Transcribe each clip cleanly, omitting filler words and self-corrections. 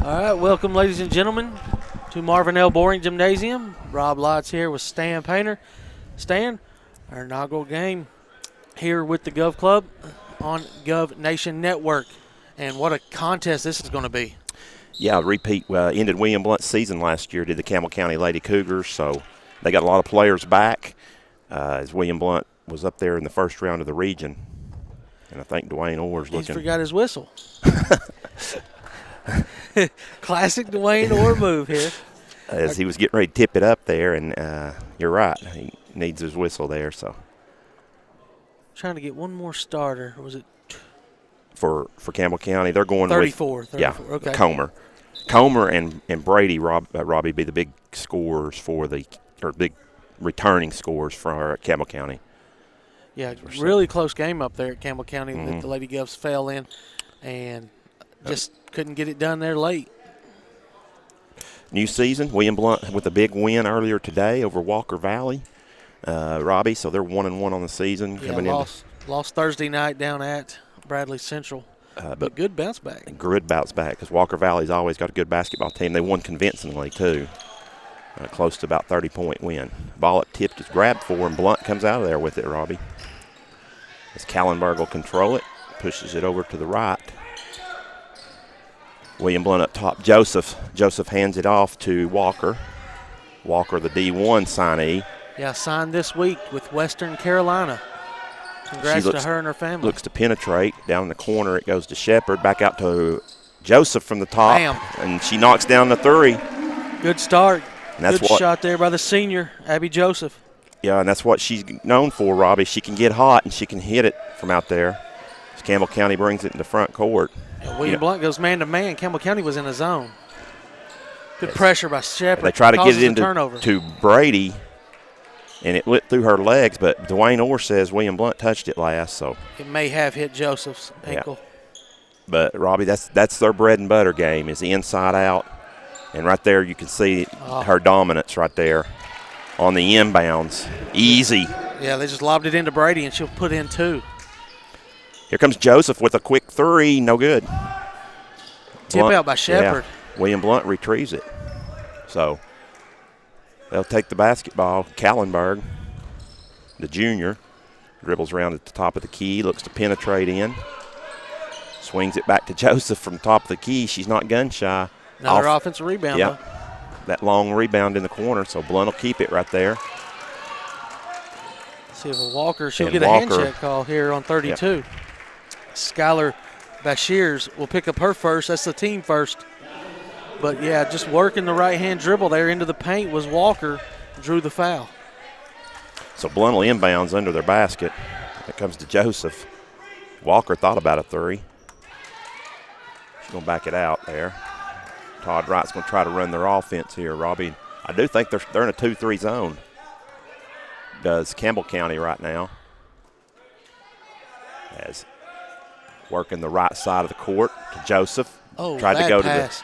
All right, welcome, ladies and gentlemen, to Marvin L. Boring Gymnasium. Rob Lott's here with Stan Painter. Stan, our inaugural game here with the Gov Club on Gov Nation Network. And what a contest this is going to be. Yeah, repeat ended William Blount's season last year, did the Campbell County Lady Cougars, so they got a lot of players back as William Blount was up there in the first round of the region. And I think Dwayne Orr's looking. He forgot his whistle. Classic Dwayne Orr move here. As he was getting ready to tip it up there, and you're right, he needs his whistle there. So trying to get one more starter. Was it for Campbell County? They're going 34. with 34. Yeah, okay. Comer and Brady Robbie be the big scorers big returning scores for Campbell County. Yeah, really close game up there at Campbell County that the Lady Govs fell in, and just couldn't get it done there late. New season, William Blount with a big win earlier today over Walker Valley, Robbie. So they're 1-1 on the season. Yeah, lost Thursday night down at Bradley Central, but good bounce back. Good bounce back because Walker Valley's always got a good basketball team. They won convincingly too, close to about 30-point win. Ball at tipped is grabbed for, and Blount comes out of there with it, Robbie. As Kallenberg will control it, pushes it over to the right. William Blount up top. Joseph hands it off to Walker. Walker, the D1 signee. Yeah, signed this week with Western Carolina. Congrats to her and her family. Looks to penetrate. Down in the corner, it goes to Shepard. Back out to Joseph from the top. Bam. And she knocks down the three. Good start. And that's good shot there by the senior, Abby Joseph. Yeah, and that's what she's known for, Robbie. She can get hot, and she can hit it from out there. As Campbell County brings it in the front court. William Blount goes man-to-man. Campbell County was in a zone. Good pressure by Shepard. They try to get it into turnover. To Brady, and it went through her legs, but Dwayne Orr says William Blount touched it last. So it may have hit Joseph's ankle. Yeah. But, Robbie, that's their bread and butter game is the inside out. And right there you can see her dominance right there on the inbounds. Easy. Yeah, they just lobbed it into Brady, and she'll put in two. Here comes Joseph with a quick three. No good. Tip out by Shepard. Yeah, William Blount retrieves it. So they'll take the basketball. Kallenberg, the junior, dribbles around at the top of the key, looks to penetrate in. Swings it back to Joseph from top of the key. She's not gun shy. Another offensive rebound. Yeah, that long rebound in the corner, so Blount will keep it right there. See if she'll get a hand check call here on 32. Yep. Skylar Bashirs will pick up her first. That's the team first. But, yeah, just working the right-hand dribble there into the paint was Walker, drew the foul. So Blount will inbounds under their basket. It comes to Joseph. Walker thought about a three. She's going to back it out there. Todd Wright's going to try to run their offense here, Robbie. I do think they're in a 2-3 zone. Does Campbell County right now. As working the right side of the court to Joseph. Oh, tried bad to go pass.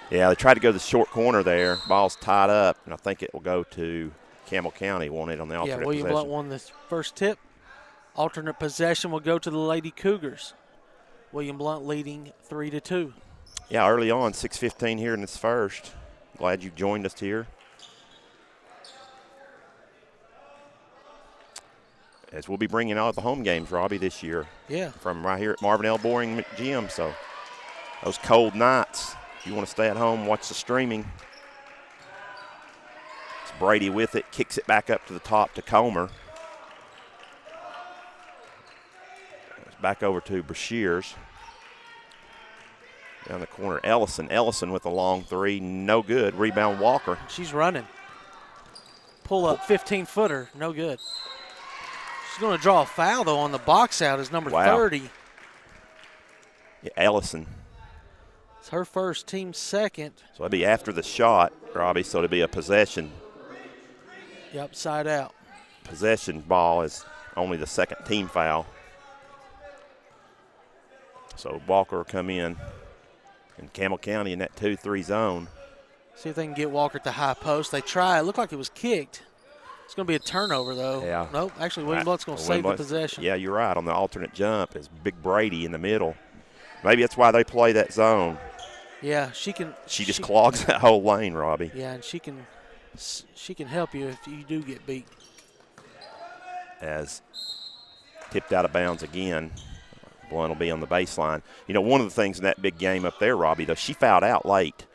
They tried to go to the short corner there. Ball's tied up, and I think it will go to Campbell County. Won it on the alternate possession. Yeah, William Blount won this first tip. Alternate possession will go to the Lady Cougars. William Blount leading 3-2. Yeah, early on, 6:15 here in this first. Glad you joined us here. As we'll be bringing all the home games, Robbie, this year. Yeah. From right here at Marvin L. Boring Gym. So those cold nights, if you want to stay at home, watch the streaming. It's Brady with it, kicks it back up to the top to Comer. It's back over to Brashears. Down the corner, Ellison with a long three, no good. Rebound Walker. She's running. Pull up 15-footer, no good. She's going to draw a foul, though, on the box out is number 30. Yeah, Ellison. It's her first, team second. So it'll be after the shot, Robbie, so it'll be a possession. Yep, side out. Possession ball is only the second team foul. So Walker will come in Campbell County in that 2-3 zone. See if they can get Walker at the high post. They try. It looked like it was kicked. It's going to be a turnover, though. Yeah. Nope. Actually, William Blount's going to save the possession. Yeah, you're right. On the alternate jump is Big Brady in the middle. Maybe that's why they play that zone. Yeah, she can. She just clogs that whole lane, Robbie. Yeah, and she can help you if you do get beat. As tipped out of bounds again. Blount will be on the baseline. You know, one of the things in that big game up there, Robbie, though, she fouled out late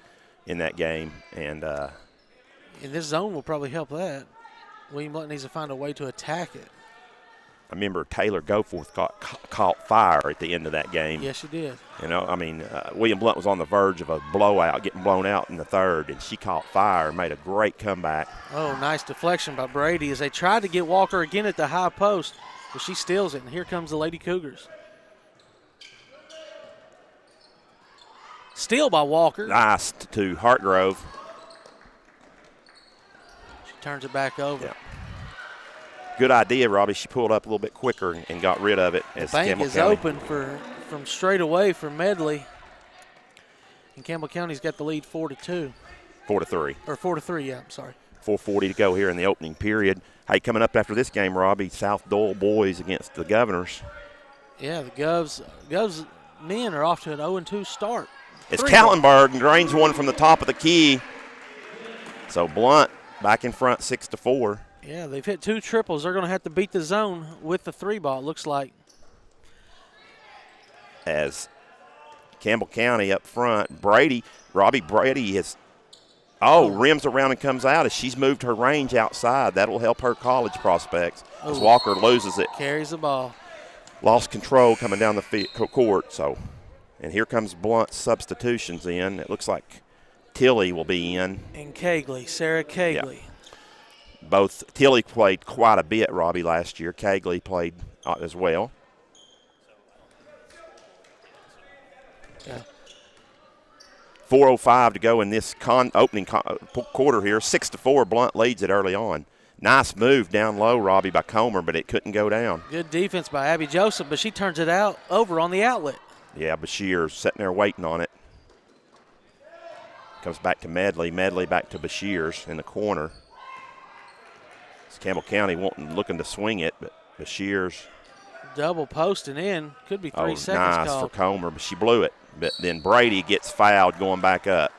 in that game. And this zone will probably help that. William Blount needs to find a way to attack it. I remember Taylor Goforth caught fire at the end of that game. Yes, she did. You know, I mean, William Blount was on the verge of a blowout, getting blown out in the third, and she caught fire and made a great comeback. Oh, nice deflection by Brady as they tried to get Walker again at the high post, but she steals it, and here comes the Lady Cougars. Steal by Walker. Nice to Hartgrove. She turns it back over. Yeah. Good idea, Robbie. She pulled up a little bit quicker and got rid of it. The bank is open from straight away for Medley. And Campbell County's got the lead 4-2. 4-3. Or 4-3, yeah, I'm sorry. 4:40 to go here in the opening period. Hey, coming up after this game, Robbie, South Doyle boys against the Governors. Yeah, the Govs men are off to an 0-2 start. It's Kallenberg and drains one from the top of the key. So Blount back in front 6-4. Yeah, they've hit 2 triples. They're going to have to beat the zone with the 3 ball, it looks like. As Campbell County up front, Robbie Brady has, rims around and comes out as she's moved her range outside. That'll help her college prospects as Walker loses it. Carries the ball. Lost control coming down the court. So, and here comes Blount's substitutions in. It looks like Tilly will be in. And Kegley, Sarah Kegley. Yeah. Both Tilly played quite a bit, Robbie, last year. Kegley played as well. Yeah. 4:05 to go in this opening quarter here. 6-4, Blount leads it early on. Nice move down low, Robbie, by Comer, but it couldn't go down. Good defense by Abby Joseph, but she turns it over on the outlet. Yeah, Bashir's sitting there waiting on it. Comes back to Medley. Medley back to Bashir's in the corner. Campbell County looking to swing it, but Bashir's double posting in. Could be 3 seconds nice called. for Comer, but she blew it. But then Brady gets fouled going back up.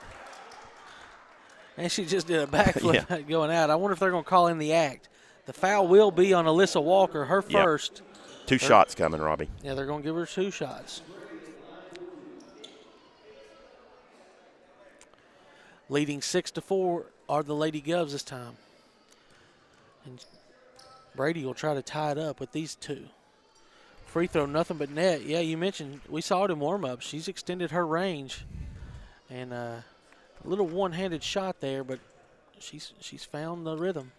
And she just did a backflip going out. I wonder if they're going to call in the act. The foul will be on Alyssa Walker, her first. 2 shots coming, Robbie. Yeah, they're going to give her 2 shots. Leading 6-4 are the Lady Govs this time. And Brady will try to tie it up with these 2. Free throw, nothing but net. Yeah, you mentioned, we saw it in warm-up. She's extended her range. And a little one-handed shot there, but she's found the rhythm.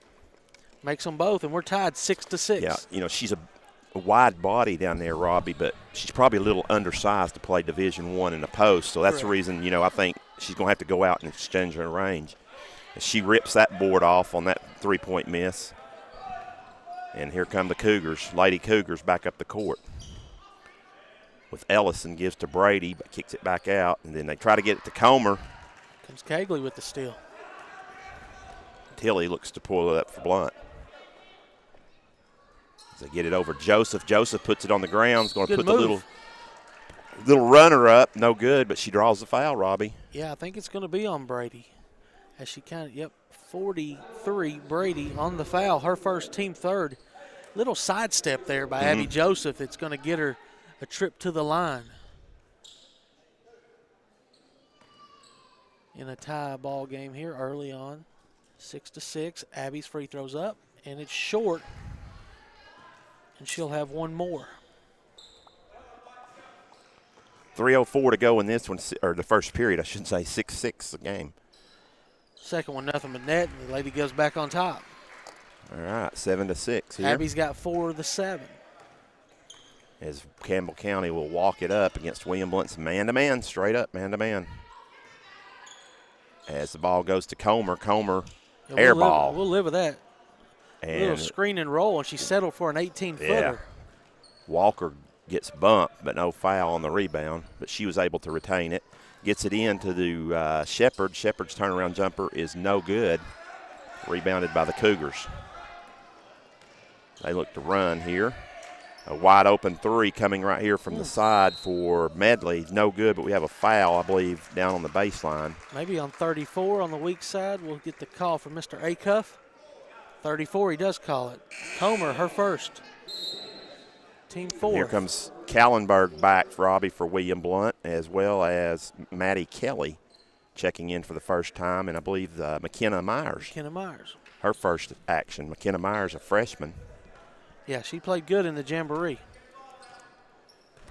Makes them both, and we're tied 6-6. Yeah, you know, she's a wide body down there, Robbie, but she's probably a little undersized to play Division I in the post. So that's the reason, you know, I think she's going to have to go out and exchange her range. And she rips that board off on that 3-point miss. And here come the Cougars, Lady Cougars, back up the court. With Ellison, gives to Brady, but kicks it back out. And then they try to get it to Comer. Comes Kegley with the steal. Tilly looks to pull it up for Blount. As they get it over Joseph. Joseph puts it on the ground. Is going to put the little runner up. No good, but she draws the foul, Robbie. Yeah, I think it's going to be on Brady. As she 43, Brady on the foul. Her first, team third. Little sidestep there by Abby Joseph. It's going to get her a trip to the line. In a tie ball game here early on. 6-6. Abby's free throws up, and it's short. And she'll have one more. 3:04 to go in this one, or the first period, I should say. 6-6 the game. Second one, nothing but net, and the Lady goes back on top. All right, 7-6 here. Abby's got 4 of the 7. As Campbell County will walk it up against William Blount's man-to-man, straight up man-to-man. As the ball goes to Comer, air ball. We'll live with that. And a little screen and roll, and she settled for an 18-footer. Yeah. Walker gets bumped, but no foul on the rebound. But she was able to retain it. Gets it in to the Shepherd. Shepherd's turnaround jumper is no good. Rebounded by the Cougars. They look to run here. A wide open three coming right here from the side for Medley. No good, but we have a foul, I believe, down on the baseline. Maybe on 34 on the weak side. We'll get the call from Mr. Acuff. 34, he does call it. Comer, her first. Team 4. Here comes Kallenberg back, Robbie, for William Blount, as well as Maddie Kelly checking in for the first time, and I believe McKenna Myers. McKenna Myers. Her first action. McKenna Myers, a freshman. Yeah, she played good in the Jamboree.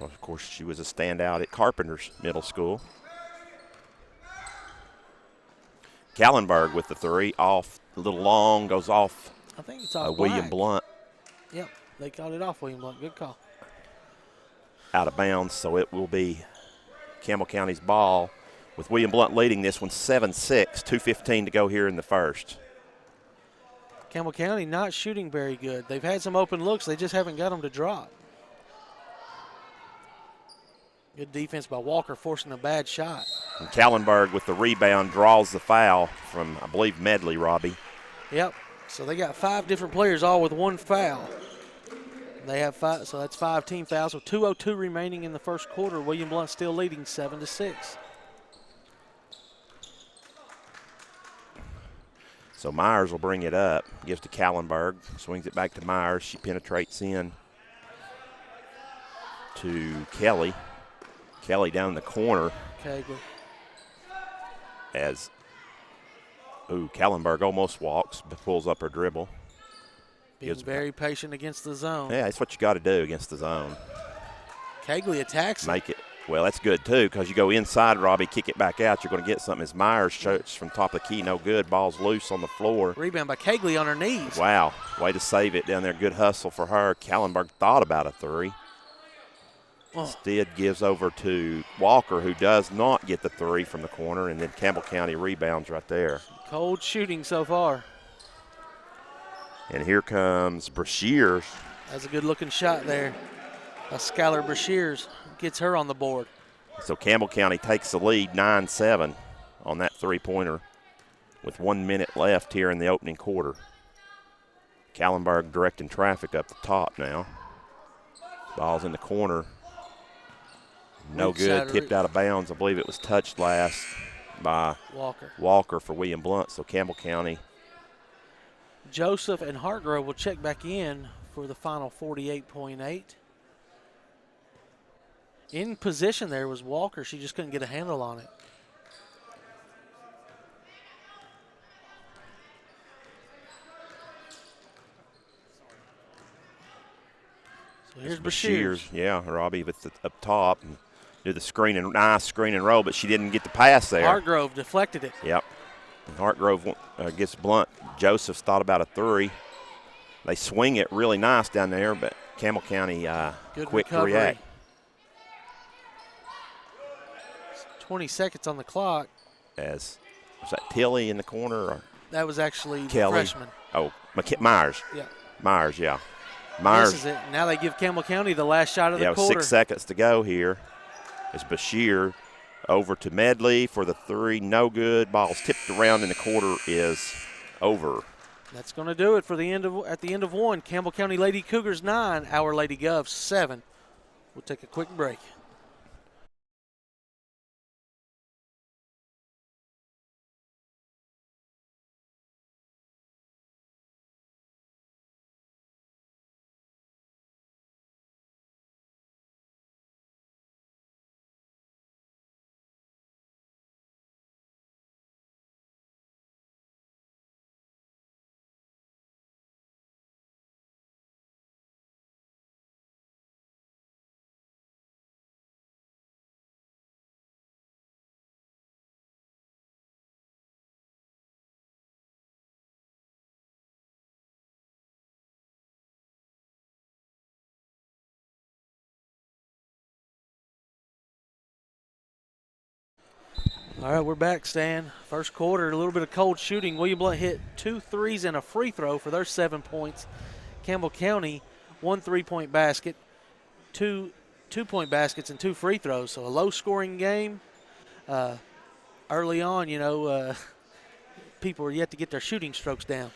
Of course, she was a standout at Carpenter's Middle School. Kallenberg with the three, off a little long, goes off. I think it's off William Blount. Yep, they called it off William Blount. Good call. Out of bounds, so it will be Campbell County's ball with William Blount leading this one 7-6, 2:15 to go here in the first. Campbell County not shooting very good. They've had some open looks. They just haven't got them to drop. Good defense by Walker, forcing a bad shot. And Kallenberg with the rebound draws the foul from, I believe, Medley, Robbie. Yep. So they got 5 different players all with 1 foul. They have 5, so that's 5 team fouls. With 2:02 remaining in the first quarter, William Blount still leading 7-6. So Myers will bring it up, gives to Kallenberg, swings it back to Myers. She penetrates in to Kelly. Kelly down in the corner. Cagley. As, Kallenberg almost walks, but pulls up her dribble. Being very patient against the zone. Yeah, that's what you got to do against the zone. Cagley attacks it. Make it. Well, that's good, too, because you go inside, Robbie, kick it back out, you're going to get something. As Myers shoots from top of the key, no good. Ball's loose on the floor. Rebound by Cagley on her knees. Wow, way to save it down there. Good hustle for her. Kallenberg thought about a three. Instead gives over to Walker, who does not get the three from the corner, and then Campbell County rebounds right there. Cold shooting so far. And here comes Brashears. That's a good-looking shot there. Skylar Brashears gets her on the board. So Campbell County takes the lead 9-7 on that three-pointer with 1 minute left here in the opening quarter. Kallenberg directing traffic up the top now. Ball's in the corner. No good, tipped out of bounds. I believe it was touched last by Walker for William Blount. So Campbell County. Joseph and Hartgrove will check back in for the final 48.8. In position there was Walker. She just couldn't get a handle on it. So here's Brashears. Yeah, Robbie with the up top and do the nice screen and roll, but she didn't get the pass there. Hartgrove deflected it. Yep. And Hartgrove gets Blount. Joseph's thought about a three. They swing it really nice down there, but Campbell County quick to react. 20 seconds on the clock. Was that Tilly in the corner? Or that was actually Kelly. The freshman. Oh, Myers. Yeah. Myers, yeah. Myers. This is it. Now they give Campbell County the last shot of the quarter. 6 seconds to go here. It's Bashir over to Medley for the three. No good. Ball's tipped around in the quarter is over. That's going to do it for at the end of one. Campbell County Lady Cougars 9, our Lady Govs 7. We'll take a quick break. All right, we're back, Stan. First quarter, a little bit of cold shooting. William Blount hit 2 threes and a free throw for their 7 points. Campbell County, 1 3-point basket, 2 2-point baskets, and 2 free throws. So a low-scoring game. Early on, people are yet to get their shooting strokes down.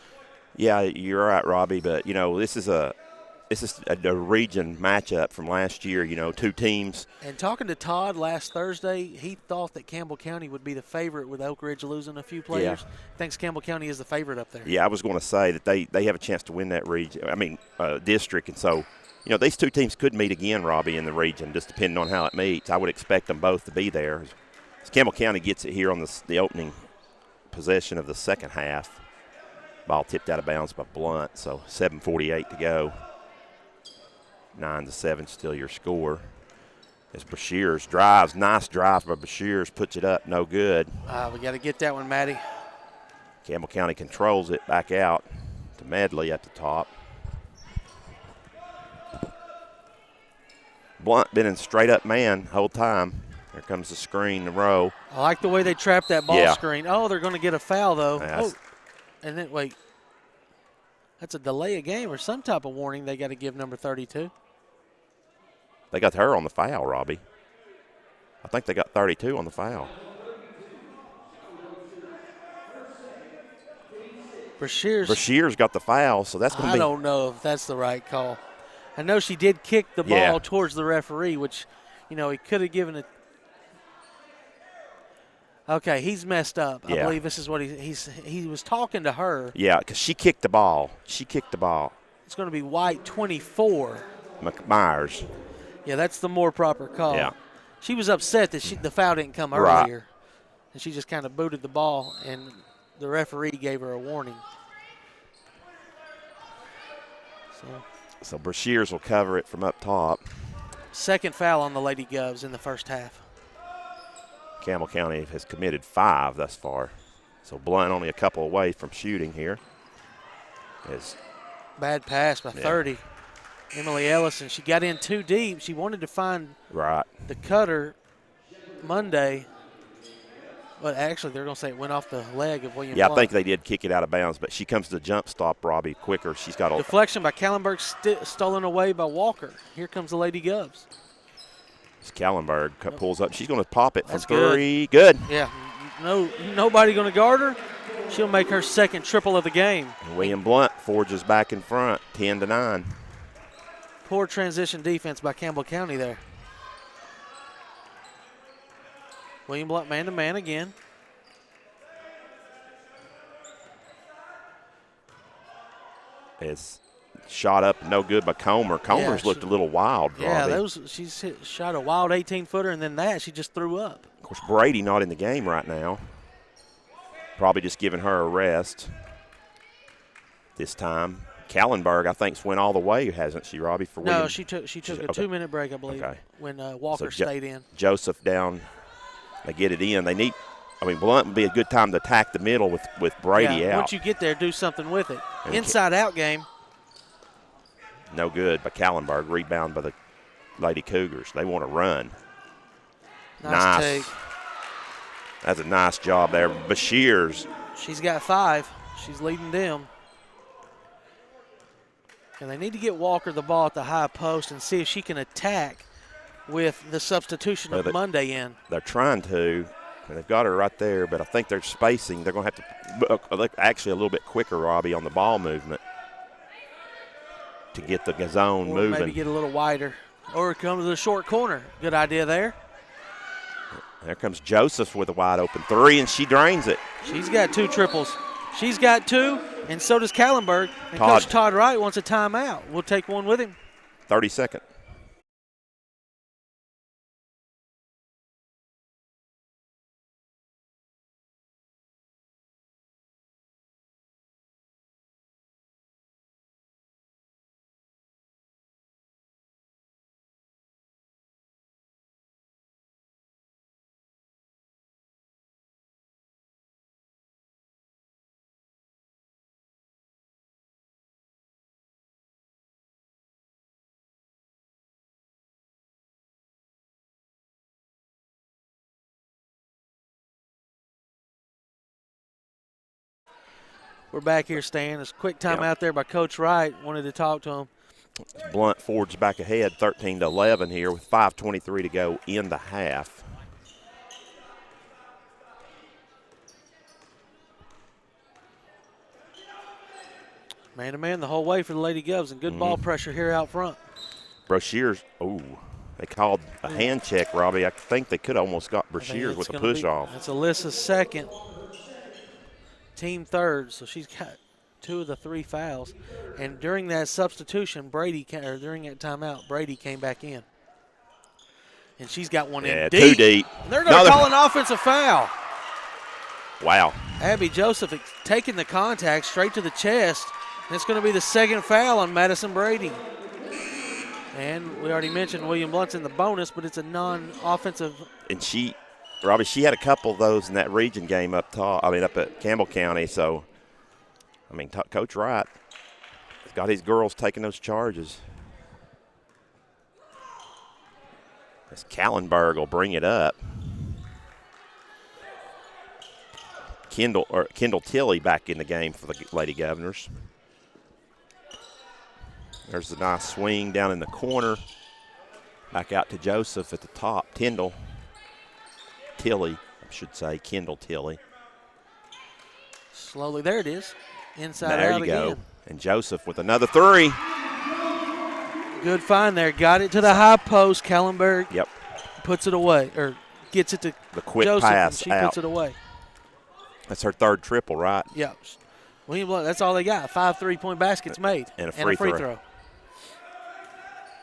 Yeah, you're right, Robbie. But, this is a This is a region matchup from last year, you know, two teams. And talking to Todd last Thursday, he thought that Campbell County would be the favorite with Oak Ridge losing a few players. Yeah. Thinks Campbell County is the favorite up there. Yeah, I was going to say that they have a chance to win that region, district. And so, you know, these two teams could meet again, Robbie, in the region, just depending on how it meets. I would expect them both to be there. As Campbell County gets it here on the opening possession of the second half. Ball tipped out of bounds by Blount, so 7:48 to go. 9-7 still your score. As Bashirs drives, nice drive by Bashirs, puts it up, no good. We got to get that one, Matty. Campbell County controls it back out to Medley at the top. Blount been in straight up man the whole time. Here comes the screen, the row. I like the way they trapped that ball screen. Oh, they're going to get a foul, though. And then, wait. That's a delay of game or some type of warning they got to give number 32. They got her on the foul, Robbie. I think they got 32 on the foul. Brashear's got the foul, so that's going to be. I don't know if that's the right call. I know she did kick the ball towards the referee, which, you know, he could have given it. Okay, he's messed up. I believe this is what he was talking to her. Yeah, because she kicked the ball. It's going to be White 24. Myers. Yeah, that's the more proper call. Yeah. She was upset that the foul didn't come earlier. And she just kind of booted the ball, and the referee gave her a warning. So Brashears will cover it from up top. Second foul on the Lady Govs in the first half. Campbell County has committed 5 thus far. So Blount only a couple away from shooting here. Bad pass by 30. Emily Ellison, she got in too deep. She wanted to find the cutter Monday. But actually, they're going to say it went off the leg of William Blount. I think they did kick it out of bounds, but she comes to the jump stop, Robbie, quicker. She's got a deflection by Kallenberg, stolen away by Walker. Here comes the Lady Govs. Kallenberg pulls up. She's going to pop it from 3. Good. Yeah. Nobody going to guard her. She'll make her second triple of the game. And William Blount forges back in front, 10-9. Poor transition defense by Campbell County there. William Blount man-to-man again. It's shot up, no good by Comer. Comer's looked a little wild, Robbie. She's shot a wild 18-footer, and then she just threw up. Of course, Brady not in the game right now. Probably just giving her a rest this time. Kallenberg, I think, went all the way, hasn't she, Robbie? No, she took a 2-minute break, I believe, when Walker stayed in. Joseph down. They get it in. They need – Blount would be a good time to attack the middle with Brady out. Once you get there, do something with it. Inside-out game. No good by Kallenberg. Rebound by the Lady Cougars. They want to run. Nice take. That's a nice job there. Bashirs. She's got 5. She's leading them. And they need to get Walker the ball at the high post and see if she can attack with the substitution of Monday in. They're trying to. And they've got her right there, but I think they're spacing. They're going to have to look actually a little bit quicker, Robbie, on the ball movement to get the zone moving. Maybe get a little wider. Or come to the short corner. Good idea there. There comes Joseph with a wide open 3, and she drains it. She's got 2 triples. She's got 2, and so does Kallenberg. And Coach Todd Wright wants a timeout. We'll take one with him. 30-second. We're back here, Stan. It's a quick time out there by Coach Wright. Wanted to talk to him. Blount forwards back ahead, 13-11 here with 5:23 to go in the half. Man-to-man the whole way for the Lady Govs, and good ball pressure here out front. Brashears, they called a hand check, Robbie. I think they could almost got Brashears with a push-off. That's Alyssa's second, team third, so she's got 2 of the 3 fouls. And during that substitution, during that timeout, Brady came back in. And she's got one in deep. Too deep. And they're going to call an offensive foul. Wow. Abby Joseph taking the contact straight to the chest. And it's going to be the second foul on Madison Brady. And we already mentioned William Blount's in the bonus, but it's a non-offensive. And Robbie, she had a couple of those in that region game up at Campbell County. So, Coach Wright has got his girls taking those charges. As Kallenberg will bring it up. Kendall Tilley back in the game for the Lady Governors. There's a nice swing down in the corner. Back out to Joseph at the top. Kendall Tilley. Slowly, there it is. Inside there out you go. again. And Joseph with another 3. Good find there. Got it to the high post. Kallenberg puts it away, or gets it to the quick Joseph, pass and she out. puts it away. That's her 3rd triple, right? Yep. William Blount, that's all they got. 5 3-point baskets made. And a free throw.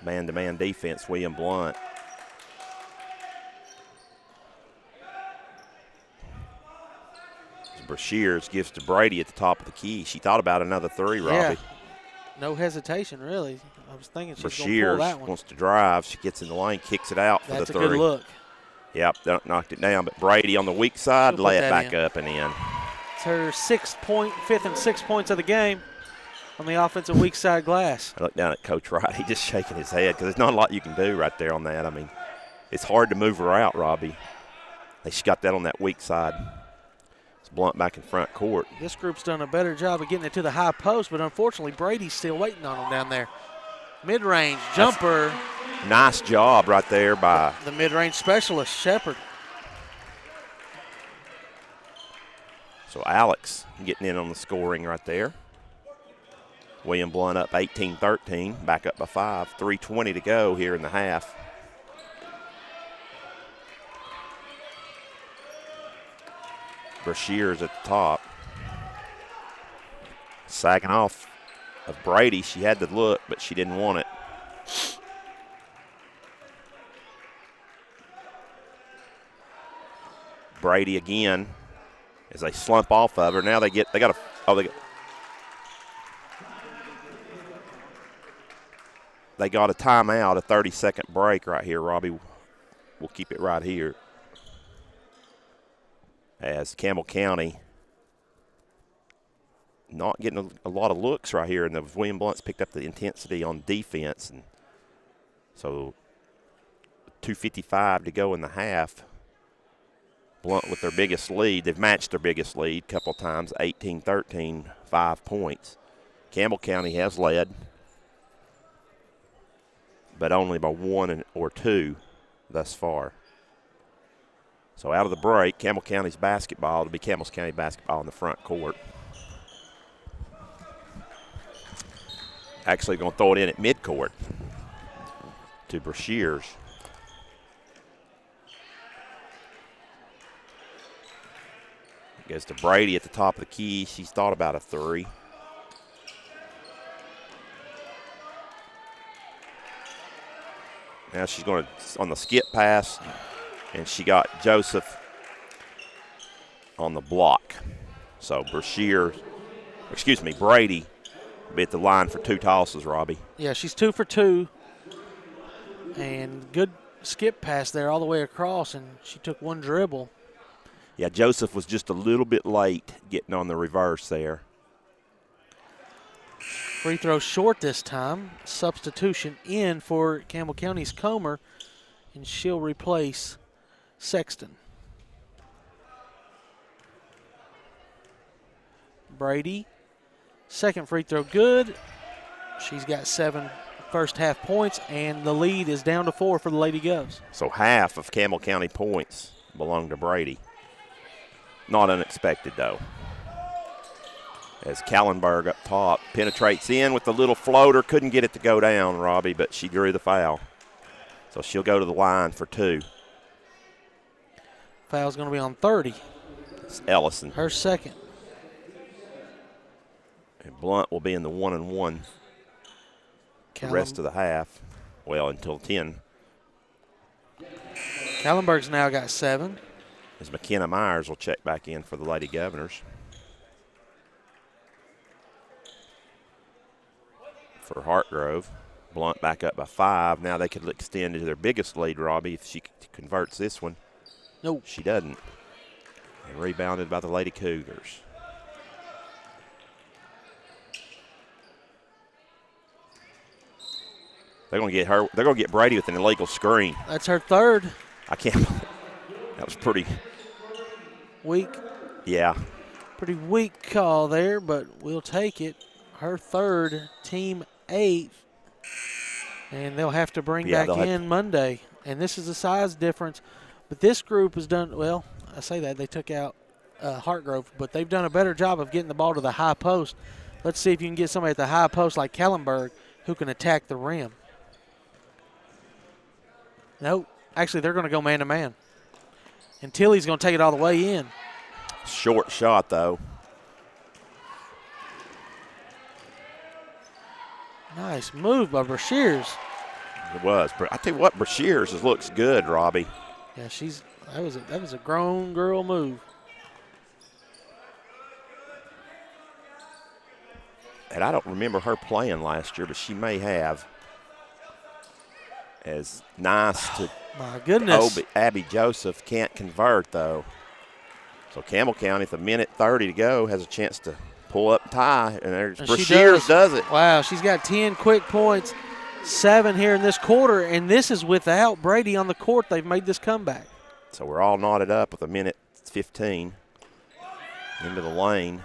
Man-to-man defense, William Blount. Brashears gives to Brady at the top of the key. She thought about another 3, Robbie. Yeah. No hesitation, really. I was thinking she's going to pull that one. Wants to drive. She gets in the lane, kicks it out for the 3. That's a good look. Yep, knocked it down. But Brady on the weak side, lay it back up and in. It's her 5th and 6 points of the game on the offensive weak side glass. I look down at Coach Wright. He's just shaking his head because there's not a lot you can do right there on that. It's hard to move her out, Robbie. She got that on that weak side. It's Blount back in front court. This group's done a better job of getting it to the high post, but unfortunately Brady's still waiting on them down there. Mid-range jumper. Nice job right there by the mid-range specialist, Shepard. So Alex getting in on the scoring right there. William Blount up 18-13, back up by 5. 3:20 to go here in the half. Brashears at the top. Sagging off of Brady. She had the look, but she didn't want it. Brady again as they slump off of her. Now they got a timeout, a 30-second break right here, Robbie. We'll keep it right here. As Campbell County not getting a lot of looks right here, and the William Blount's picked up the intensity on defense. And so 2:55 to go in the half. Blount with their biggest lead. They've matched their biggest lead a couple times, 18-13, 5 points. Campbell County has led, but only by 1 or 2 thus far. So out of the break, Campbell County's basketball. It'll be Campbell County basketball in the front court. Actually going to throw it in at midcourt to Brashears. Goes to Brady at the top of the key. She's thought about a 3. Now she's going to on the skip pass, and she got Joseph on the block. So Brady will be at the line for 2 tosses, Robbie. Yeah, she's 2 for 2. And good skip pass there all the way across, and she took 1 dribble. Yeah, Joseph was just a little bit late getting on the reverse there. Free throw short this time. Substitution in for Campbell County's Comer, and she'll replace Sexton. Brady, second free throw good. She's got 7 first half points, and the lead is down to 4 for the Lady Govs. So half of Campbell County points belong to Brady. Not unexpected, though. as Kallenberg up top penetrates in with the little floater. Couldn't get it to go down, Robbie, but she drew the foul. So she'll go to the line for 2. Foul's going to be on 30. It's Ellison. Her second. And Blount will be in the 1-and-1 the rest of the half. Well, until 10. Kallenberg's now got 7. As McKenna Myers will check back in for the Lady Governors. For Hartgrove. Blount back up by 5. Now they could extend to their biggest lead, Robbie, if she converts this one. No. She doesn't. And rebounded by the Lady Cougars. They're going to get her. They're going to get Brady with an illegal screen. That's her third. I can't. That was pretty weak. Yeah. Pretty weak call there, but we'll take it. Her third, team 8th. And they'll have to bring back in Monday. And this is a size difference. But this group has done, well, I say that. They took out Hartgrove, but they've done a better job of getting the ball to the high post. Let's see if you can get somebody at the high post like Kallenberg who can attack the rim. Nope. Actually, they're going to go man-to-man. And Tilly's going to take it all the way in. Short shot, though. Nice move by Brashears. It was. I tell you what, Brashears looks good, Robbie. Yeah, that was a grown girl move. And I don't remember her playing last year, but she may have. As nice to my goodness. Abby Joseph can't convert, though. So Campbell County, with 1:30 to go, has a chance to pull up and tie. And there's Brashears does it. Wow, she's got 10 quick points, 7 here in this quarter, and this is without Brady on the court. They've made this comeback. So we're all knotted up with 1:15 into the lane.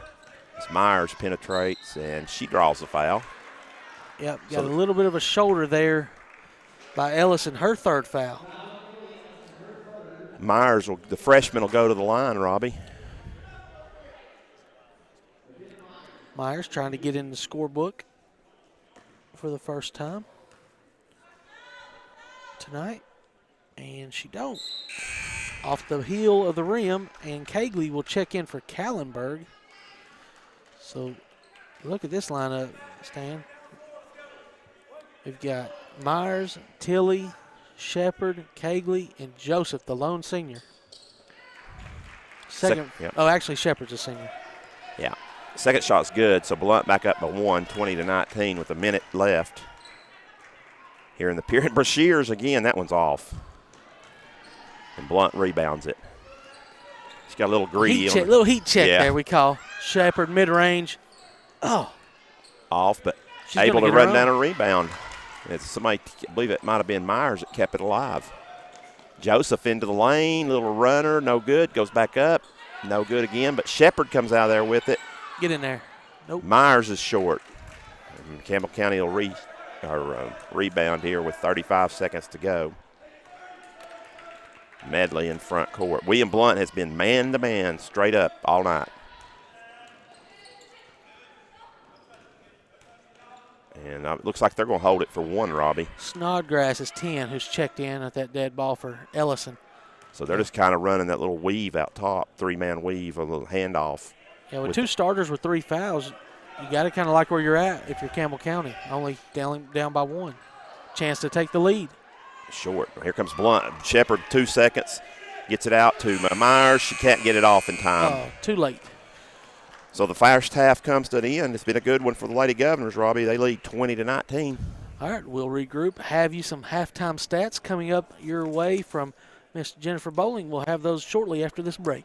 As Myers penetrates, and she draws the foul. Yep, got a little bit of a shoulder there by Ellison, her third foul. Myers, the freshman, will go to the line, Robbie. Myers trying to get in the scorebook for the first time tonight, and she don't. Off the heel of the rim, and Cagley will check in for Kallenberg. So look at this lineup, Stan. We've got Myers, Tilly, Shepard, Cagley, and Joseph, the lone senior. Oh, actually, Shepard's a senior. Yeah. Second shot's good, so Blount back up by 1, 20-19 with a minute left. Here in the period. Brashears again, that one's off. And Blount rebounds it. She's got a little greedy. Little heat check there we call. Shepard mid-range. Oh. Off, but able to run down a rebound. It's somebody, I believe it might have been Myers that kept it alive. Joseph into the lane, little runner, no good, goes back up, no good again, but Shepard comes out of there with it. Get in there. Nope. Myers is short. And Campbell County will rebound here with 35 seconds to go. Medley in front court. William Blount has been man-to-man straight up all night. And it looks like they're going to hold it for 1, Robbie. Snodgrass is 10, who's checked in at that dead ball for Ellison. So they're just kind of running that little weave out top, 3-man weave, a little handoff. Yeah, with 2 starters with 3 fouls, you got to kind of like where you're at if you're Campbell County, only down by 1. Chance to take the lead. Short. Here comes Blount. Shepard, 2 seconds, gets it out to Myers. She can't get it off in time. Too late. So the first half comes to the end. It's been a good one for the Lady Governors, Robbie. They lead 20-19. All right, we'll regroup. Have you some halftime stats coming up your way from Miss Jennifer Bowling. We'll have those shortly after this break.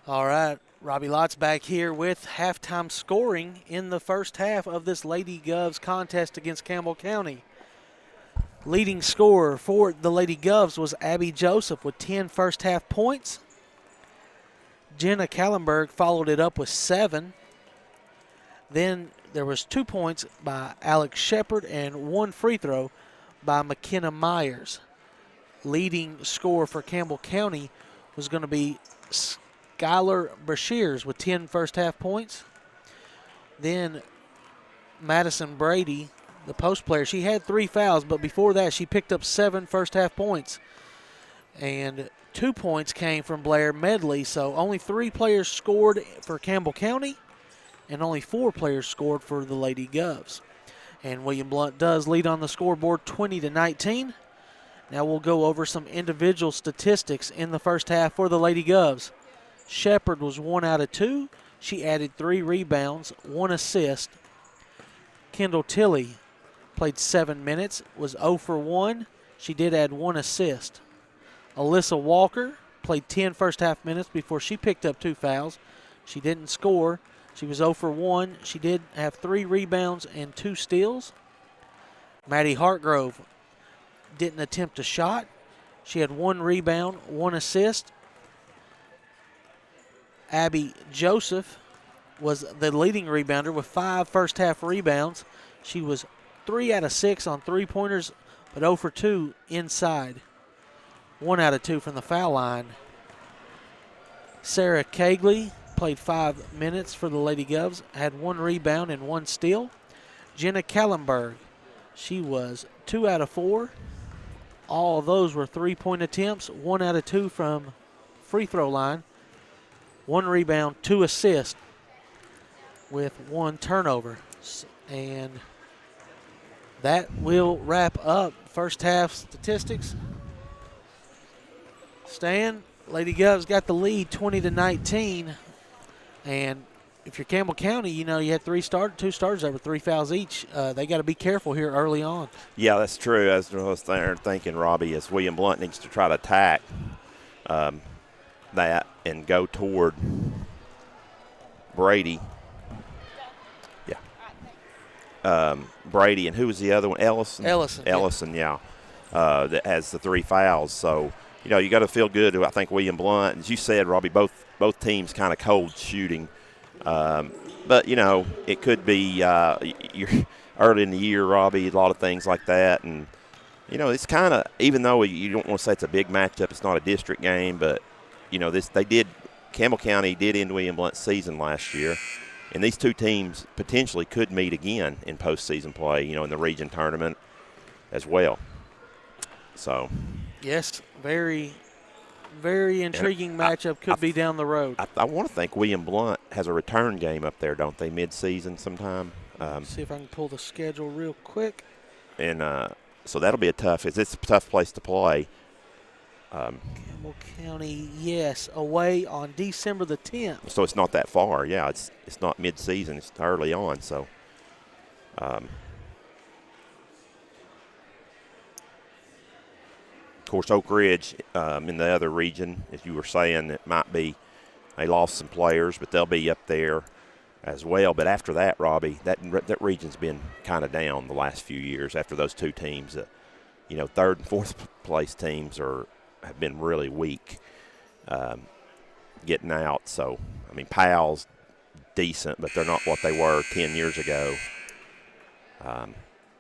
All right, Robbie Lott's back here with halftime scoring in the first half of this Lady Govs contest against Campbell County. Leading scorer for the Lady Govs was Abby Joseph with 10 first half points. Jenna Kallenberg followed it up with 7. Then there was 2 points by Alex Shepard and 1 free throw by McKenna Myers. Leading scorer for Campbell County was going to be Skylar Brashears with 10 first half points. Then Madison Brady, the post player, she had 3 fouls, but before that she picked up 7 first half points. And 2 points came from Blair Medley, so only 3 players scored for Campbell County and only 4 players scored for the Lady Govs. And William Blount does lead on the scoreboard 20-19. Now we'll go over some individual statistics in the first half for the Lady Govs. Shepard was 1 out of 2. She added 3 rebounds, 1 assist. Kendall Tilley played 7 minutes, was 0 for 1. She did add 1 assist. Alyssa Walker played 10 first half minutes before she picked up 2 fouls. She didn't score. She was 0 for 1. She did have 3 rebounds and 2 steals. Maddie Hartgrove didn't attempt a shot. She had 1 rebound, 1 assist. Abby Joseph was the leading rebounder with 5 first half rebounds. She was 3 out of 6 on 3-pointers, but 0 for 2 inside. 1 out of 2 from the foul line. Sarah Cagley played 5 minutes for the Lady Govs, had 1 rebound and 1 steal. Jenna Kallenberg, she was 2 out of 4. All of those were 3-point attempts, 1 out of 2 from free throw line. 1 rebound, 2 assists with 1 turnover. And that will wrap up first half statistics. Stan, Lady Govs got the lead 20-19. And if you're Campbell County, you had 2 starters over 3 fouls each. They got to be careful here early on. Yeah, that's true. As I was there thinking, Robbie, is William Blount needs to try to attack that and go toward Brady. Yeah. Brady, and who was the other one? Ellison? Ellison, yeah. That has the 3 fouls. So, you got to feel good. I think William Blount, as you said, Robbie, both teams kind of cold shooting. But, it could be you're early in the year, Robbie, a lot of things like that. And, it's kind of, even though you don't want to say it's a big matchup, it's not a district game, but, Campbell County did end William Blount's season last year. And these 2 teams potentially could meet again in postseason play, in the region tournament as well. So. Yes, very, very intriguing matchup. Could be down the road. I want to think William Blount has a return game up there, don't they, mid-season sometime? See if I can pull the schedule real quick. And so that'll be it's a tough place to play. Campbell County, yes, away on December the 10th. So it's not that far. Yeah, it's not mid-season. It's early on. So, of course, Oak Ridge in the other region, as you were saying, it might be they lost some players, but they'll be up there as well. But after that, Robbie, that region's been kind of down the last few years after those 2 teams. 3rd and 4th place teams have been really weak getting out. So, Powell's decent, but they're not what they were 10 years ago.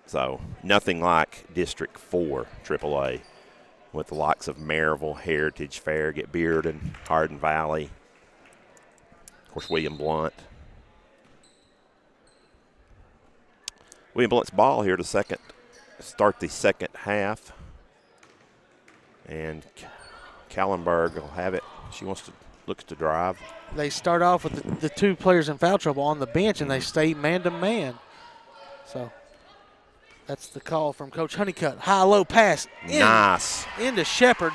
So, nothing like District 4 AAA with the likes of Maryville, Heritage, Farragut, Bearden, Hardin Valley. Of course, William Blount. William Blount's ball here to start the second half. And Kallenberg will have it. She looks to drive. They start off with the 2 players in foul trouble on the bench, and they stay man-to-man. So that's the call from Coach Honeycutt. High-low pass. Nice. Into Shepard.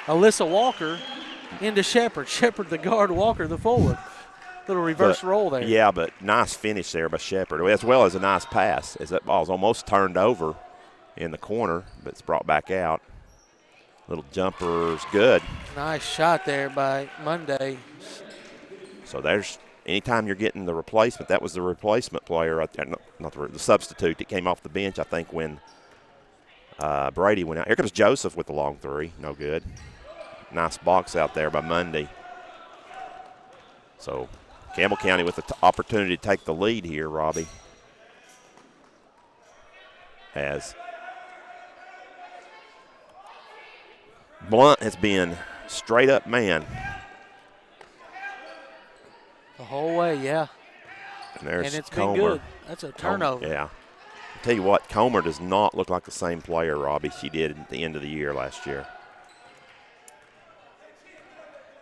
Alyssa Walker into Shepard. Shepard the guard, Walker the forward. Little reverse roll there. Yeah, but nice finish there by Shepard, as well as a nice pass, as that ball's almost turned over in the corner, but it's brought back out. Little jumper is good. Nice shot there by Monday. So there's anytime you're getting the replacement, that was the replacement player, right there, not the substitute that came off the bench, I think, when Brady went out. Here comes Joseph with the long three. No good. Nice box out there by Mundy. So Campbell County with the opportunity to take the lead here, Robbie. As Blount has been straight up man. The whole way, yeah. And it's Comer. been good. That's a turnover. Yeah. I'll tell you what, Comer does not look like the same player, Robbie, she did at the end of the year last year.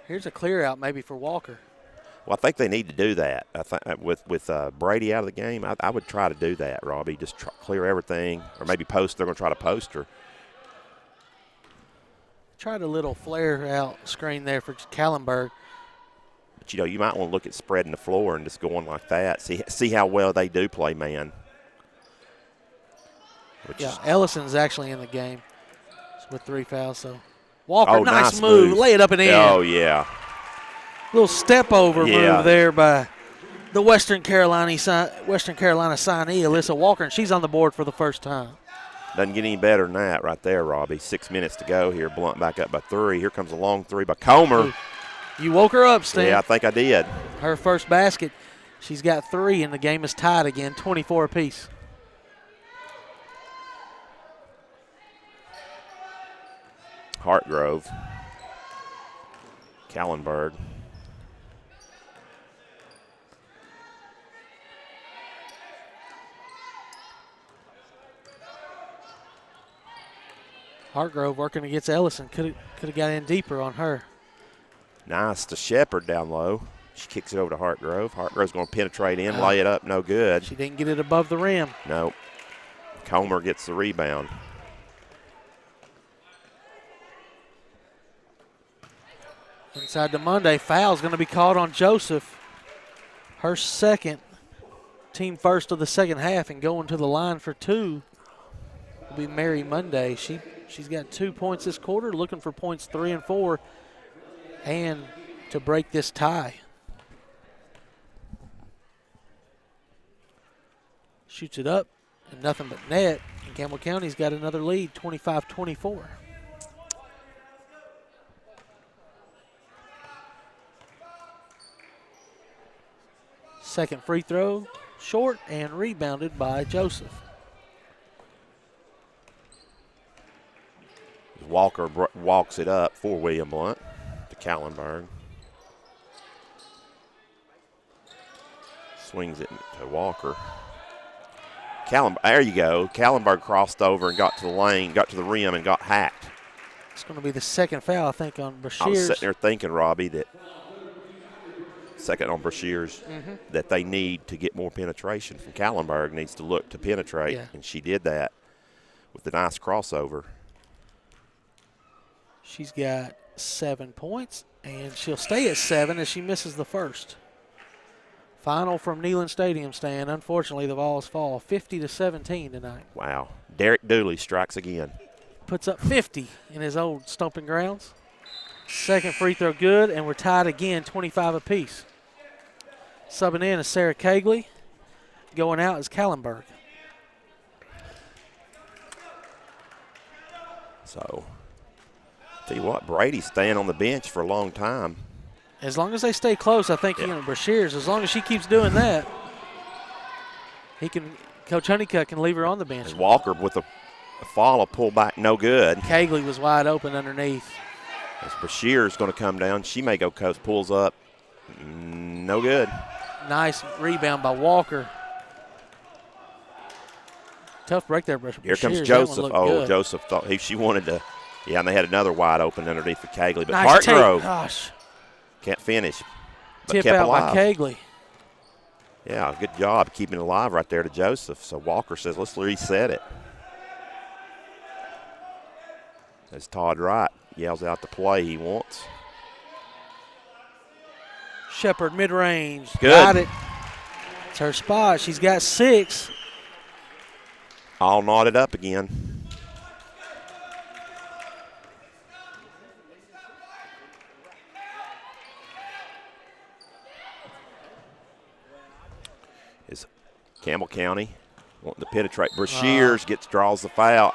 Here's a clear out maybe for Walker. Well, I think they need to do that. I think with Brady out of the game, I would try to do that, Robbie. Just clear everything, or maybe post. They're going to try to post her. Tried a little flare out screen there for Kallenberg. But, you might want to look at spreading the floor and just going like that. See how well they do play man. Ellison's actually in the game with 3 fouls. So Walker, nice move. Lay it up and in. Oh, yeah. Little step over move there by the Western Carolina signee, Alyssa Walker, and she's on the board for the first time. Doesn't get any better than that right there, Robbie. 6 minutes to go here. Blount back up by 3. Here comes a long 3 by Comer. You woke her up, Stan. Yeah, I think I did. Her first basket. She's got 3, and the game is tied again, 24 apiece. Hartgrove. Kallenberg. Hartgrove working against Ellison. Could have got in deeper on her. Nice to Shepard down low. She kicks it over to Hartgrove. Hartgrove's going to penetrate in, lay it up, no good. She didn't get it above the rim. No. Comer gets the rebound. Inside to Monday, foul's going to be called on Joseph. Her second, team first of the second half, and going to the line for 2 will be Mary Monday. She's got 2 points this quarter, looking for points 3 and 4, and to break this tie. Shoots it up, and nothing but net. And Campbell County's got another lead, 25-24. Second free throw, short and rebounded by Joseph. Walker walks it up for William Blount to Kallenberg. Swings it to Walker. There you go. Kallenberg crossed over and got to the lane, got to the rim, and got hacked. It's going to be the second foul, I think, on Brashears. I was sitting there thinking, Robbie, that second on Brashears, that they need to get more penetration from Kallenberg. Needs to look to penetrate, and she did that with the nice crossover. She's got 7 points, and she'll stay at 7 as she misses the first. Final from Neyland Stadium, Stan. Unfortunately, the Vols fall 50-17 tonight. Wow. Derek Dooley strikes again. Puts up 50 in his old stomping grounds. Second free throw good, and we're tied again, 25 apiece. Subbing in is Sarah Cagley. Going out is Kallenberg. So, tell you what, Brady's staying on the bench for a long time. As long as they stay close, I think Brashears, as long as she keeps doing that, Coach Honeycutt can leave her on the bench. And Walker with a follow, pull back, no good. Cagley was wide open underneath. As Brashears going to come down, she may go coast, pulls up, no good. Nice rebound by Walker. Tough break there, Brashears. Here comes Joseph. Oh, Joseph thought she wanted to. Yeah, and they had another wide open underneath for Cagley. But nice Hartgrove gosh, can't finish. But tip kept out alive. by Cagley. Yeah, good job keeping it alive right there to Joseph. So Walker says, let's reset it. As Todd Wright yells out the play he wants. Shepard mid-range. Good. Got it. It's her spot. She's got 6. All knotted up again. Campbell County wanting to penetrate. Brashears draws the foul.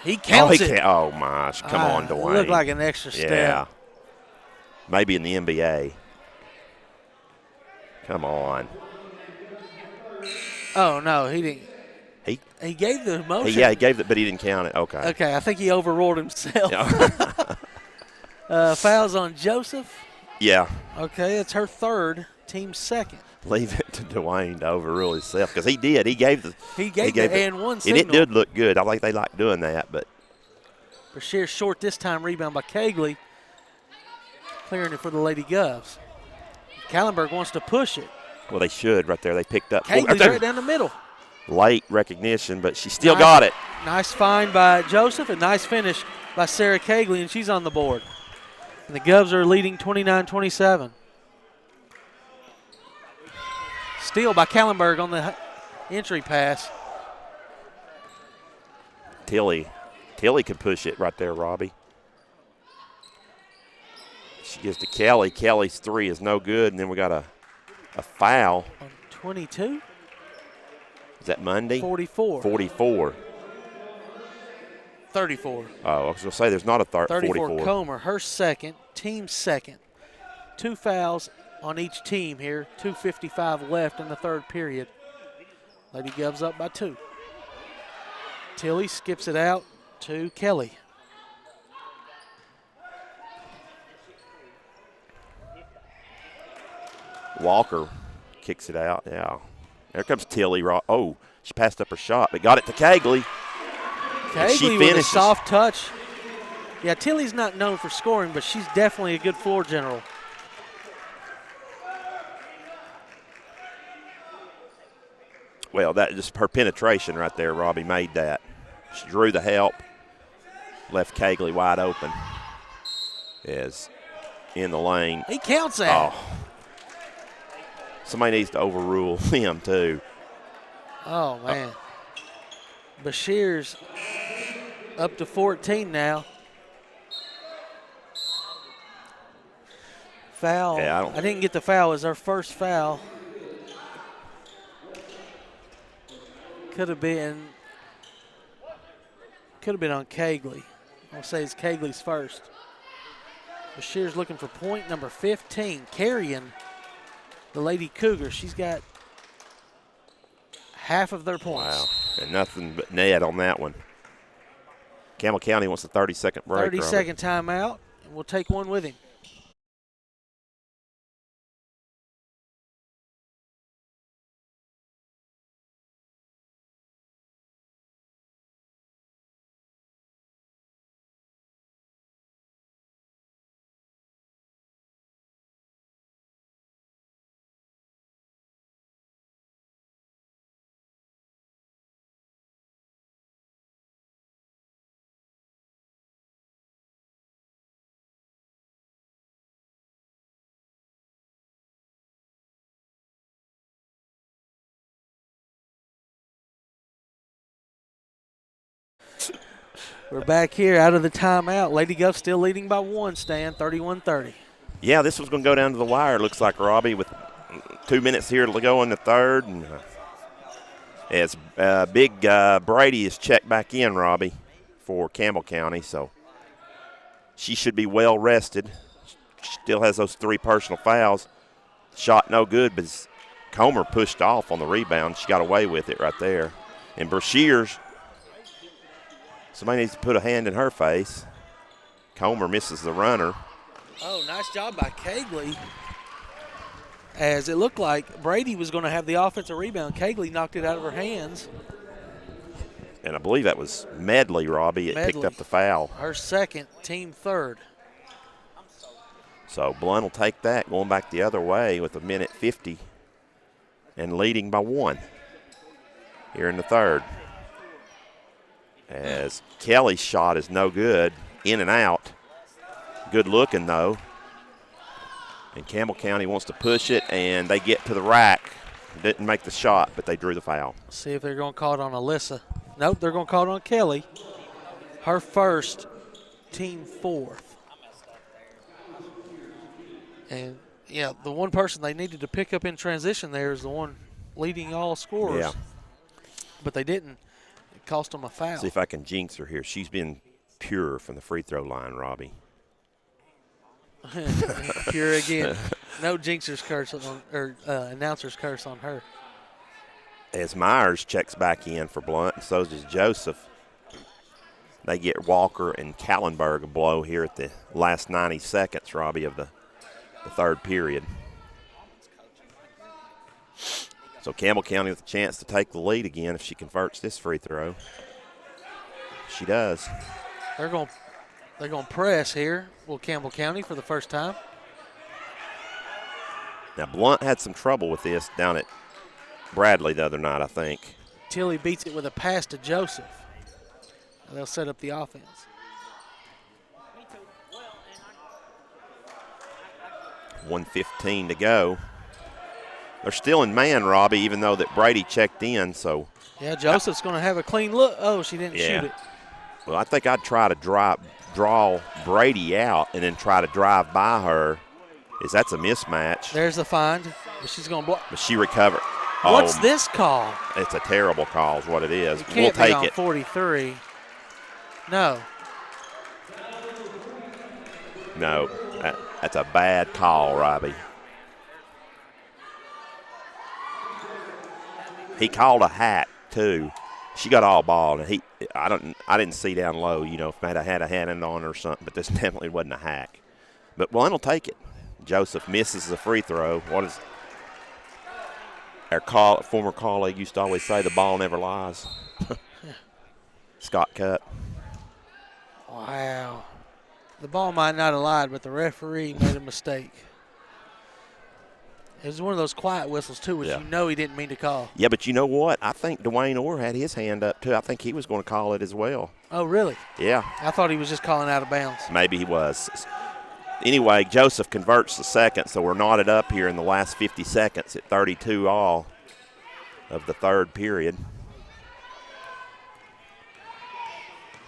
He counts it. Oh, my. Come on, Dwayne. It looked like an extra step. Yeah. Maybe in the NBA. Come on. Oh, no, he didn't. He gave the motion. Yeah, he gave it, but he didn't count it. Okay. Okay, I think he overruled himself. Fouls on Joseph. Yeah. Okay, it's her third, team second. Leave it to Dwayne to overrule himself because he did. He gave the and one signal. And it did look good. I think they like doing that, but Brashear short this time, rebound by Kegley. Clearing it for the Lady Govs. Kallenberg wants to push it. Well, they should right there. They picked up. Kegley's right down the middle. Late recognition, but she still got it. Nice find by Joseph and nice finish by Sarah Kegley, and she's on the board. And the Govs are leading 29-27. Steal by Kallenberg on the entry pass. Tilly could push it right there, Robbie. She gives to Kelly. Kelly's three is no good, and then we got a foul. On 22? Is that Monday? 44. 44. 34. Oh, I was going to say there's not a 34 Comer, her second, team second. 2 fouls on each team here. 2:55 left in the third period. Lady Govs up by 2. Tilly skips it out to Kelly. Walker kicks it out. Yeah. There comes Tilly. Oh, she passed up her shot, but got it to Kegley. Kegley with a soft touch. Yeah, Tilly's not known for scoring, but she's definitely a good floor general. Well, that just her penetration right there, Robbie, made that. She drew the help, left Kegley wide open. Is in the lane. He counts that. Oh. Somebody needs to overrule him, too. Oh, man. Bashir's up to 14 now. Foul. Yeah, I didn't get the foul. It was our first foul. Could have been on Kegley. I'll say it's Kegley's first. Bashir's looking for point number 15, carrying the Lady Cougar. She's got half of their points. Wow, and nothing but net on that one. Campbell County wants a 30-second break. 30-second timeout, and we'll take one with him. We're back here out of the timeout. Lady Guff still leading by 1, Stan, 31-30. Yeah, this was going to go down to the wire, looks like, Robbie, with 2 minutes here to go in the third. And as Big Brady is checked back in, Robbie, for Campbell County. So she should be well rested. She still has those 3 personal fouls. Shot no good, but Comer pushed off on the rebound. She got away with it right there. And Brashears, somebody needs to put a hand in her face. Comer misses the runner. Oh, nice job by Kegley. As it looked like Brady was going to have the offensive rebound. Kegley knocked it out of her hands. And I believe that was Medley, Robbie. It picked up the foul. Her second, team third. So Blount will take that, going back the other way with 1:50 and leading by 1 here in the third. As Kelly's shot is no good, in and out. Good looking, though. And Campbell County wants to push it, and they get to the rack. Didn't make the shot, but they drew the foul. See if they're going to call it on Alyssa. Nope, they're going to call it on Kelly. Her first, team fourth. And, yeah, the one person they needed to pick up in transition there is the one leading all scorers. Yeah. But they didn't. It cost them a foul. See if I can jinx her here. She's been pure from the free throw line, Robbie. Pure again. No jinxer's curse on, or announcer's curse on her. As Myers checks back in for Blount, and so does Joseph. They get Walker and Kallenberg a blow here at the last 90 seconds, Robbie, of the third period. So Campbell County with a chance to take the lead again if she converts this free throw. She does. They're going to press here. Will Campbell County for the first time. Now Blount had some trouble with this down at Bradley the other night, I think. Tilly beats it with a pass to Joseph. They'll set up the offense. 1:15 to go. They're still in man, Robbie, even though that Brady checked in. So yeah, Joseph's going to have a clean look. Oh, she didn't shoot it. Well, I think I'd try to draw Brady out and then try to drive by her. That's a mismatch. There's the find. She's going to block. But she recovered. What's this call? It's a terrible call is what it is. It We'll can't be take on it. 43. No. No, that's a bad call, Robbie. He called a hack too. She got all ball, and I didn't see down low. You know, if Matt had a hand on her or something, but this definitely wasn't a hack. But Blount will take it. Joseph misses the free throw. What is our former colleague used to always say? The ball never lies. Scott Cutt. Wow. The ball might not have lied, but the referee made a mistake. It was one of those quiet whistles, too, which you know he didn't mean to call. Yeah, but you know what? I think Dwayne Orr had his hand up, too. I think he was going to call it as well. Oh, really? Yeah. I thought he was just calling out of bounds. Maybe he was. Anyway, Joseph converts the second, so we're knotted up here in the last 50 seconds at 32 all of the third period.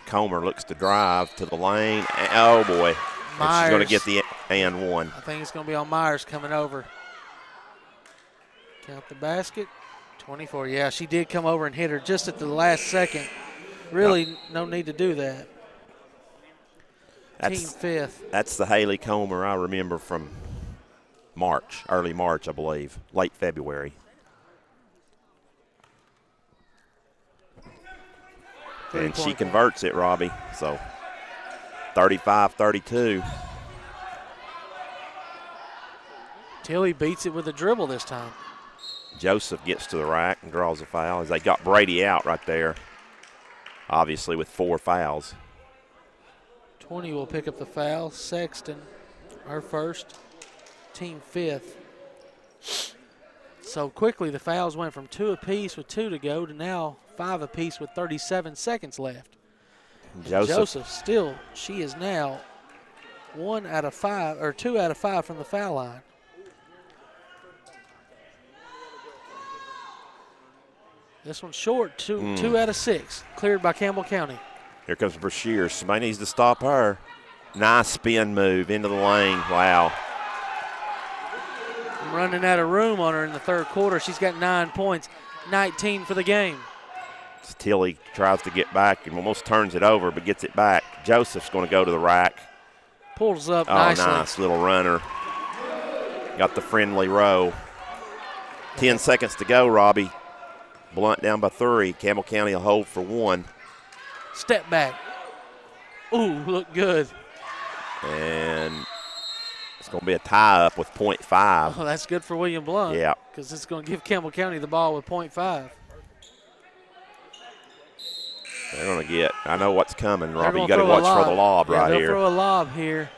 Comer looks to drive to the lane. Oh, boy. And she's going to get the and one. I think it's going to be on Myers coming over. Count the basket. 24. Yeah, she did come over and hit her just at the last second. Really, no need to do that. Team fifth. That's the Haley Comer I remember from March, early March, I believe, late February. And she converts it, Robbie. So 35-32. Tilly beats it with a dribble this time. Joseph gets to the rack and draws a foul as they got Brady out right there, obviously with 4 fouls. 20 will pick up the foul. Sexton, her first, team fifth. So quickly the fouls went from 2 apiece with 2 to go to now 5 apiece with 37 seconds left. Joseph still, she is now 2 out of 5 from the foul line. This one's short, two out of 6, cleared by Campbell County. Here comes Brashear. Somebody needs to stop her. Nice spin move into the lane. Wow. I'm running out of room on her in the third quarter. She's got 9 points, 19 for the game. Tilly tries to get back and almost turns it over, but gets it back. Joseph's going to go to the rack. Pulls up nicely. Nice little runner. Got the friendly row. 10 seconds to go, Robbie. Blount down by 3. Campbell County will hold for 1. Step back. Ooh, look good. And it's going to be a tie-up with .5. Oh, that's good for William Blount. Yeah. Because it's going to give Campbell County the ball with .5. They're going to get – I know what's coming, Robbie. You got to watch for the lob right they'll here. Throw a lob here.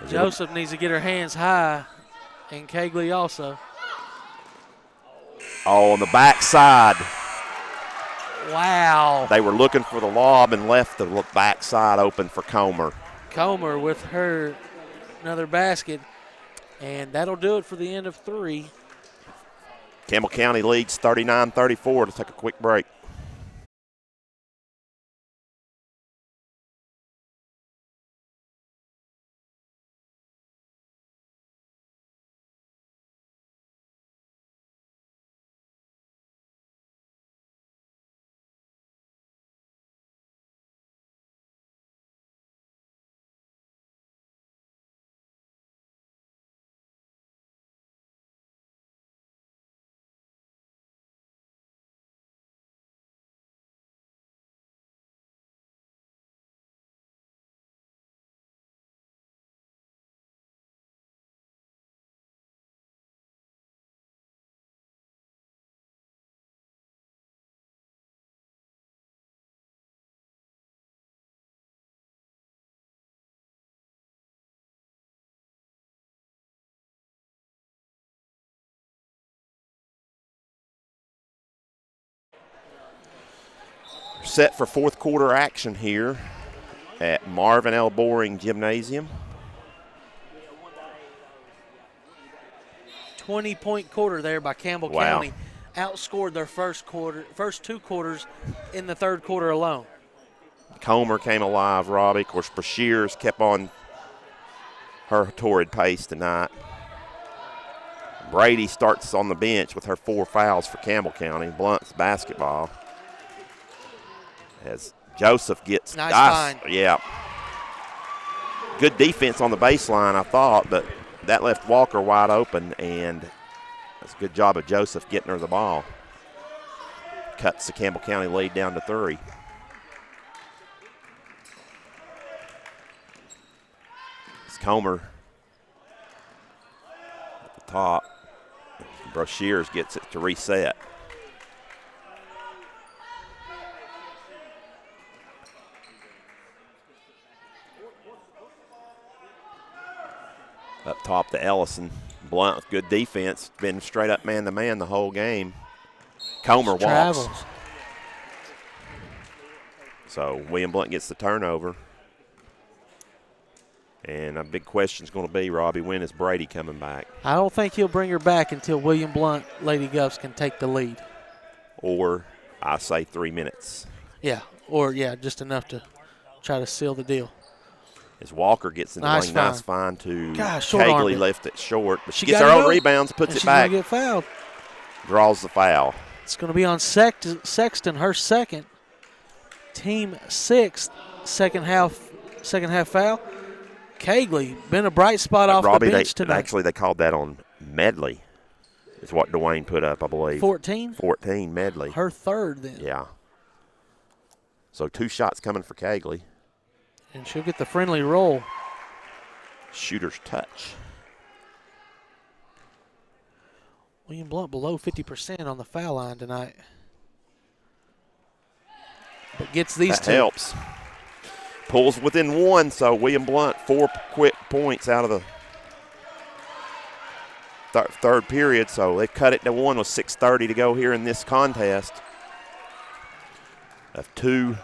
Joseph needs to get her hands high, and Kegley also. Oh, on the backside. Wow. They were looking for the lob and left the backside open for Comer. Comer with her another basket, and that'll do it for the end of 3. Campbell County leads 39-34. Let's take a quick break. set for fourth quarter action here at Marvin L. Boring Gymnasium. 20-point quarter there by Campbell Wow. County. Outscored their first two quarters in the third quarter alone. Comer came alive, Robbie. Of course, Brashears kept on her torrid pace tonight. Brady starts on the bench with her 4 fouls for Campbell County. Blount's basketball. As Joseph gets nice find. Yeah. Good defense on the baseline, I thought, but that left Walker wide open, and that's a good job of Joseph getting her the ball. Cuts the Campbell County lead down to 3. It's Comer at the top. Brashears gets it to reset. Up top to Ellison. Blount with good defense. Been straight up man-to-man the whole game. Comer walks. Travels. So William Blount gets the turnover. And a big question is going to be, Robbie, when is Brady coming back? I don't think he'll bring her back until William Blount, Lady Govs, can take the lead. Or I say 3 minutes. Yeah, or just enough to try to seal the deal. As Walker gets in the Nice lane, find. nice find to short-armed Cagley, it. left it short. But she She gets got her it own up, rebounds, puts and it back, she's going to get fouled. draws the foul. It's going to be on Sexton, her second. Team 6th, second half foul. Cagley, been a bright spot off Robbie, the bench tonight. Actually, they called that on Medley, is what Dwayne put up, I believe. 14? 14, Medley. Her third then. Yeah. So 2 shots coming for Cagley. And she'll get the friendly roll. Shooter's touch. William Blount below 50% on the foul line tonight. But gets these That two. helps. Pulls within 1, so William Blount 4 quick points out of the third period. So they cut it to 1 with 6:30 to go here in this contest. Of two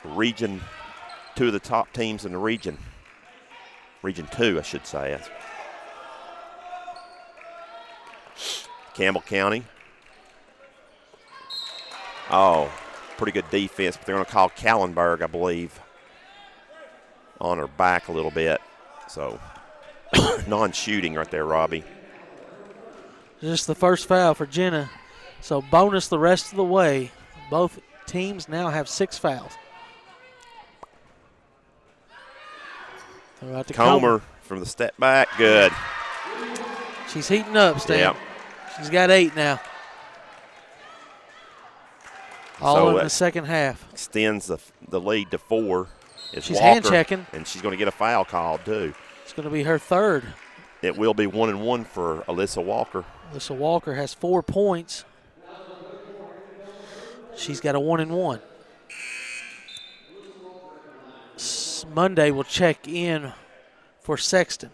of the top teams in the region. Region 2, I should say. Campbell County. Oh, pretty good defense, but they're going to call Kallenberg, I believe, on her back a little bit. So, non-shooting right there, Robbie. Just the first foul for Jenna. So bonus the rest of the way. Both teams now have 6 fouls. Throw out to Comer from the step back, good. She's heating up, Stan. Yep. She's got 8 now. All So in the second half. Extends the lead to 4. It's She's Walker, hand-checking. and she's going to get a foul called, too. It's going to be her third. It will be 1-1 for Alyssa Walker. Alyssa Walker has 4 points. She's got a 1-1. Monday will check in for Sexton.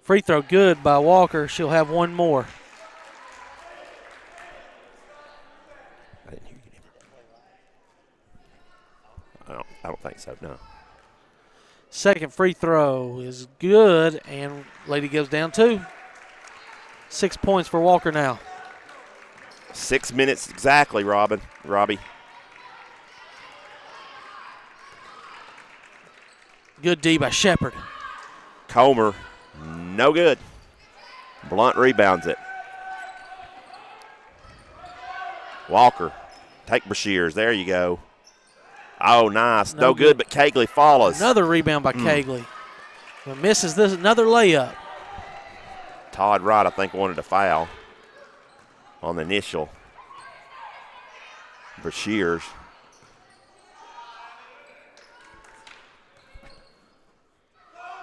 Free throw good by Walker. She'll have 1 more. I didn't hear you. I don't think so, no. Second free throw is good, and Lady goes down 2. 6 points for Walker now. 6 minutes exactly, Robbie. Good D by Shepard. Comer, no good. Blount rebounds it. Walker, take Brashears. There you go. Oh, nice. No good, but Cagley follows. Another rebound by Cagley. But misses this, another layup. Todd Wright, I think, wanted a foul on the initial. Brashears.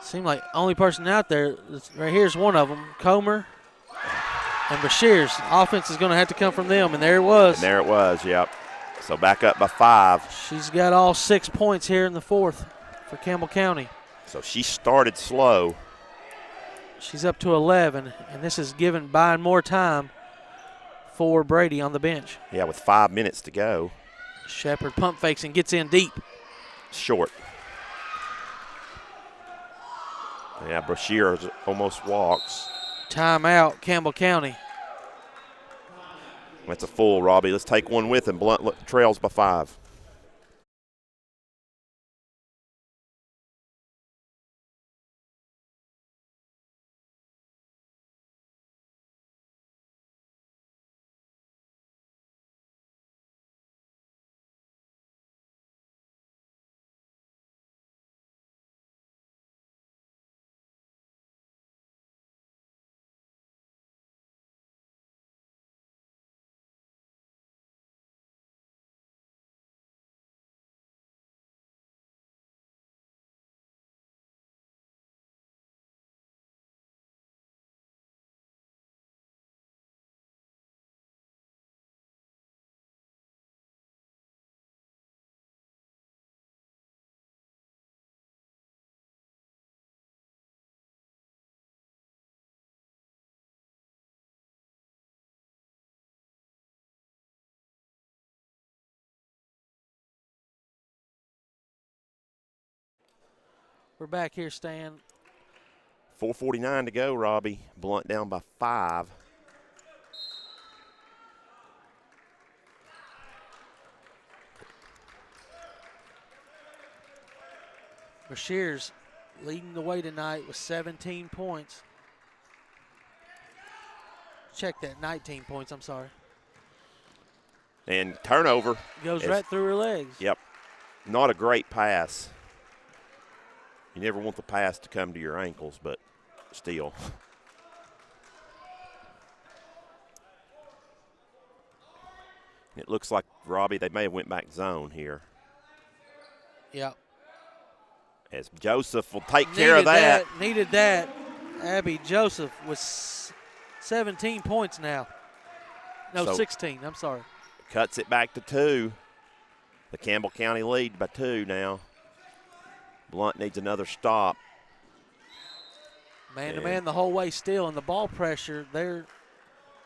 Seemed like only person out there, right here's one of them, Comer and Brashears. Offense is going to have to come from them, and there it was. And there it was, yep. So back up by 5. She's got all 6 points here in the fourth for Campbell County. So she started slow. She's up to 11, and this is buying more time for Brady on the bench. Yeah, with 5 minutes to go. Shepard pump fakes and gets in deep. Short. Yeah, Brashear almost walks. Timeout, Campbell County. That's a full, Robbie. Let's take one with him. Blount trails by 5. We're back here, Stan. 4:49 to go, Robbie. Blount down by 5. Brashear's leading the way tonight with 17 points. Check that, 19 points, I'm sorry. And turnover. Goes right through her legs. Yep. Not a great pass. You never want the pass to come to your ankles, but still. It looks like, Robbie, they may have went back zone here. Yep. As Joseph will take care of that. Needed that. Abby Joseph was 17 points now. No, So 16, I'm sorry. Cuts it back to 2. The Campbell County lead by 2 now. Blount needs another stop. Man-to-man the whole way still, and the ball pressure there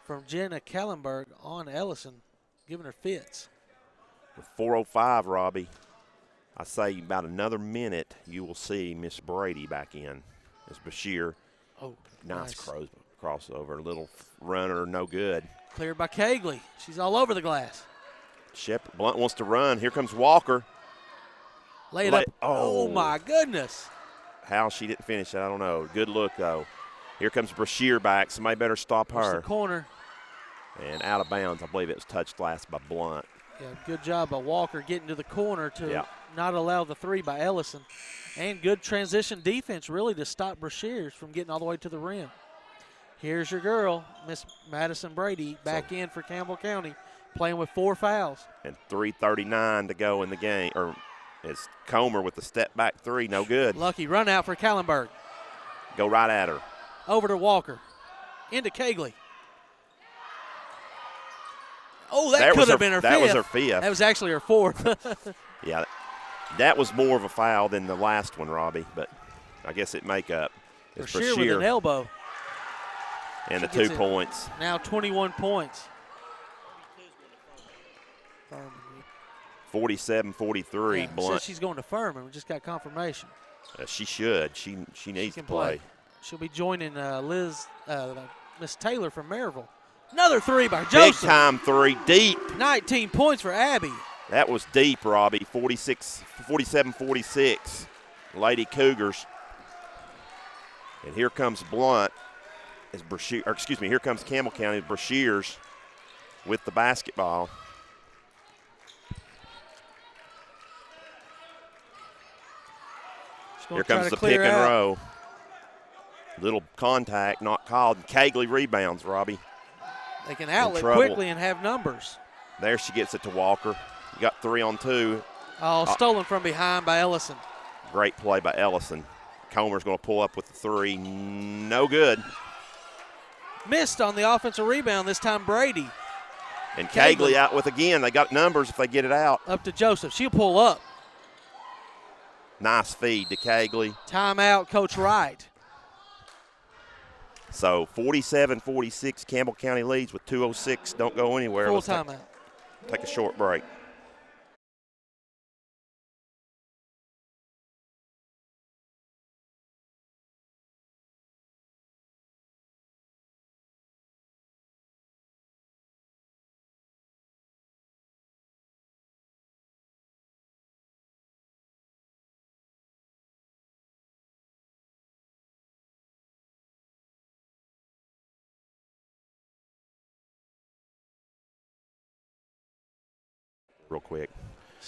from Jenna Kellenberg on Ellison, giving her fits. With 4:05, Robbie, I say about another minute you will see Miss Brady back in. As Bashir, nice crossover, little runner, no good. Cleared by Kegley. She's all over the glass. Blount wants to run. Here comes Walker. Lay it up. Oh, my goodness. How she didn't finish it, I don't know. Good look, though. Here comes Brashear back. Somebody better stop her. The corner. And out of bounds. I believe it was touched last by Blount. Yeah, good job by Walker getting to the corner to not allow the 3 by Ellison. And good transition defense, really, to stop Brashears from getting all the way to the rim. Here's your girl, Miss Madison Brady, back in for Campbell County, playing with 4 fouls. And 3:39 to go in the game. It's Comer with the step back 3, no good. Lucky run out for Kellenberg. Go right at her. Over to Walker. Into Kegley. Oh, that could have been her 5th. That was her 5th. That was actually her 4th. Yeah, that was more of a foul than the last one, Robbie, but I guess it make up. It's Brashear with an elbow. And the 2 points. Now 21 points. 47-43. Blount. Says she's going to Furman. We just got confirmation. She should. She needs to play. She'll be joining Miss Taylor from Maryville. Another 3 by Joseph. Big time 3, deep. 19 points for Abby. That was deep, Robbie. 47-46. Lady Cougars. And here comes Blount. Here comes Campbell County. Brashears with the basketball. Here comes the pick and roll. Little contact, not called. Kegley rebounds, Robbie. They can outlet quickly and have numbers. There she gets it to Walker. You got 3 on 2. Oh, stolen from behind by Ellison. Great play by Ellison. Comer's going to pull up with the 3. No good. Missed on the offensive rebound, this time Brady. And Kegley out with again. They got numbers if they get it out. Up to Joseph. She'll pull up. Nice feed to Cagley. Timeout, Coach Wright. So 47-46, Campbell County leads with 2:06. Don't go anywhere. Full Let's timeout. Take a short break. Real quick.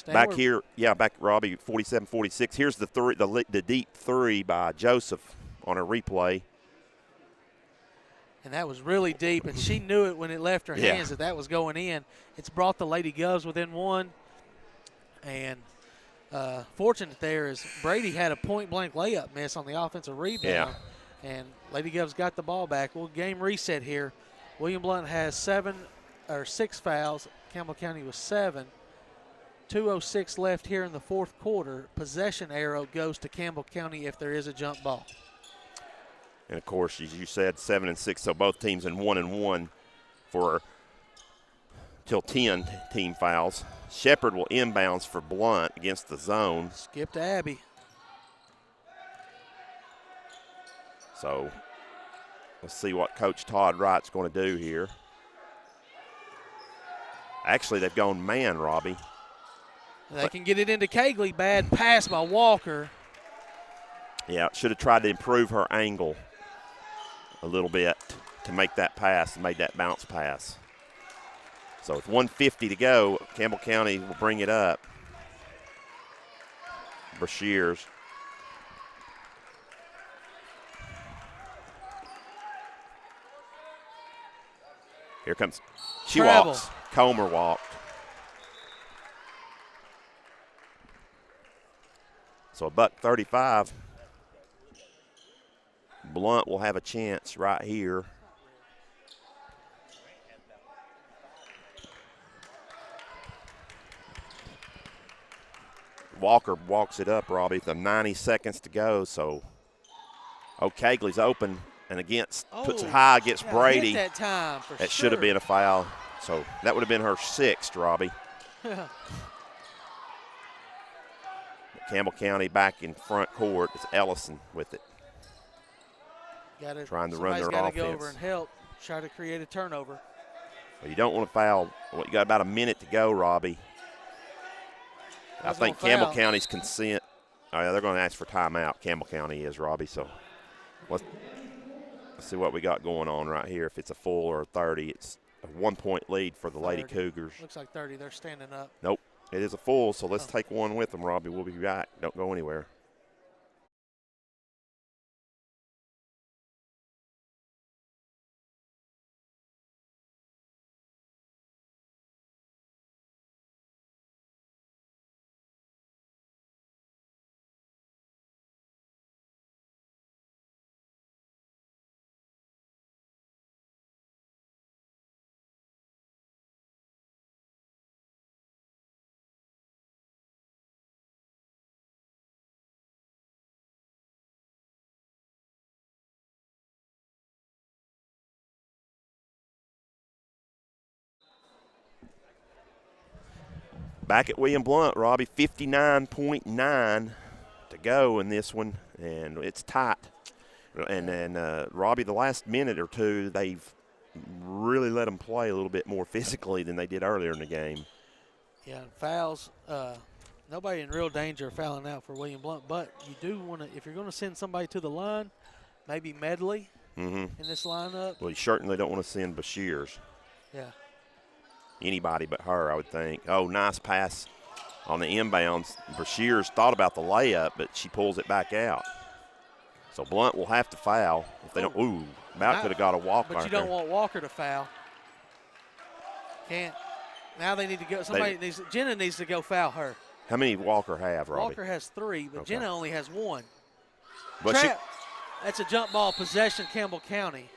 Back here, back Robbie, 47-46. Here's the deep three by Joseph on a replay. And that was really deep, and she knew it when it left her hands that was going in. It's brought the Lady Govs within one. And fortunate there is Brady had a point-blank layup miss on the offensive rebound. Yeah. And Lady Govs got the ball back. Well, game reset here. William Blount has 6 fouls. Campbell County was 7. 2:06 left here in the fourth quarter. Possession arrow goes to Campbell County if there is a jump ball. And, of course, as you said, 7 and 6, so both teams in 1-1 for till 10 team fouls. Shepherd will inbounds for Blount against the zone. Skip to Abby. So let's see what Coach Todd Wright's going to do here. Actually, they've gone man, Robbie. They can get it into Cagley. Bad pass by Walker. Yeah, should have tried to improve her angle a little bit to make that pass and made that bounce pass. So with 1:50 to go, Campbell County will bring it up. Brashears. Here comes, she Travel. walks. Comer walked. So $1.35. Blount will have a chance right here. Walker walks it up, Robbie, with 90 seconds to go. So O'Kegley's open and puts it high against Brady. Hit that time for That sure. should have been a foul. So that would have been her 6th, Robbie. Campbell County back in front court. It's Ellison with it. Trying to run their offense. Somebody's got to go over and help, try to create a turnover. Well, you don't want to foul. Well, you got about a minute to go, Robbie. I think Campbell County's consent. Oh, yeah, they're going to ask for timeout. Campbell County is, Robbie. So let's see what we got going on right here. If it's a full or a 30, it's a 1-point lead for the Lady Cougars. Looks like 30. They're standing up. Nope. It is a full, so let's take one with them, Robbie. We'll be back. Don't go anywhere. Back at William Blount, Robbie, 59.9 to go in this one, and it's tight. And then, Robbie, the last minute or two, they've really let them play a little bit more physically than they did earlier in the game. Yeah, and fouls. Nobody in real danger of fouling out for William Blount, but you do want to, if you're going to send somebody to the line, maybe Medley in this lineup. Well, you certainly don't want to send Brashears. Yeah. Anybody but her, I would think. Oh, nice pass on the inbounds. Brashears thought about the layup, but she pulls it back out. So Blount will have to foul. If they don't, could have got a walk. But you don't want Walker to foul. Can't. Now they need to go. Jenna needs to go foul her. How many Walker have, Robbie? Walker has 3, but Jenna only has 1. But that's a jump ball possession, Campbell County.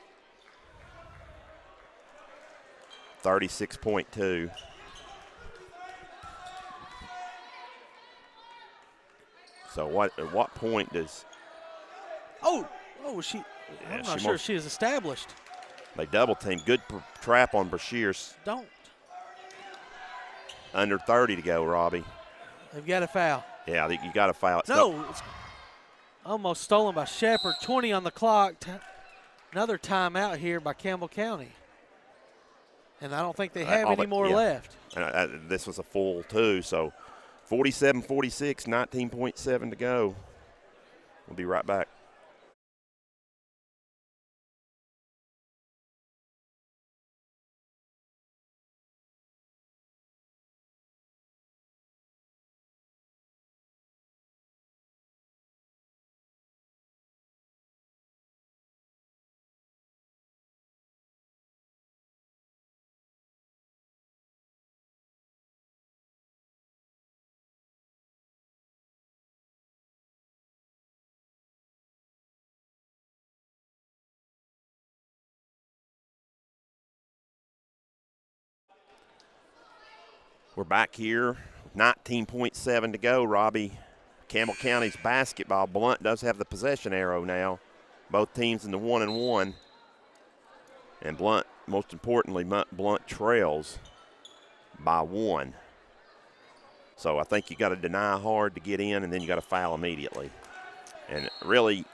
So at what point does? Oh, she. Yeah, I'm not sure she is established. They double team. Good trap on Brashears. Don't. Under 30 to go, Robbie. They've got a foul. Yeah, I think you got a foul. It's almost stolen by Shepherd. 20 on the clock. Another timeout here by Campbell County. And I don't think they have any more left. And this was a full too, so 47-46, 19.7 to go. We'll be right back. We're back here, 19.7 to go, Robbie. Campbell County's basketball. Blount does have the possession arrow now. Both teams in the 1-1. And Blount, most importantly, Blount trails by 1. So I think you got to deny hard to get in, and then you got to foul immediately. And really,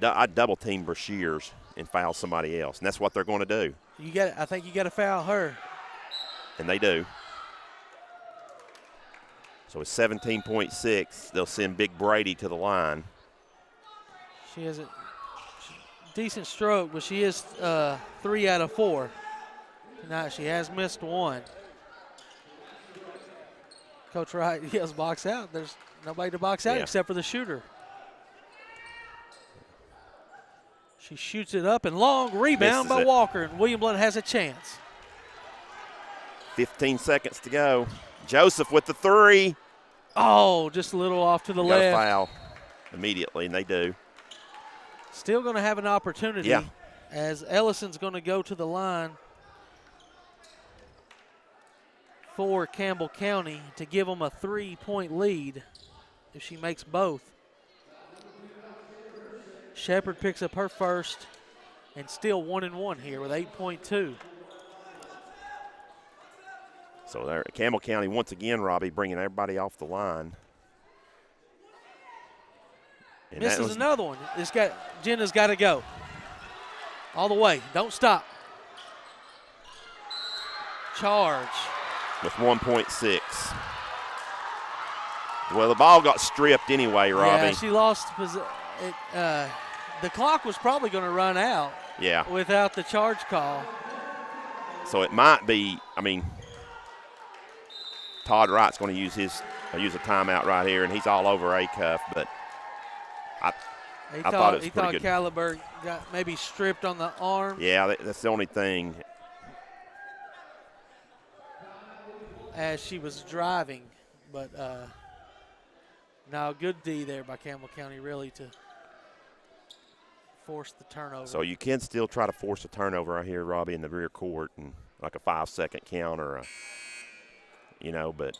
I double team Brashears and foul somebody else, and that's what they're going to do. I think you got to foul her. And they do. So it's 17.6. They'll send Big Brady to the line. She has a decent stroke, but she is 3 out of 4 tonight. She has missed 1. Coach Wright yells box out. There's nobody to box out except for the shooter. She shoots it up, and long rebound by Walker, and William Blount has a chance. 15 seconds to go. Joseph with the 3. Oh, just a little off to the left. Got a foul immediately, and they do. Still going to have an opportunity as Ellison's going to go to the line for Campbell County to give them a 3-point lead if she makes both. Shepherd picks up her first and still 1-1 here with 8.2. So there, Campbell County once again, Robbie, bringing everybody off the line. And misses another one. Jenna's got to go. All the way. Don't stop. Charge. With 1.6. Well, the ball got stripped anyway, Robbie. Yeah, she lost. The clock was probably going to run out. Yeah. Without the charge call. So it might be. I mean, Todd Wright's going to use a timeout right here, and he's all over A-Cuff, but I thought it was pretty good. He thought Caliber got maybe stripped on the arm. Yeah, that's the only thing. As she was driving, but now good D there by Campbell County really to force the turnover. So you can still try to force a turnover right here, Robbie, in the rear court, and like a 5-second count or but.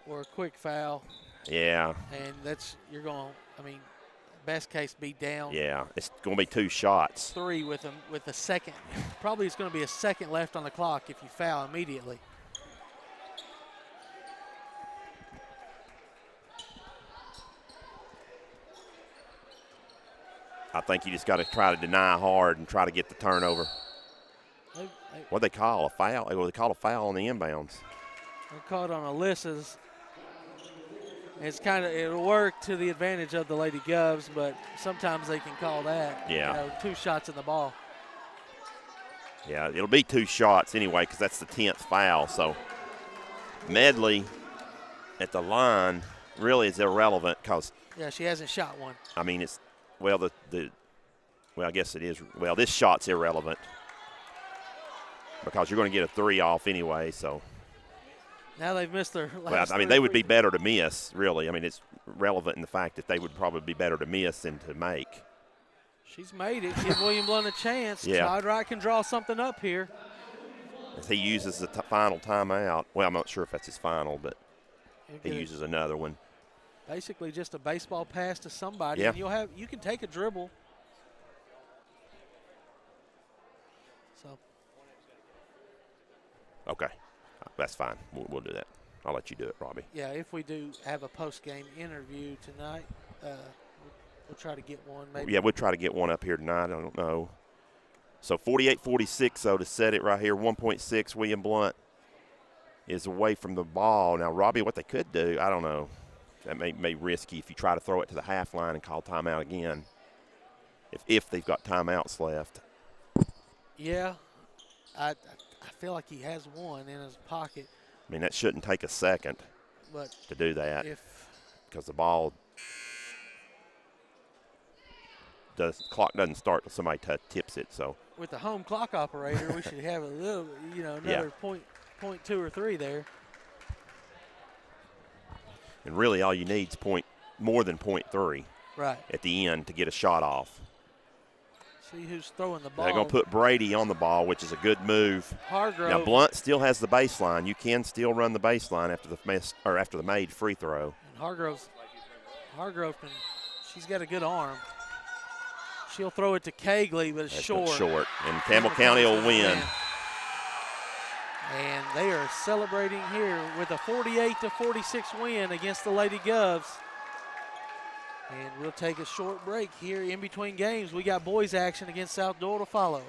Or a quick foul. Yeah. And best case be down. Yeah, it's going to be 2 shots. 3 with a second. Probably it's going to be a second left on the clock if you foul immediately. I think you just got to try to deny hard and try to get the turnover. What they call a foul? They call a foul on the inbounds. They caught on Alyssa's. It'll work to the advantage of the Lady Govs, but sometimes they can call that. Yeah. 2 shots in the ball. Yeah, it'll be 2 shots anyway because that's the 10th foul. So Medley at the line really is irrelevant because. Yeah, she hasn't shot one. I mean, it's I guess it is. Well, this shot's irrelevant because you're going to get a 3 off anyway. So. Now they've missed their last they would be better to miss, really. I mean, it's relevant in the fact that they would probably be better to miss than to make. She's made it. Give William Blount a chance. Yeah. Todd Wright can draw something up here. As he uses the final timeout. Well, I'm not sure if that's his final, but he uses another one. basically just a baseball pass to somebody, Yeah. and you can take a dribble. So Okay. That's fine. We'll do that. I'll let you do it, Robbie. yeah, if we do have a post-game interview tonight, we'll try to get one. Maybe. Yeah, we'll try to get one up here tonight. I don't know. So 48-46, though, to set it right here. 1.6, William Blount is away from the ball. Now, Robbie, what they could do, I don't know. That may be risky if you try to throw it to the half line and call timeout again, if they've got timeouts left. Yeah, I feel like he has one in his pocket. I mean, that shouldn't take a second But to do that if because the ball clock doesn't start till somebody tips it. So with the home clock operator, we should have a little, another point 2 or 3 there. and really all you need is more than 0.3 Right. at the end to get a shot off. See who's throwing the ball. They're going to put Brady on the ball, which is a good move. Hargrove. Now Blount still has the baseline. You can still run the baseline after the made free throw. And Hargrove she's got a good arm. She'll throw it to Kegley, but it's short. Short, and Campbell County will win. And they are celebrating here with a 48-46 win against the Lady Govs. And we'll take a short break here in between games. We got boys action against South Doyle to follow.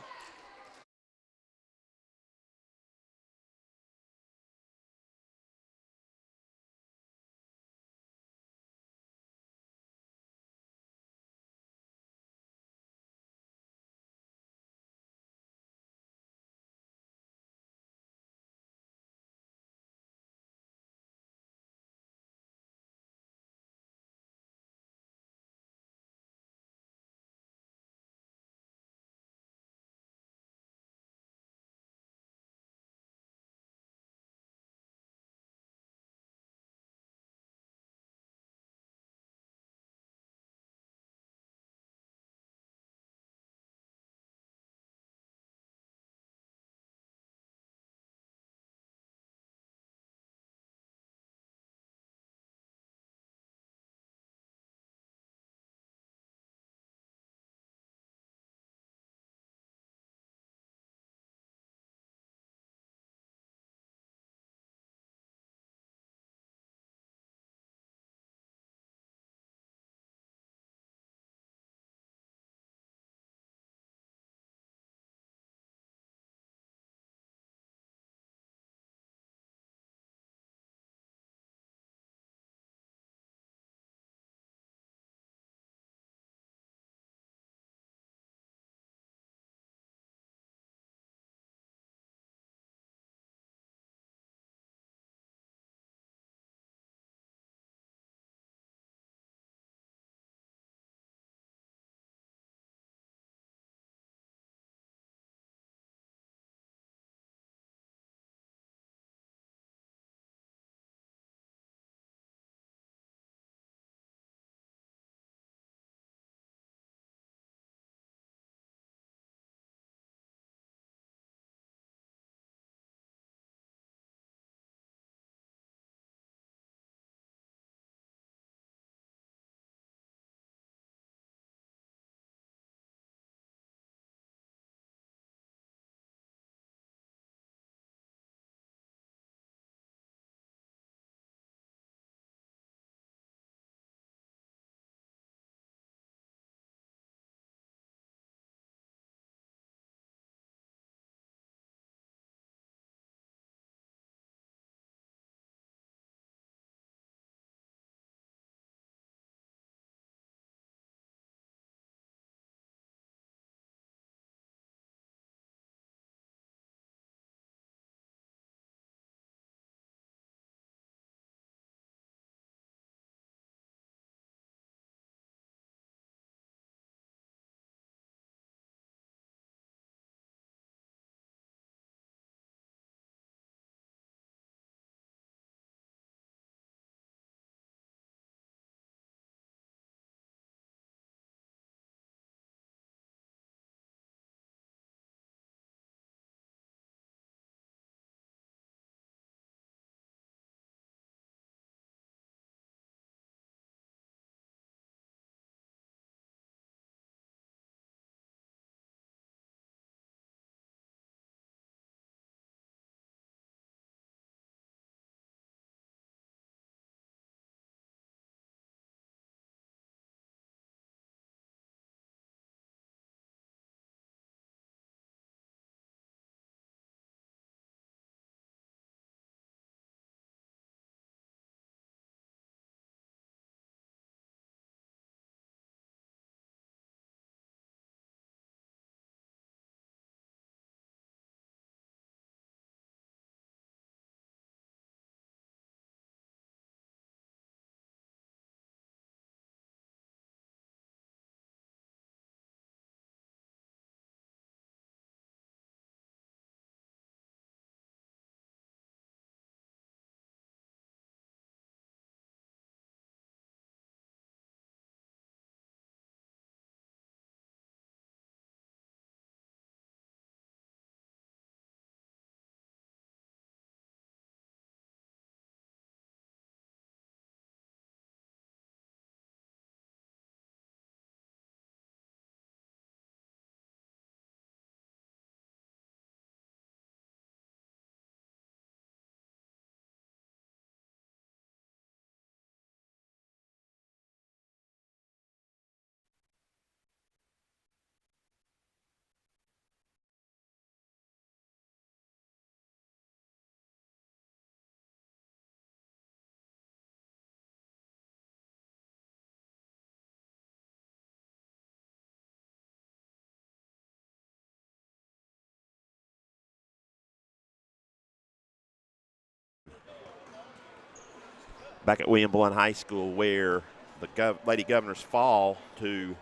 back at William Blount High School, where the Lady Governors fall to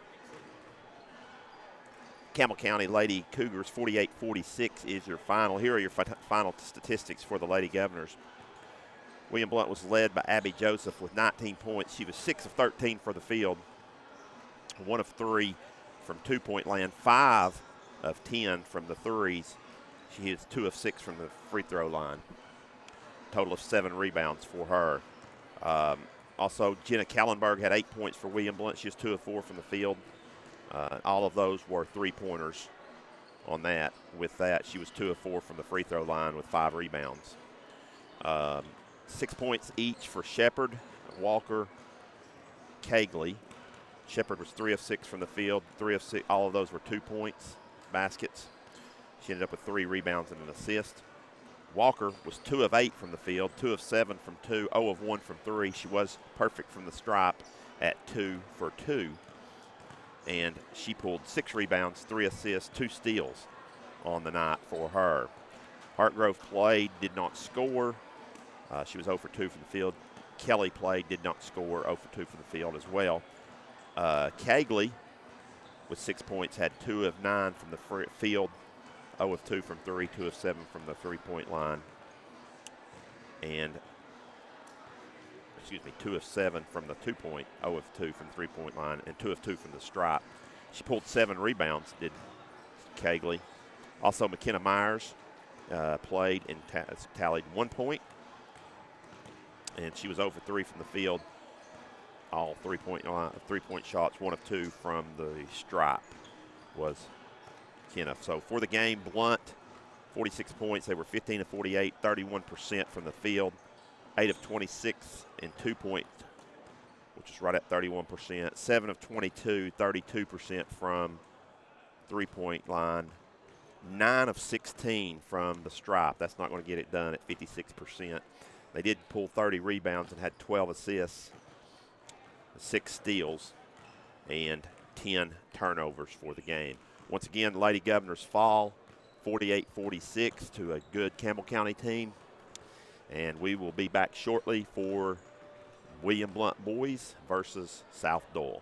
Campbell County Lady Cougars 48-46 is your final. Here are your final statistics for the Lady Governors. William Blount was led by Abby Joseph with 19 points. She was 6 of 13 for the field, 1 of 3 from two-point land, 5 of 10 from the threes. She is 2 of 6 from the free throw line. Total of 7 rebounds for her. Also, Jenna Kallenberg had 8 points for William Blount. She was 2 of 4 from the field. All of those were three-pointers on that. With that, she was 2 of 4 from the free throw line with 5 rebounds. 6 points each for Shepard, Walker, Kegley. Shepard was 3 of 6 from the field, 3 of 6. All of those were 2 points, baskets. She ended up with 3 rebounds and an assist. Walker was 2 of 8 from the field, 2 of 7 from 2, 0 of 1 from 3. She was perfect from the stripe at 2 for 2. And she pulled 6 rebounds, 3 assists, 2 steals on the night for her. Hartgrove played, did not score. She was 0 for 2 from the field. Kelly played, did not score, 0 for 2 from the field as well. Kegley, with 6 points, had 2 of 9 from the field, 0 of 2 from 3, 2 of 7 from the three-point line. And, 2 of 7 from the 2-point, 0 of 2 from the three-point line, and 2 of 2 from the stripe. She pulled 7 rebounds, did Kegley. Also, McKenna Myers played and tallied 1 point. And she was 0 for 3 from the field. All three-point shots, 1 of 2 from the stripe was Kenna. So for the game, Blount, 46 points. They were 15 of 48, 31% from the field, 8 of 26 and 2 points, which is right at 31%. 7 of 22, 32% from three-point line. 9 of 16 from the stripe. That's not going to get it done at 56%. They did pull 30 rebounds and had 12 assists, 6 steals, and 10 turnovers for the game. Once again, Lady Governors fall 48-46 to a good Campbell County team. And we will be back shortly for William Blount boys versus South Doyle.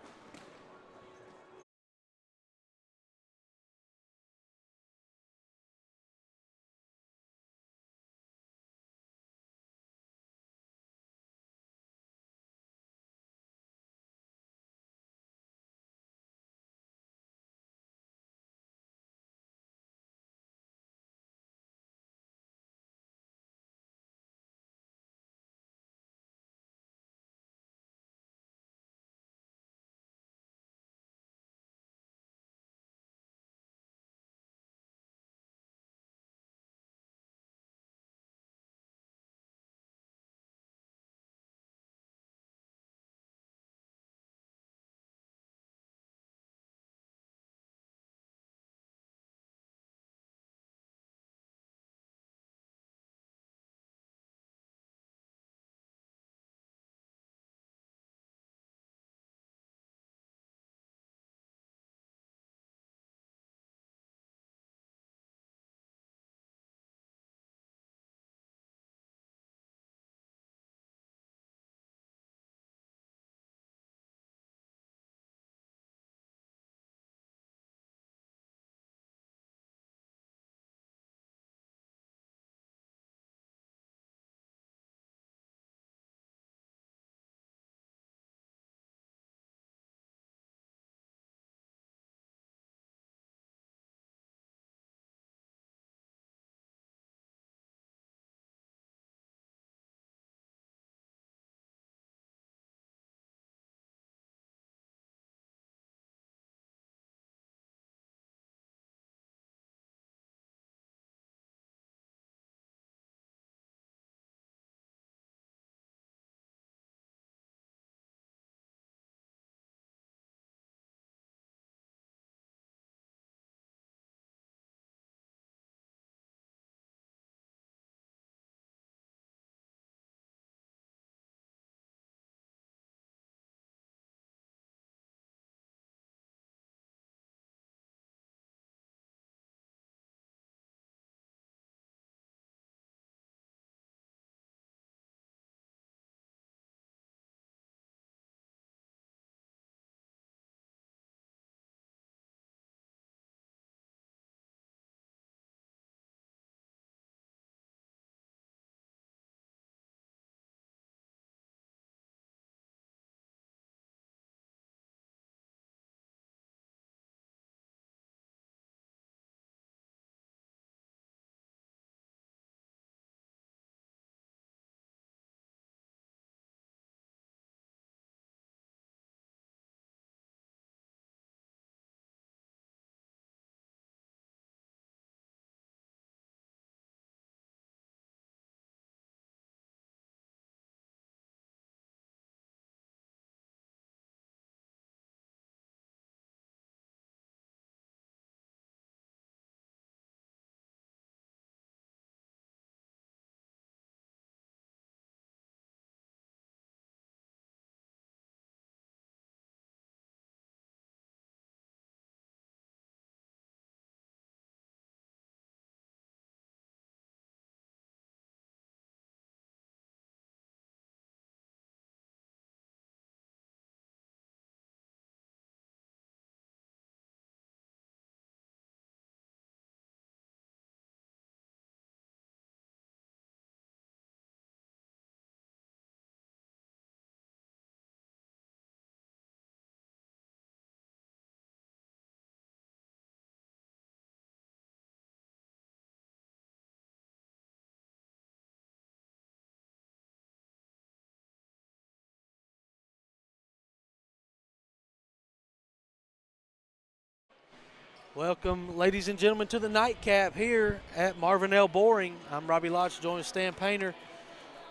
Welcome, ladies and gentlemen, to the nightcap here at Marvin L. Boring. I'm Robbie Lodge, joined with Stan Painter.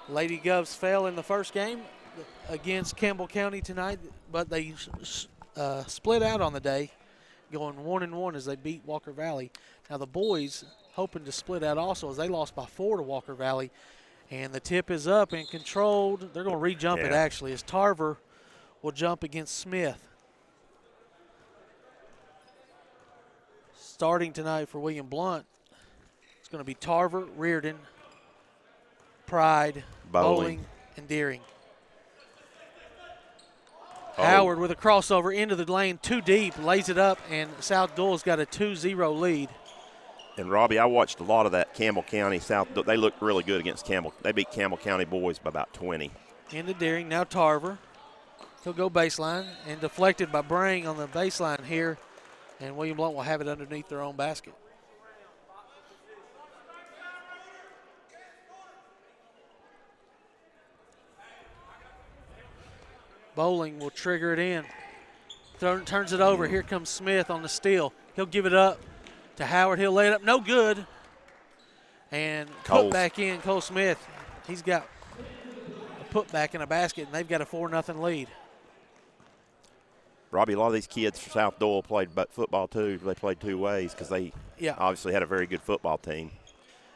Lady Govs fell in the first game against Campbell County tonight, but they split out on the day, going 1-1 as they beat Walker Valley. Now the boys hoping to split out also as they lost by 4 to Walker Valley, and the tip is up and controlled. They're going to re-jump it actually as Tarver will jump against Smith. Starting tonight for William Blount, it's going to be Tarver, Reardon, Pride, Bowling, and Deering. Howard with a crossover into the lane, too deep, lays it up, and South Doyle's got a 2-0 lead. And Robbie, I watched a lot of that Campbell County South. They looked really good against Campbell. They beat Campbell County boys by about 20. Into Deering, now Tarver. He'll go baseline and deflected by Brang on the baseline here. And William Blount will have it underneath their own basket. Bowling will trigger it in. Turns it over. Here comes Smith on the steal. He'll give it up to Howard. He'll lay it up. No good. And put back in Cole Smith. He's got a putback in a basket, and they've got a 4-0 lead. Robbie, a lot of these kids from South Doyle played football too. They played two ways because they obviously had a very good football team.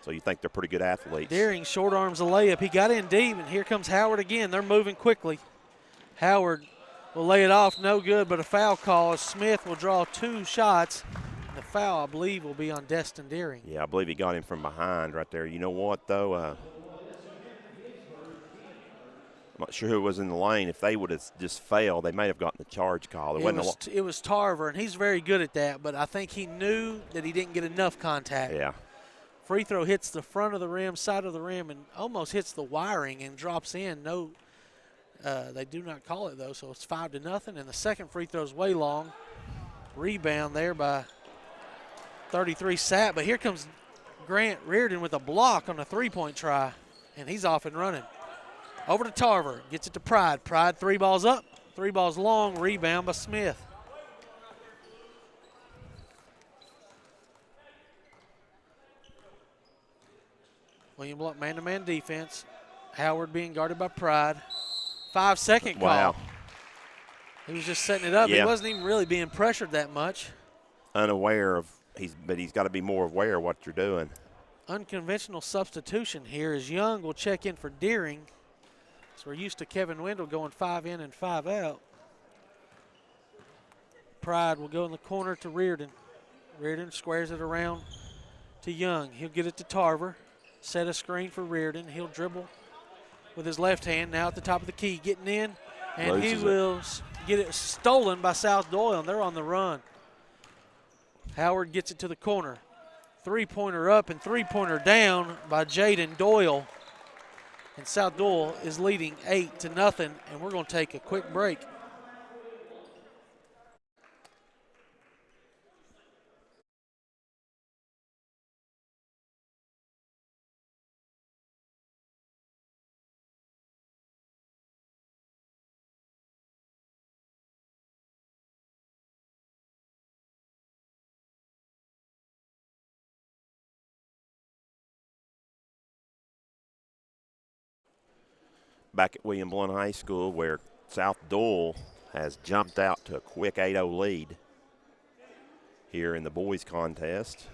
So you think they're pretty good athletes. Deering short arms a layup. He got in deep, and here comes Howard again. They're moving quickly. Howard will lay it off. No good, but a foul call as Smith will draw 2 shots. The foul, I believe, will be on Destin Deering. Yeah, I believe he got him from behind right there. You know what, though? I'm not sure who was in the lane. If they would have just failed, they may have gotten the charge call. It was Tarver, and he's very good at that, but I think he knew that he didn't get enough contact. Yeah. Free throw hits the front of the rim, side of the rim, and almost hits the wiring and drops in. No, they do not call it, though, so it's 5-0, and the second free throw is way long. Rebound there by 33 Sapp, but here comes Grant Reardon with a block on a three-point try, and he's off and running. Over to Tarver, gets it to Pride. Pride 3 balls up, 3 balls long, rebound by Smith. William Blount man-to-man defense. Howard being guarded by Pride. 5-second call. Wow. He was just setting it up. Yeah. He wasn't even really being pressured that much. Unaware of, but he's got to be more aware of what you're doing. Unconventional substitution here as Young will check in for Deering. So we're used to Kevin Wendell going 5 in and 5 out. Pride will go in the corner to Reardon. Reardon squares it around to Young. He'll get it to Tarver. Set a screen for Reardon. He'll dribble with his left hand. Now at the top of the key, getting in. And he will get it stolen by South Doyle, and they're on the run. Howard gets it to the corner. Three-pointer up and three-pointer down by Jaden Doyle. And South Doyle is leading 8-0, and we're going to take a quick break. Back at William Blount High School, where South Doyle has jumped out to a quick 8-0 lead here in the boys contest.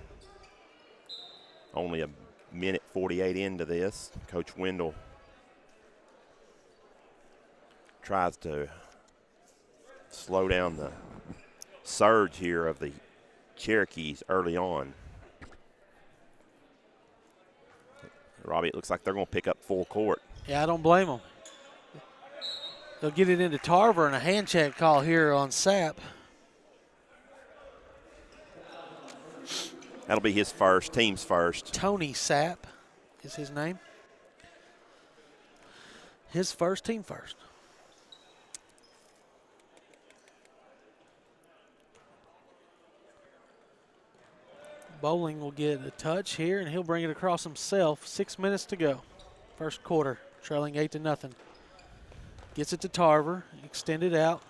Only a minute 48 into this. Coach Wendell tries to slow down the surge here of the Cherokees early on. Robbie, it looks like they're going to pick up full court. Yeah, I don't blame them. They'll get it into Tarver, and a hand check call here on Sapp. That'll be his first, team's first. Tony Sapp is his name. His first, team first. Bowling will get a touch here, and he'll bring it across himself. 6 minutes to go. First quarter, trailing 8-0. Gets it to Tarver, extended out.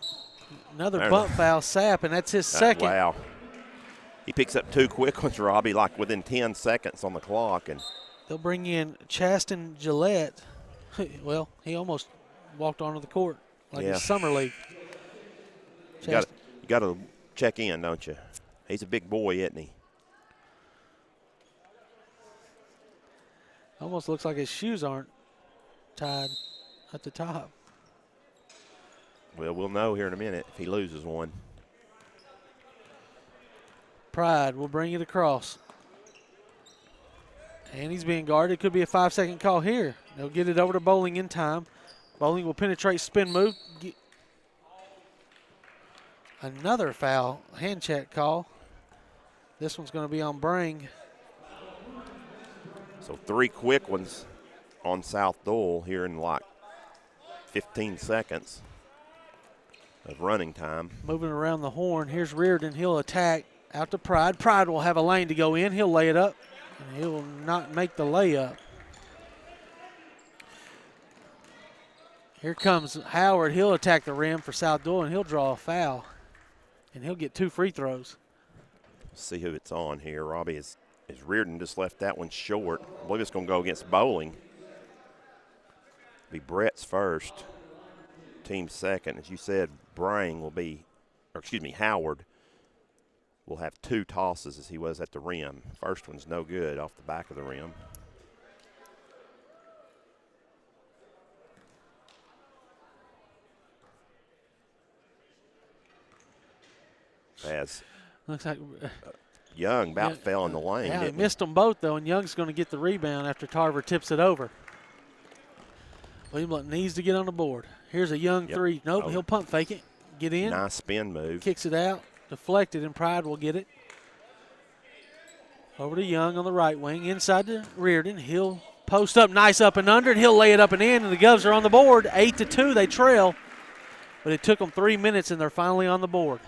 Another bump foul, Sapp, and that's his second. Wow. He picks up 2 quick ones, Robbie, like within 10 seconds on the clock. And they'll bring in Chaston Gillette. Well, he almost walked onto the court like it's summer league. You got to check in, don't you? He's a big boy, isn't he? Almost looks like his shoes aren't tied at the top. Well, we'll know here in a minute if he loses one. Pride will bring it across. And he's being guarded. Could be a 5-second call here. They'll get it over to Bowling in time. Bowling will penetrate, spin move. Another foul, hand check call. This one's going to be on Bring. So 3 quick ones on South Doyle here in like 15 seconds of running time. Moving around the horn. Here's Reardon. He'll attack out to Pride. Pride will have a lane to go in. He'll lay it up. And he will not make the layup. Here comes Howard. He'll attack the rim for South Doyle, and he'll draw a foul. And he'll get 2 free throws. See who it's on here. Robbie is Reardon just left that one short. I believe it's going to go against Bowling. Be Brett's first, team's second. As you said, Howard will have 2 tosses as he was at the rim. First one's no good off the back of the rim. As looks like Young about fell in the lane. Yeah, he missed them both, though, and Young's going to get the rebound after Tarver tips it over. William Blount needs to get on the board. Here's a Young three. Nope, he'll pump fake it. Get in. Nice spin move. Kicks it out. Deflected, and Pride will get it. Over to Young on the right wing. Inside to Reardon. He'll post up, nice up and under, and he'll lay it up and in, and the Govs are on the board. 8-2, they trail. But it took them 3 minutes, and they're finally on the board.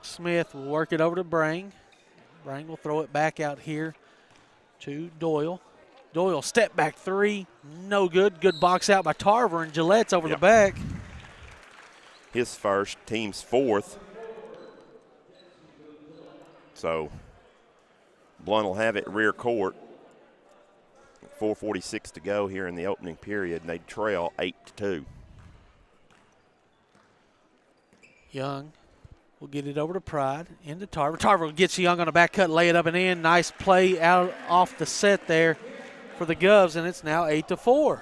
Smith will work it over to Brang. Brang will throw it back out here to Doyle. Doyle step back 3, no good. Good box out by Tarver, and Gillette's over the back. His first, team's 4th. So Blount will have it rear court. 4:46 to go here in the opening period, and they trail 8-2. Young will get it over to Pride, into Tarver. Tarver gets Young on a back cut, lay it up and in. Nice play out off the set there for the Govs, and it's now 8-4.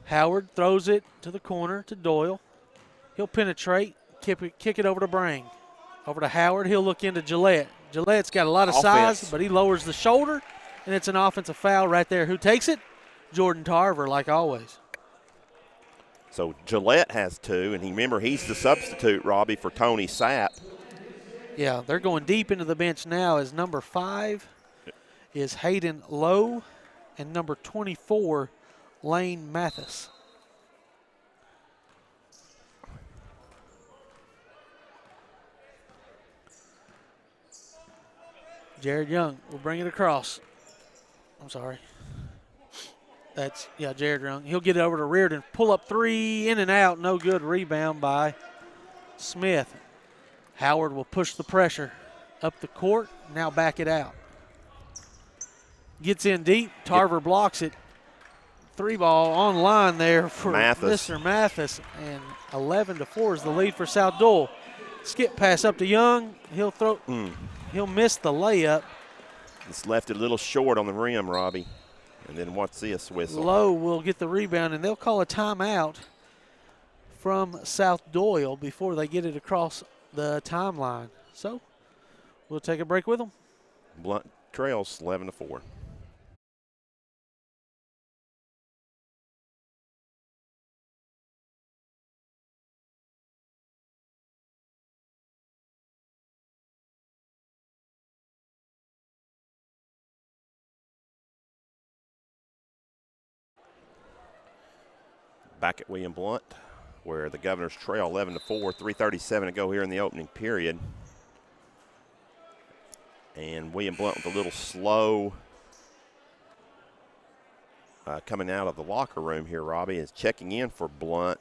Howard throws it to the corner to Doyle. He'll penetrate, kick it over to Brang. Over to Howard. He'll look into Gillette. Gillette's got a lot of size, but he lowers the shoulder, and it's an offensive foul right there. Who takes it? Jordan Tarver, like always. So Gillette has 2, and remember he's the substitute, Robbie, for Tony Sapp. Yeah, they're going deep into the bench now as number 5 is Hayden Lowe and number 24, Lane Mathis. Jared Young will bring it across. I'm sorry. That's, Jared Young. He'll get it over to Reardon. Pull up 3, in and out. No good. Rebound by Smith. Howard will push the pressure up the court. Now back it out. Gets in deep. Tarver blocks it. 3 ball on line there for Mr. Mathis. And 11-4 is the lead for South Doyle. Skip pass up to Young. He'll throw. He'll miss the layup. It's left it a little short on the rim, Robbie. And then what's this whistle? Lowe will get the rebound, and they'll call a timeout from South Doyle before they get it across the timeline. So we'll take a break with them. Blount trails 11-4. Back at William Blount, where the Governors trail 11-4, 3:37 to go here in the opening period. And William Blount with a little slow coming out of the locker room here, Robbie, is checking in for Blount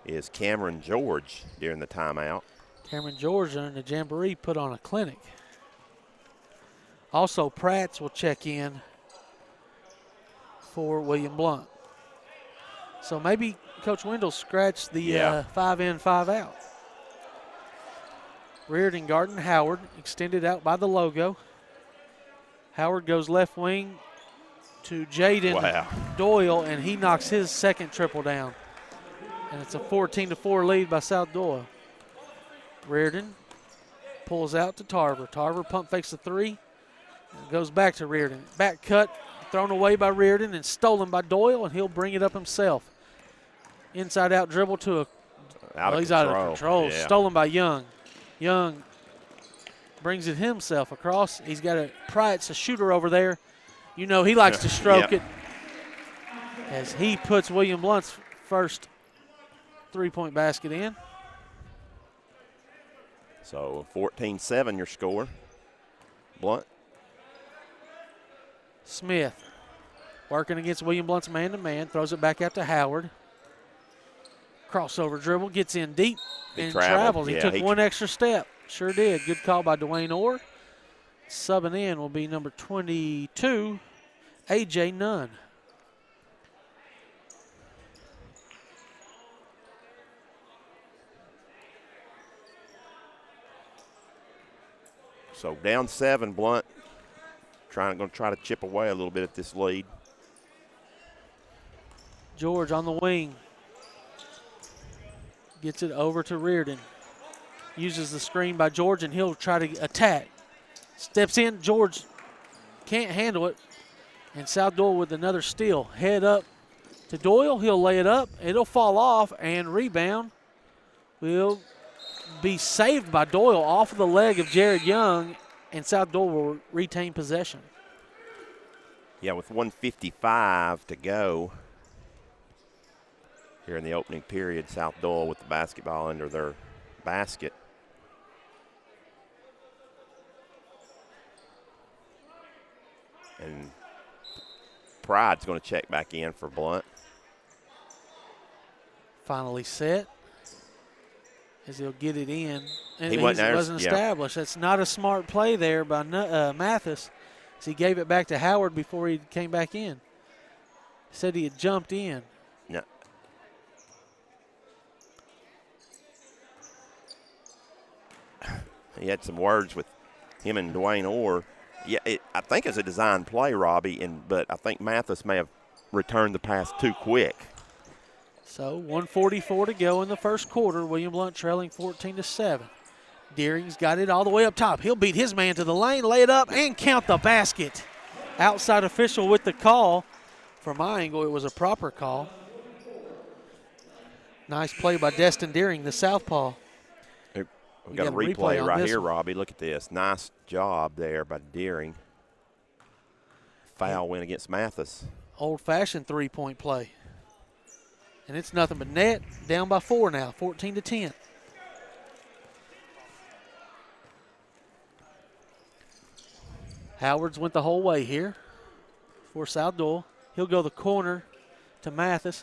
is Cameron George during the timeout. Cameron George during the Jamboree put on a clinic. Also, Pratt's will check in for William Blount. So maybe Coach Wendell scratched the 5 in, 5 out. Reardon, Garden, Howard extended out by the logo. Howard goes left wing to Jaden Doyle, and he knocks his second triple down. And it's a 14-4 lead by South Doyle. Reardon pulls out to Tarver. Tarver pump fakes the 3. Goes back to Reardon. Back cut, thrown away by Reardon and stolen by Doyle, and he'll bring it up himself. Inside out dribble to a he's out of control. Yeah. Stolen by Young. Young brings it himself across. He's got a Pride's a shooter over there. You know he likes to stroke it as he puts William Blount's first three-point basket in. So 14-7 your score. Blount. Smith working against William Blount's man-to-man. Throws it back out to Howard. Crossover dribble. Gets in deep and travels. He took one extra step. Sure did. Good call by Dwayne Orr. Subbing in will be number 22, A.J. Nunn. So down 7, Blount going to try to chip away a little bit at this lead. George on the wing. Gets it over to Reardon. Uses the screen by George, and he'll try to attack. Steps in. George can't handle it. And South Doyle with another steal. Head up to Doyle. He'll lay it up. It'll fall off, and rebound will be saved by Doyle off of the leg of Jared Young, and South Doyle will retain possession. Yeah, with 1:55 to go here in the opening period, South Doyle with the basketball under their basket. And Pride's going to check back in for Blount. Finally set. As he'll get it in. And it wasn't established. That's not a smart play there by Mathis. As he gave it back to Howard before he came back in. Said he had jumped in. No. He had some words with him and Dwayne Orr. Yeah, I think it's a design play, Robbie, but I think Mathis may have returned the pass too quick. So 1:44 to go in the first quarter. William Blount trailing 14-7. Deering's got it all the way up top. He'll beat his man to the lane, lay it up, and count the basket. Outside official with the call. From my angle, it was a proper call. Nice play by Destin Deering, the southpaw. We've got a replay right here, Robbie. Look at this. Nice job there by Deering. Foul win against Mathis. Old-fashioned three-point play. And it's nothing but net. Down by 4 now, 14-10. Howard's went the whole way here for South Doyle. He'll go the corner to Mathis.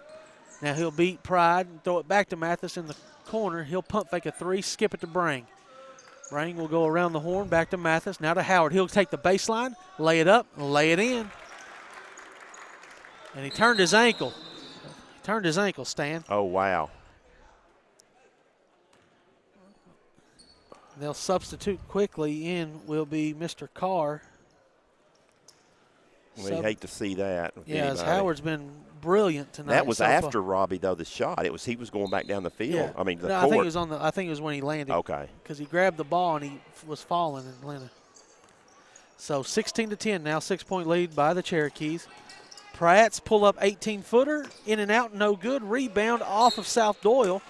Now he'll beat Pride and throw it back to Mathis in the corner. He'll pump fake a 3, skip it to Brang. Brang will go around the horn, back to Mathis. Now to Howard. He'll take the baseline, lay it up, and lay it in. And he turned his ankle. Turned his ankle, Stan. Oh, wow. They'll substitute quickly. In will be Mr. Carr. We hate to see that. Yes, Howard's been brilliant tonight. That was after Robbie, though, the shot. He was going back down the field. Yeah. I mean, the court. I think it was when he landed. Okay. Because he grabbed the ball and he was falling and landed. So 16-10 now, 6-point lead by the Cherokees. Pratt's pull up 18-footer, in and out, no good. Rebound off of South Doyle.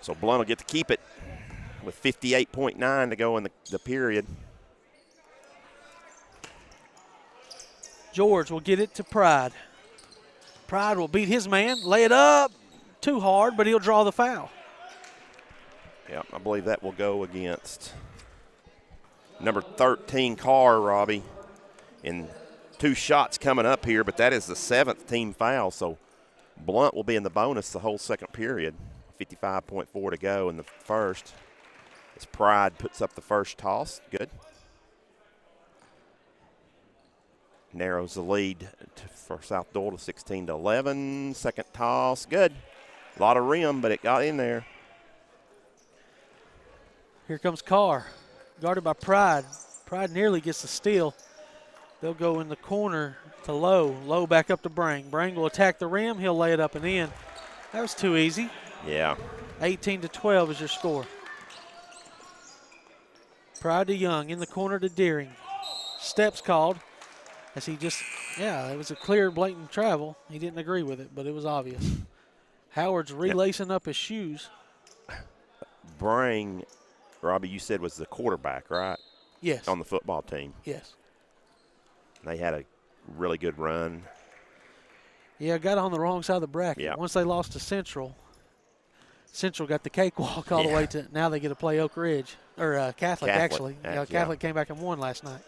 So Blount will get to keep it with 58.9 to go in the period. George will get it to Pride. Pride will beat his man, lay it up. Too hard, but he'll draw the foul. Yeah, I believe that will go against number 13, Carr, Robbie, in 2 shots coming up here, but that is the 7th team foul, so Blount will be in the bonus the whole second period. 55.4 to go in the first. As Pride puts up the first toss. Good. Narrows the lead for South Doyle to 16 to 11. Second toss. Good. A lot of rim, but it got in there. Here comes Carr, guarded by Pride. Pride nearly gets the steal. They'll go in the corner to Lowe. Lowe back up to Brang. Brang will attack the rim. He'll lay it up and in. That was too easy. Yeah. 18 to 12 is your score. Pride to Young in the corner to Deering. Steps called as he just, it was a clear, blatant travel. He didn't agree with it, but it was obvious. Howard's relacing up his shoes. Brang, Robbie, you said was the quarterback, right? Yes. On the football team. Yes. They had a really good run. Yeah, got on the wrong side of the bracket. Yeah. Once they lost to Central, Central got the cakewalk all the way to now they get to play Oak Ridge. Or Catholic, actually. Catholic came back and won last night.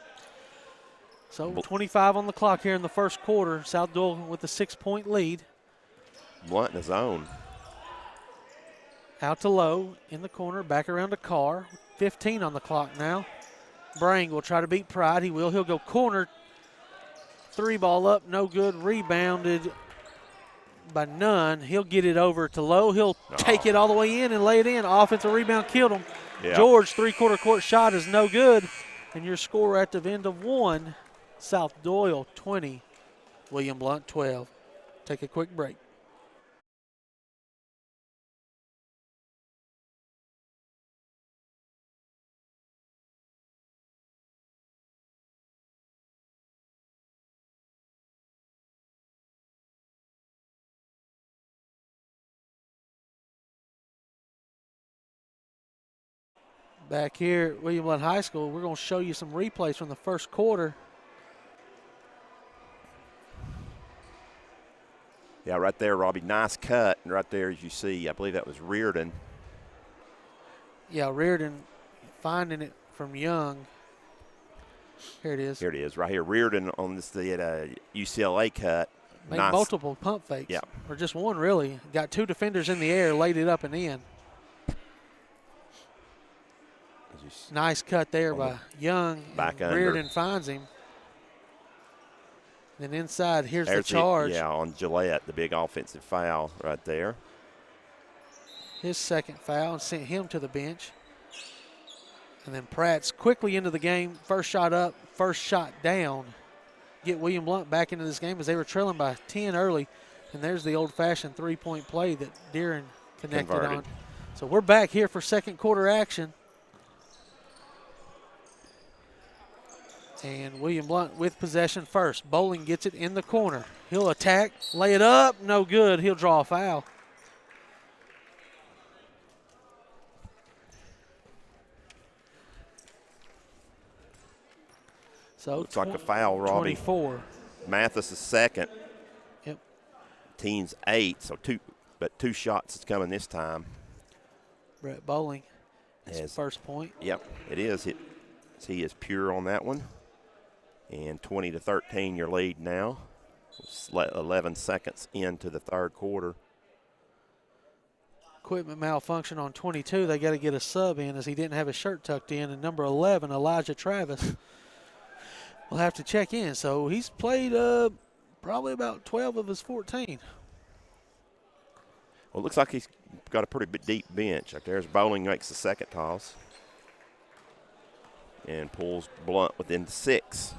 So 25 on the clock here in the first quarter. South Doyle with a 6-point lead. Blount in his own. Out to Lowe in the corner, back around to Carr. 15 on the clock now. Brang will try to beat Pride. He will. He'll go corner. 3 ball up, no good. Rebounded by Nunn. He'll get it over to Lowe. He'll take it all the way in and lay it in. Offensive rebound killed him. Yeah. George, 3-quarter court shot is no good. And your score at the end of 1, South Doyle 20, William Blount 12. Take a quick break. Back here at William Blount High School, we're going to show you some replays from the first quarter. Yeah, right there, Robbie. Nice cut. And right there, as you see, I believe that was Reardon. Yeah, Reardon finding it from Young. Here it is. Here it is, right here. Reardon on this the UCLA cut. Made nice. multiple pump fakes. Yeah. Or just one, really. Got 2 defenders in the air, laid it up and in. Nice cut there by Young. Back under. Reardon finds him. Then inside, there's the the charge. on Gillette, the big offensive foul right there. His second foul and sent him to the bench. And then Pratt's quickly into the game. First shot up, first shot down. Get William Blount back into this game as they were trailing by 10 early. And there's the old-fashioned three-point play that Deering connected on. So we're back here for second quarter action. And William Blount with possession first. Bowling gets it in the corner. He'll attack, lay it up, no good. He'll draw a foul. So looks like a foul, Robbie. 24. Mathis is second. Yep. Team's 8, so 2 shots is coming this time. Brett Bowling, his first point. Yep, it is. He is pure on that one. And 20 to 13, your lead now. 11 seconds into the third quarter. Equipment malfunction on 22. They got to get a sub in as he didn't have his shirt tucked in. And number 11, Elijah Travis, will have to check in. So he's played probably about 12 of his 14. Well, it looks like he's got a pretty deep bench. Like there's Bowling makes the second toss. And pulls Blount within 6.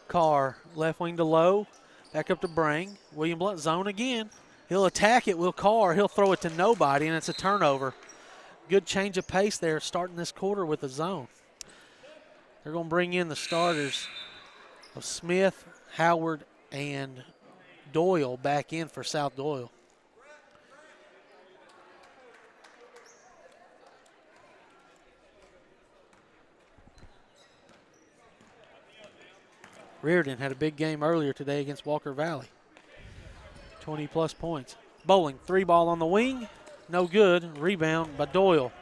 Carr, left wing to Lowe. Back up to Brang. William Blount zone again. He'll attack it, Will Carr. He'll throw it to nobody, and it's a turnover. Good change of pace there, starting this quarter with a zone. They're going to bring in the starters of Smith, Howard, and Doyle back in for South Doyle. Reardon had a big game earlier today against Walker Valley. 20-plus points. Bowling, 3 ball on the wing. No good. Rebound by Doyle.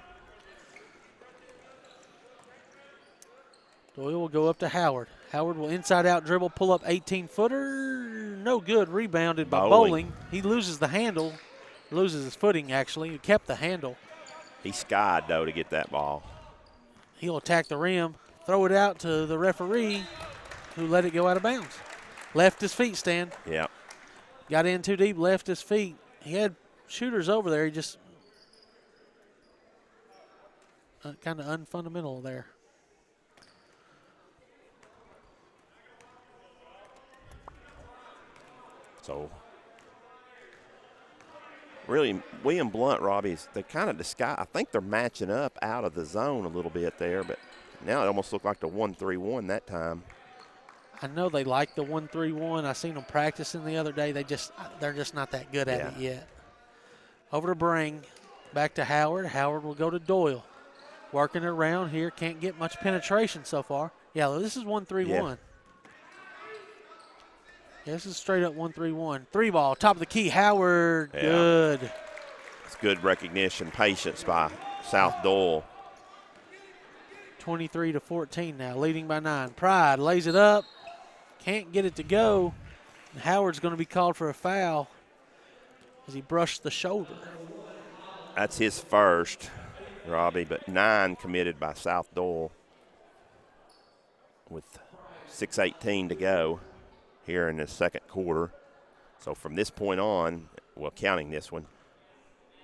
Doyle will go up to Howard. Howard will inside out dribble, pull up 18-footer. No good. Rebounded by Bowling. He loses the handle. Loses his footing, actually. He kept the handle. He skied, though, to get that ball. He'll attack the rim, throw it out to the referee, who let it go out of bounds. Left his feet, Stan. Yeah. Got in too deep, left his feet. He had shooters over there. He just kind of unfundamental there. So, really, William Blount, Robbie's, they kind of disguise. I think they're matching up out of the zone a little bit there, but now it almost looked like the 1-3-1 that time. I know they like the 1-3-1. I seen them practicing the other day. They're just not that good at it yet. Over to Bring, back to Howard. Howard will go to Doyle. Working it around here, can't get much penetration so far. Yeah, this is 1-3-1. Yeah, this is straight up 1-3-1. 3-ball, top of the key, Howard, good. It's good recognition, patience by South Doyle. 23-14 now, leading by 9. Pride lays it up, can't get it to go. And Howard's going to be called for a foul as he brushed the shoulder. That's his first, Robbie, but 9 committed by South Doyle with 6:18 to go here in the second quarter. So from this point on, well, counting this one,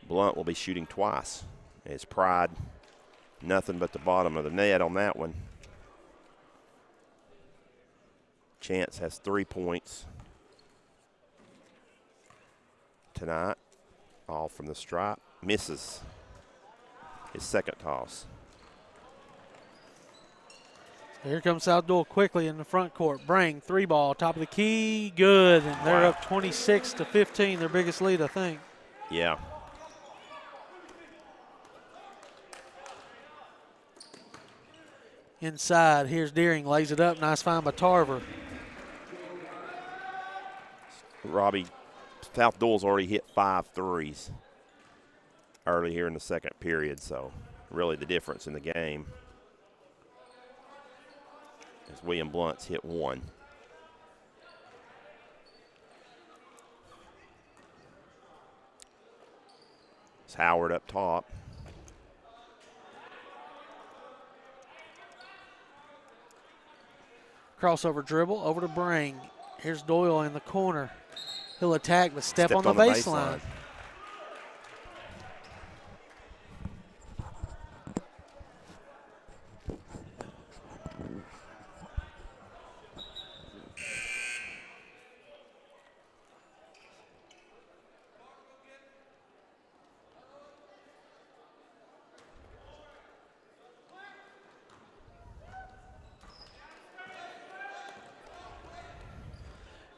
Blount will be shooting twice. His Pride, nothing but the bottom of the net on that one. Chance has 3 points tonight, all from the stripe. Misses his second toss. Here comes South Doyle quickly in the front court. Bring, 3-ball, top of the key, good. And they're up 26-15, their biggest lead, I think. Yeah. Inside, here's Deering, lays it up, nice find by Tarver. Robbie, South Doyle's already hit 5 threes early here in the second period, so really the difference in the game is William Blount's hit 1. It's Howard up top. Crossover dribble over to Bring. Here's Doyle in the corner. He'll attack, but step on the baseline.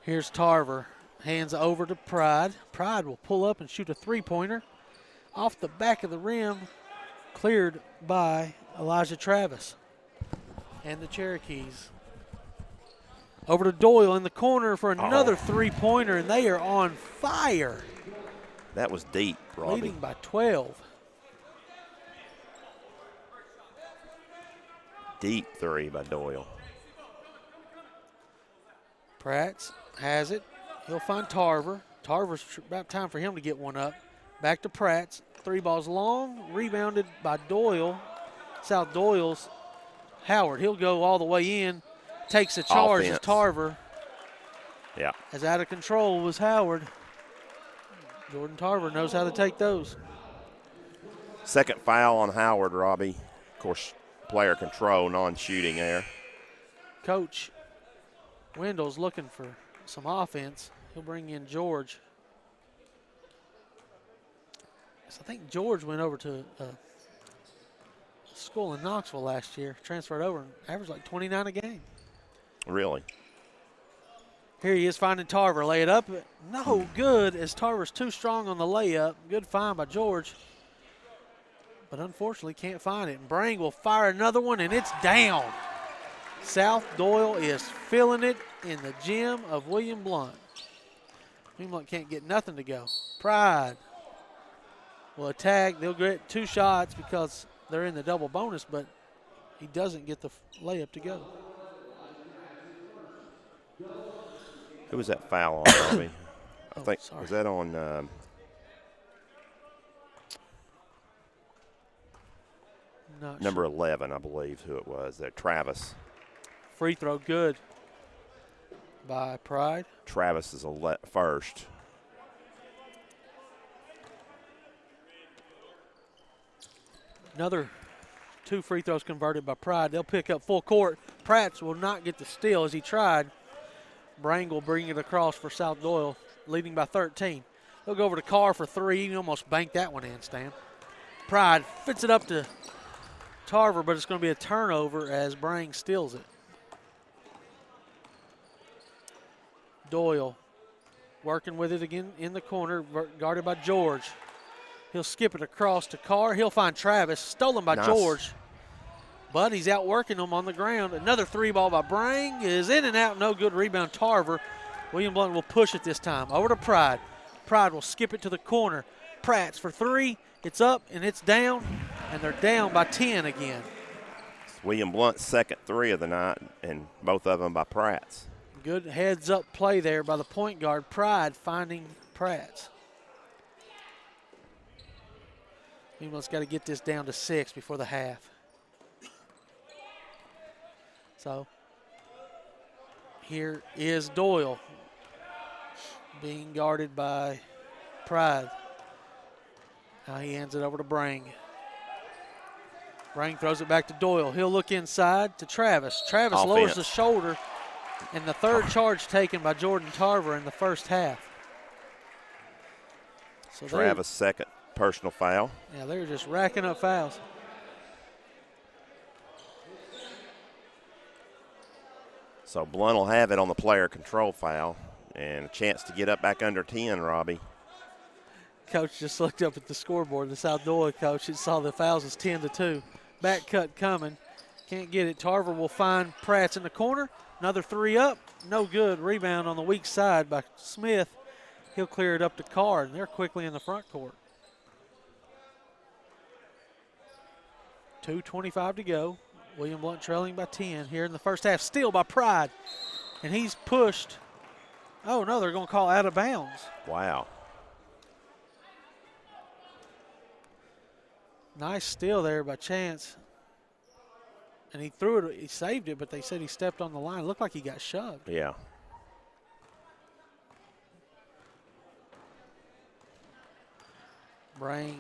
Here's Tarver, hands over to Pride. Pride will pull up and shoot a 3-pointer off the back of the rim, cleared by Elijah Travis and the Cherokees. Over to Doyle in the corner for another 3-pointer, and they are on fire. That was deep, Robbie. Leading by 12. Deep 3 by Doyle. Pratt has it. He'll find Tarver. Tarver's about time for him to get one up. Back to Pratt. 3 balls long. Rebounded by Doyle. South Doyle's Howard. He'll go all the way in. Takes a charge as Tarver. Yeah. As out of control was Howard. Jordan Tarver knows how to take those. Second foul on Howard, Robbie. Of course, player control, non-shooting there. Coach Wendell's looking for some offense. He'll bring in George. So I think George went over to school in Knoxville last year, transferred over and averaged like 29 a game. Really? Here he is finding Tarver. Lay it up. No good as Tarver's too strong on the layup. Good find by George. But unfortunately can't find it. And Brang will fire another one, and it's down. South Doyle is filling it in the gym of William Blount. William Blount can't get nothing to go. Pride will attack. They'll get 2 shots because they're in the double bonus, but he doesn't get the layup to go. Who was that foul on, Robbie? I think, sorry. was that on number 11, I believe, who it was there, Travis. Free throw good by Pride. Travis is first. Another 2 free throws converted by Pride. They'll pick up full court. Pratt will not get the steal as he tried. Brang will bring it across for South Doyle, leading by 13. He'll go over to Carr for 3. He almost banked that one in, Stan. Pride fits it up to Tarver, but it's going to be a turnover as Brang steals it. Doyle working with it again in the corner, guarded by George. He'll skip it across to Carr. He'll find Travis, stolen by George. But he's outworking him on the ground. Another 3 ball by Brang is in and out. No good rebound, Tarver. William Blount will push it this time. Over to Pride. Pride will skip it to the corner. Pratt's for 3. It's up and it's down. And they're down by 10 again. It's William Blount's second 3 of the night, and both of them by Pratt's. Good heads-up play there by the point guard. Pride finding Pratt's. William Blount's got to get this down to 6 before the half. So here is Doyle being guarded by Pride. Now he hands it over to Brang. Brang throws it back to Doyle. He'll look inside to Travis. Travis lowers the shoulder, and the third charge taken by Jordan Tarver in the first half. So Travis' second personal foul. Yeah, they're just racking up fouls. So Blount will have it on the player control foul and a chance to get up back under 10, Robbie. Coach just looked up at the scoreboard. The South Doyle coach and saw the fouls as 10-2. Back cut coming. Can't get it. Tarver will find Pratt's in the corner. Another 3 up. No good. Rebound on the weak side by Smith. He'll clear it up to Carr, and they're quickly in the front court. 2:25 to go. William Blount trailing by 10 here in the first half. Steal by Pride. And he's pushed. Oh, no, they're going to call out of bounds. Wow. Nice steal there by Chance. And he threw it, he saved it, but they said he stepped on the line. It looked like he got shoved. Yeah. Brang,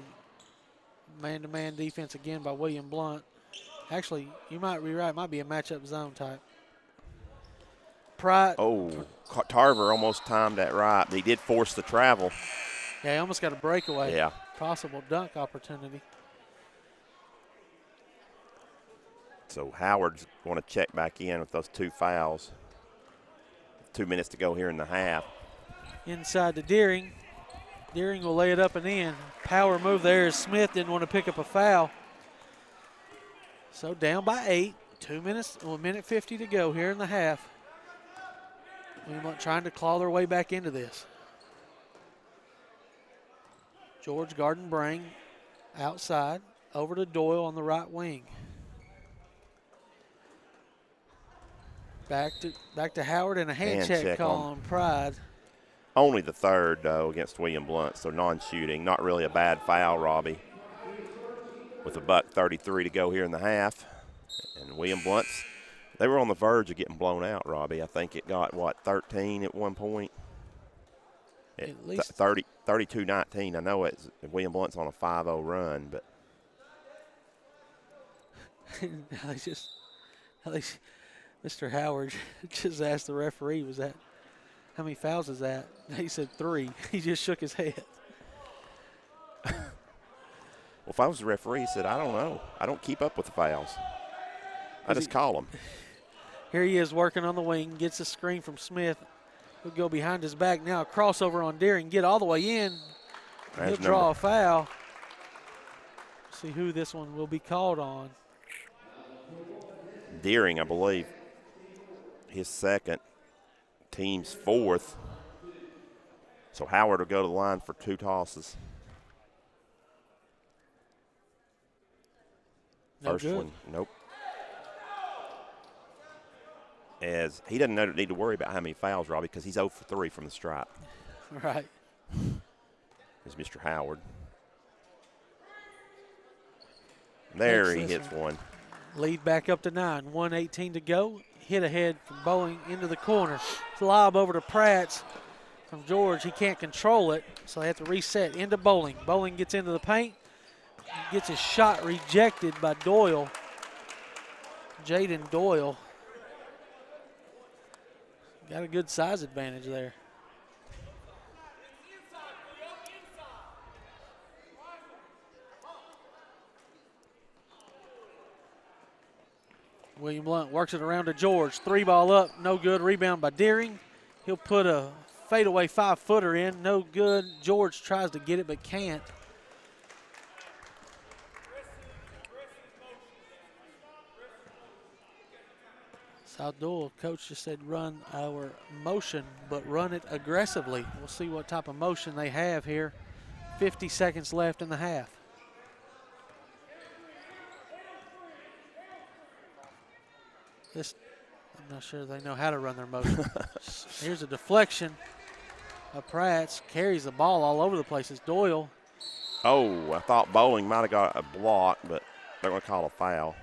man-to-man defense again by William Blount. Actually, you might be right. It might be a matchup zone type. Pride. Oh, Tarver almost timed that right. He did force the travel. Yeah, he almost got a breakaway. Yeah. Possible dunk opportunity. So Howard's going to check back in with those 2 fouls. 2 minutes to go here in the half. Inside to Deering. Deering will lay it up and in. Power move there as Smith didn't want to pick up a foul. So down by 8. 2 minutes, 1 minute 50 to go here in the half. We're trying to claw their way back into this. George guarding Brang outside. Over to Doyle on the right wing. Back to Howard and a hand check call on Pride. Only the third, though, against William Blount, so non-shooting. Not really a bad foul, Robbie. With $1:33 to go here in the half. And William Blount's, they were on the verge of getting blown out, Robbie. I think it got, 13 at one point? At least 32-19. I know William Blount's on a 5-0 run, but. Mr. Howard just asked the referee, how many fouls is that? He said 3. He just shook his head. Well, if I was the referee, he said, I don't know. I don't keep up with the fouls. I just call them. Here he is working on the wing, gets a screen from Smith. He'll go behind his back now. Crossover on Deering, get all the way in. He'll draw a foul. See who this one will be called on. Deering, I believe, his second, team's 4th. So Howard will go to the line for 2 tosses. No First good. one, nope. as he doesn't need to worry about how many fouls, Robbie, because he's 0 for 3 from the stripe. Right. Is Mr. Howard. There he hits one. Lead back up to 9. 1:18 to go. Hit ahead from Bowling into the corner. Lob over to Pratt's from George. He can't control it, so they have to reset into Bowling. Bowling gets into the paint. Gets his shot rejected by Doyle. Jaden Doyle. Got a good size advantage there. William Blount works it around to George. 3-ball up, no good. Rebound by Deering. He'll put a fadeaway 5-footer in, no good. George tries to get it but can't. South Doyle coach just said run our motion, but run it aggressively. We'll see what type of motion they have here. 50 seconds left in the half. I'm not sure they know how to run their motion. Here's a deflection of Pratt's. Carries the ball all over the place. It's Doyle. Oh, I thought Bowling might have got a block, but they're going to call a foul.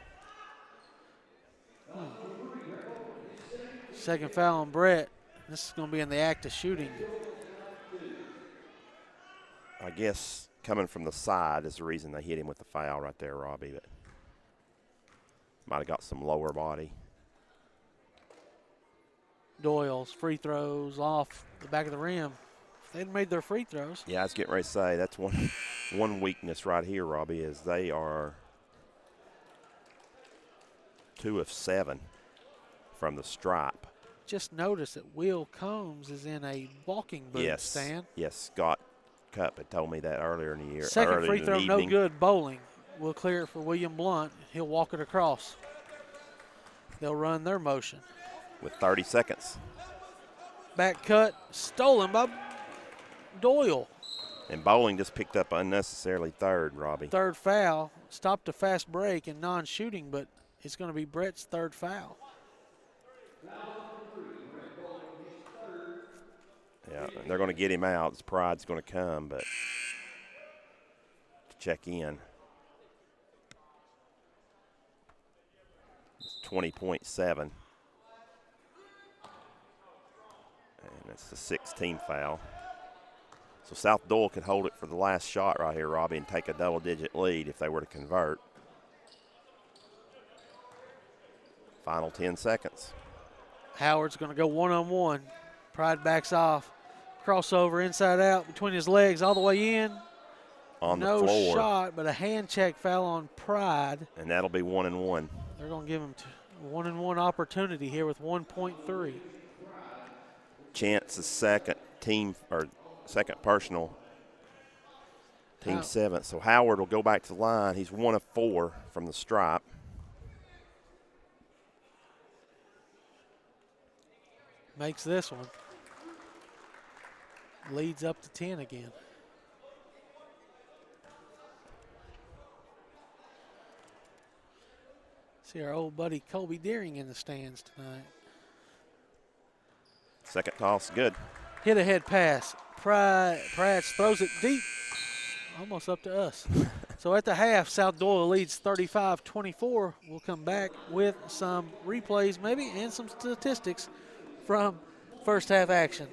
Second foul on Brett. This is going to be in the act of shooting. I guess coming from the side is the reason they hit him with the foul right there, Robbie. But might have got some lower body. Doyle's free throws off the back of the rim. If they'd made their free throws. Yeah, I was getting ready to say that's one weakness right here, Robbie, is they are 2 of 7 from the stripe. Just notice that Will Combs is in a walking boot stand. Yes, Scott Cup had told me that earlier in the year. Second free throw, no good. Bowling will clear it for William Blount. He'll walk it across. They'll run their motion. With 30 seconds. Back cut, stolen by Doyle. And Bowling just picked up unnecessarily third, Robbie. Third foul. Stopped a fast break and non-shooting, but it's going to be Brett's third foul. Yeah, they're going to get him out. His pride's going to come, but to check in. It's 20.7. And that's the 16th foul. So South Doyle could hold it for the last shot right here, Robbie, and take a double-digit lead if they were to convert. Final 10 seconds. Howard's going to go one-on-one. Pride backs off. Crossover inside out between his legs all the way in. On the floor. No shot, but a hand check foul on Pride. And that'll be 1-1. They're going to give him a 1-and-1 opportunity here with 1.3. Chance's second personal, team seventh. So Howard will go back to the line. He's 1 of 4 from the stripe. Makes this one. Leads up to 10 again. See our old buddy Colby Deering in the stands tonight. Second toss, good. Hit ahead pass. Pratt throws it deep, almost up to us. So at the half, South Doyle leads 35-24. We'll come back with some replays maybe and some statistics from first half action.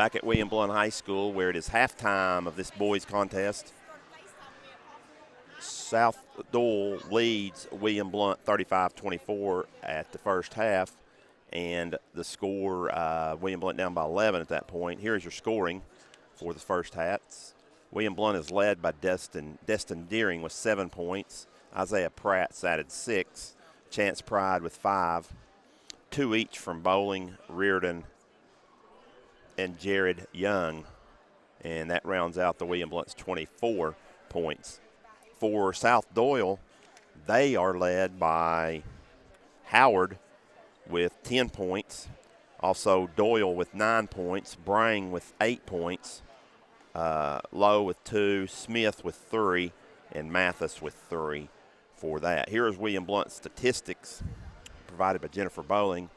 back at William Blount High School, where it is halftime of this boys contest. South Doyle leads William Blount 35-24 at the first half, and the score, William Blount down by 11 at that point. Here's your scoring for the first half. William Blount is led by Destin Deering with 7 points. Isaiah Pratt's added 6. Chance Pride with 5. 2 each from Bowling, Reardon, and Jared Young. And that rounds out the William Blount's 24 points. For South Doyle, they are led by Howard with 10 points. Also Doyle with 9 points. Brang with 8 points. Lowe with 2. Smith with 3. And Mathis with 3 for that. Here is William Blount's statistics provided by Jennifer Bowling,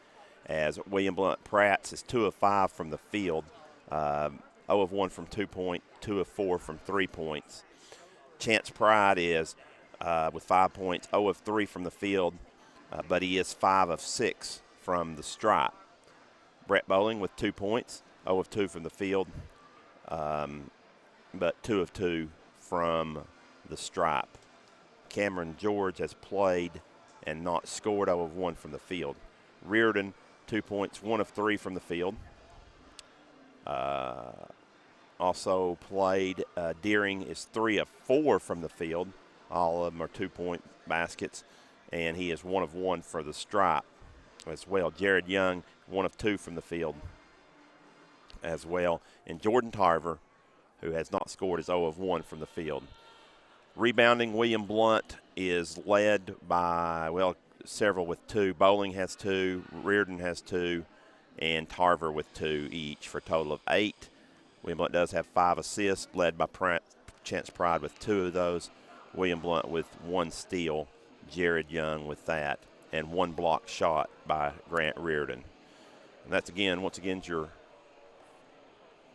as William Blount Pratt's is 2 of 5 from the field, 0 of 1 from 2 point, 2 of 4 from 3 points. Chance Pride is with 5 points, 0 of 3 from the field, but he is 5 of 6 from the stripe. Brett Bowling with 2 points, 0 of 2 from the field, but 2 of 2 from the stripe. Cameron George has played and not scored, 0 of 1 from the field. Reardon, 2 points, 1 of 3 from the field. Also played, Deering is 3 of 4 from the field. All of them are 2-point baskets, and he is 1 of 1 for the stripe as well. Jared Young, 1 of 2 from the field as well. And Jordan Tarver, who has not scored, is 0 of 1 from the field. Rebounding, William Blount is led by, well, several with 2. Bowling has 2, Reardon has 2, and Tarver with 2 each for a total of 8. William Blount does have 5 assists, led by Chance Pride with 2 of those. William Blount with 1 steal, Jared Young with that, and 1 block shot by Grant Reardon. And that's, once again, your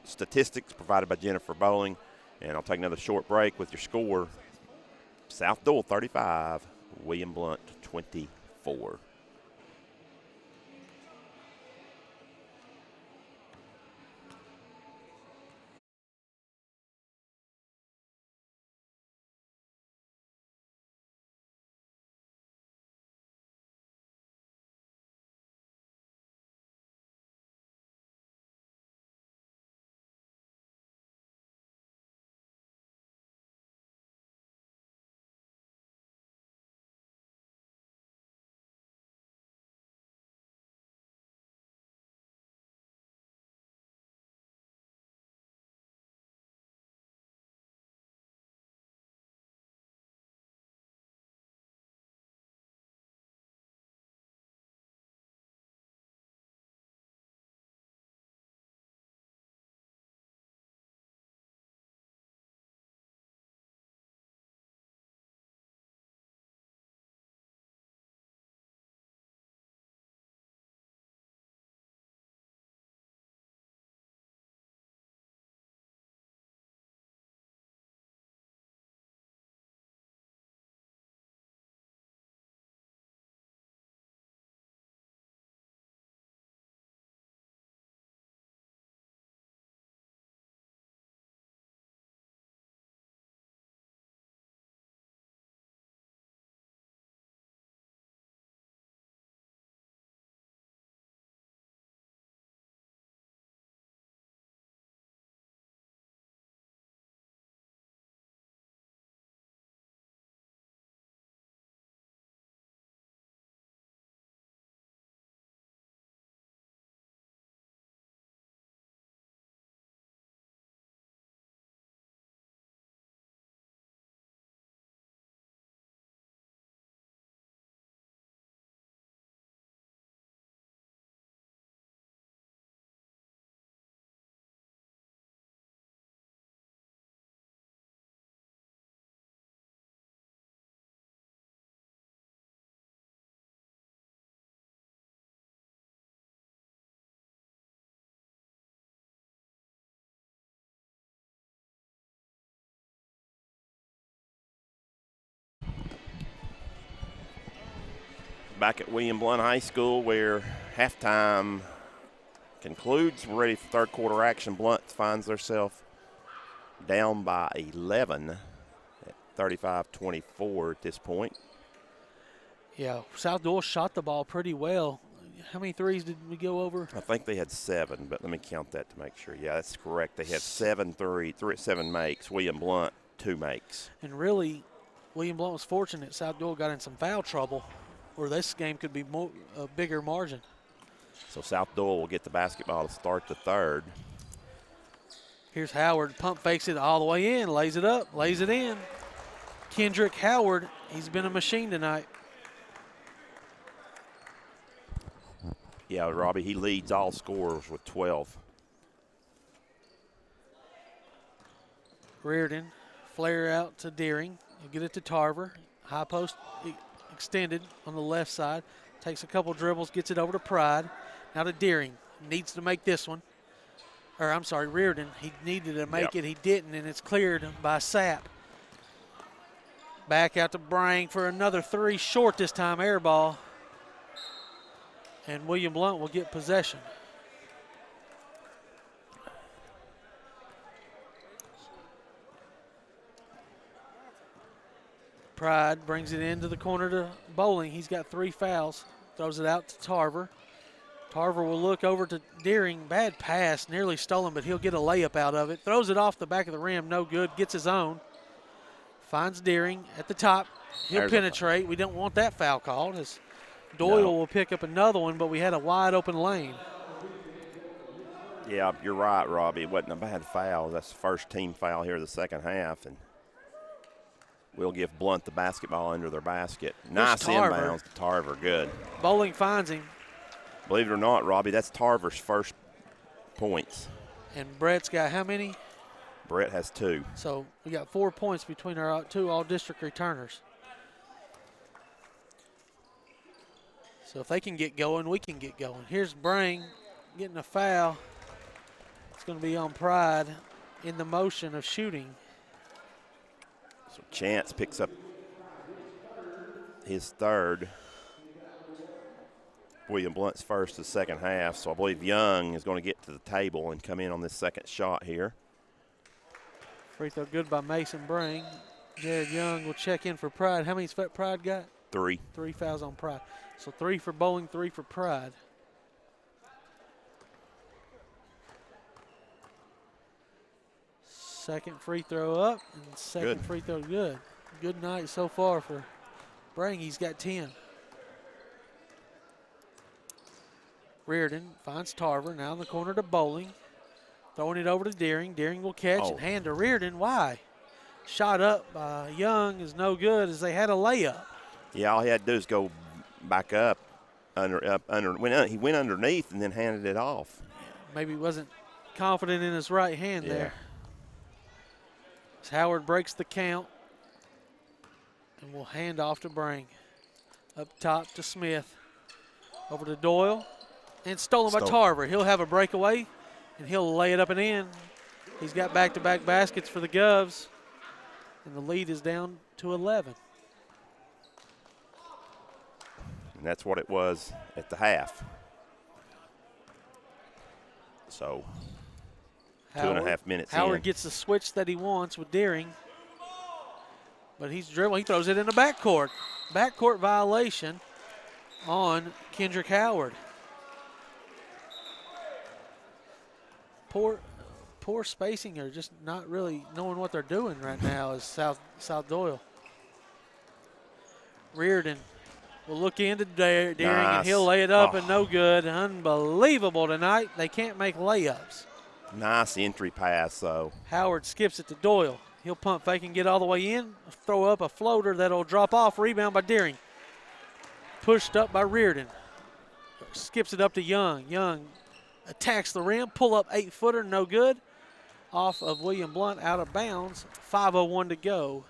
statistics provided by Jennifer Bowling. And I'll take another short break with your score. South Doyle 35, William Blount 24. Back at William Blount High School, where halftime concludes. We're ready for third quarter action. Blount finds herself down by 11 at 35-24 at this point. Yeah, South Doyle shot the ball pretty well. How many threes did we go over? I think they had 7, but let me count that to make sure. Yeah, that's correct. They had 7 makes. William Blount, 2 makes. And really, William Blount was fortunate. South Doyle got in some foul trouble, or this game could be a bigger margin. So South Doyle will get the basketball to start the third. Here's Howard, pump fakes it all the way in, lays it up, lays it in. Kendrick Howard, he's been a machine tonight. Yeah, Robbie, he leads all scorers with 12. Reardon, flare out to Deering. You get it to Tarver. High post extended on the left side. Takes a couple dribbles, gets it over to Pride. Now to Deering. Needs to make this one. Or I'm sorry, Reardon. He needed to make it. He didn't, and it's cleared by Sapp. Back out to Brang for another 3. Short this time, air ball. And William Blount will get possession. Pride brings it into the corner to Bowling. He's got 3 fouls. Throws it out to Tarver. Tarver will look over to Deering. Bad pass, nearly stolen, but he'll get a layup out of it. Throws it off the back of the rim, no good. Gets his own. Finds Deering at the top. He'll penetrate. We don't want that foul called, as Doyle will pick up another one, but we had a wide open lane. Yeah, you're right, Robbie. It wasn't a bad foul. That's the first team foul here of the second half, and we'll give Blount the basketball under their basket. Nice inbounds to Tarver. Good. Bowling finds him. Believe it or not, Robbie, that's Tarver's first points. And Brett's got how many? Brett has 2. So we got 4 points between our 2 all-district returners. So if they can get going, we can get going. Here's Brang getting a foul. It's going to be on Pride in the motion of shooting. So Chance picks up his third. William Blount's first the second half. So I believe Young is going to get to the table and come in on this second shot here. Free throw good by Mason Brang. Jared Young will check in for Pride. How many Pride got? 3. 3 fouls on Pride. So 3 for Bowling, 3 for Pride. Second free throw up and second free throw good. Good night so far for Brang. He's got 10. Reardon finds Tarver. Now in the corner to Bowling. Throwing it over to Deering. Deering will catch and hand to Reardon. Why? Shot up by Young is no good as they had a layup. Yeah, all he had to do is go back up. He went underneath and then handed it off. Maybe he wasn't confident in his right hand there. As Howard breaks the count and will hand off to Brang. Up top to Smith. Over to Doyle. And stolen by Tarver. He'll have a breakaway, and he'll lay it up and in. He's got back-to-back baskets for the Govs, and the lead is down to 11. And that's what it was at the half. So 2.5 minutes Howard gets the switch that he wants with Deering. But he's dribbling. He throws it in the backcourt. Backcourt violation on Kendrick Howard. Poor spacing or just not really knowing what they're doing right now is South Doyle. Reardon will look into Deering and he'll lay it up and no good. Unbelievable tonight. They can't make layups. Nice entry pass, though. Howard skips it to Doyle. He'll pump fake and get all the way in. Throw up a floater that'll drop off. Rebound by Deering. Pushed up by Reardon. Skips it up to Young. Young attacks the rim. Pull up 8-footer. No good. Off of William Blount out of bounds. 5:01 to go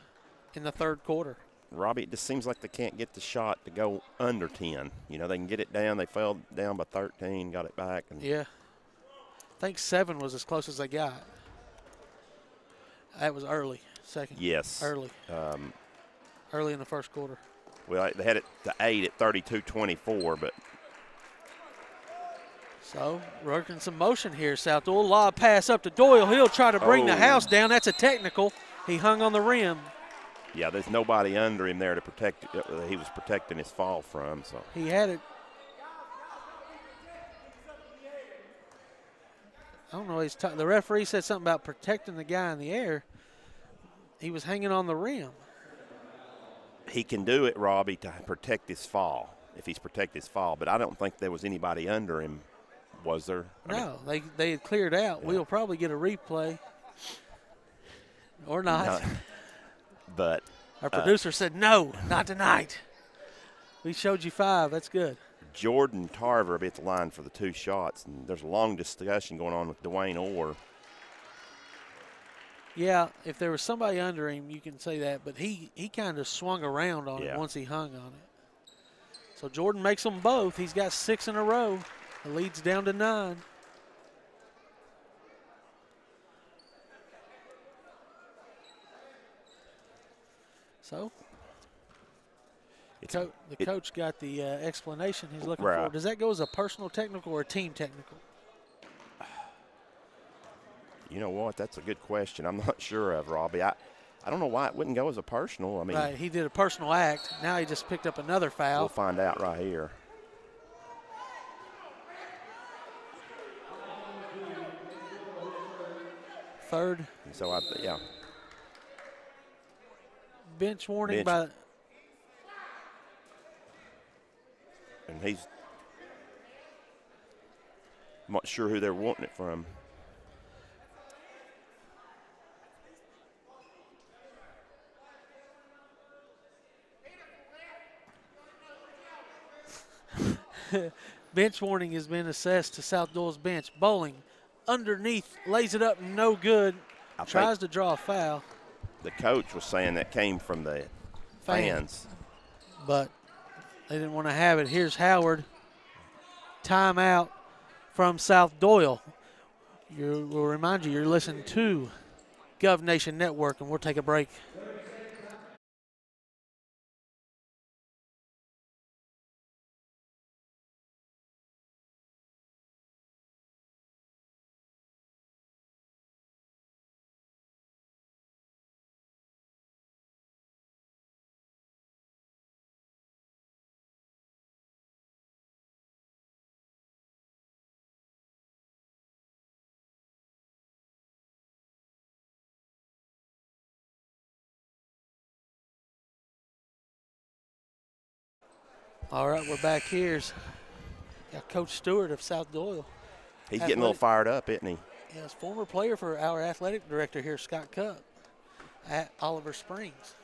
in the third quarter. Robbie, it just seems like they can't get the shot to go under 10. You know, they can get it down. They fell down by 13, got it back. And yeah. I think 7 was as close as they got. That was early. Second. Yes. Early. Early in the first quarter. Well, they had it to 8 at 32-24, but. So working some motion here, South Doyle. Lob pass up to Doyle. He'll try to bring the house down. That's a technical. He hung on the rim. Yeah, there's nobody under him there to protect. He was protecting his fall from. So he had it. I don't know. The referee said something about protecting the guy in the air. He was hanging on the rim. He can do it, Robbie, to protect his fall, if he's protect his fall. But I don't think there was anybody under him, was there? No, they had cleared out. Yeah. We'll probably get a replay. Or not. No, but our producer said, no, not tonight. We showed you 5. That's good. Jordan Tarver be at the line for the 2 shots, and there's a long discussion going on with Dwayne Orr. Yeah, if there was somebody under him, you can say that, but he kind of swung around on it once he hung on it. So Jordan makes them both. He's got 6 in a row. The lead's down to 9. So the coach got the explanation he's looking for. Does that go as a personal technical or a team technical? You know what? That's a good question. I'm not sure of, Robbie. I don't know why it wouldn't go as a personal. I mean, right, he did a personal act. Now he just picked up another foul. We'll find out right here. Third. So, yeah. Bench warning by. And he's not sure who they're wanting it from. Bench warning has been assessed to South Doyle's bench. Bowling underneath, lays it up, no good. Tries to draw a foul. The coach was saying that came from the fans. But they didn't want to have it. Here's Howard. Timeout from South Doyle. We'll remind you, you're listening to Gov Nation Network, and we'll take a break. All right, we're back here. Got Coach Stewart of South Doyle. He's getting a little fired up, isn't he? Yes, former player for our athletic director here, Scott Cupp, at Oliver Springs.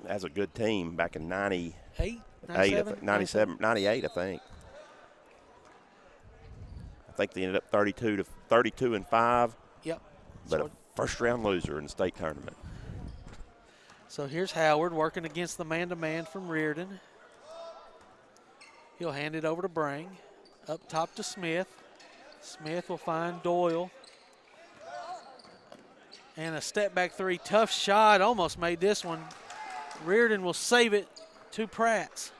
As a good team back in 98, 97, 98, I think. I think they ended up 32 and 5. Yep. But a first-round loser in the state tournament. So here's Howard working against the man-to-man from Reardon. He'll hand it over to Brang. Up top to Smith. Smith will find Doyle. And a step-back 3. Tough shot. Almost made this one. Reardon will save it to Pratts.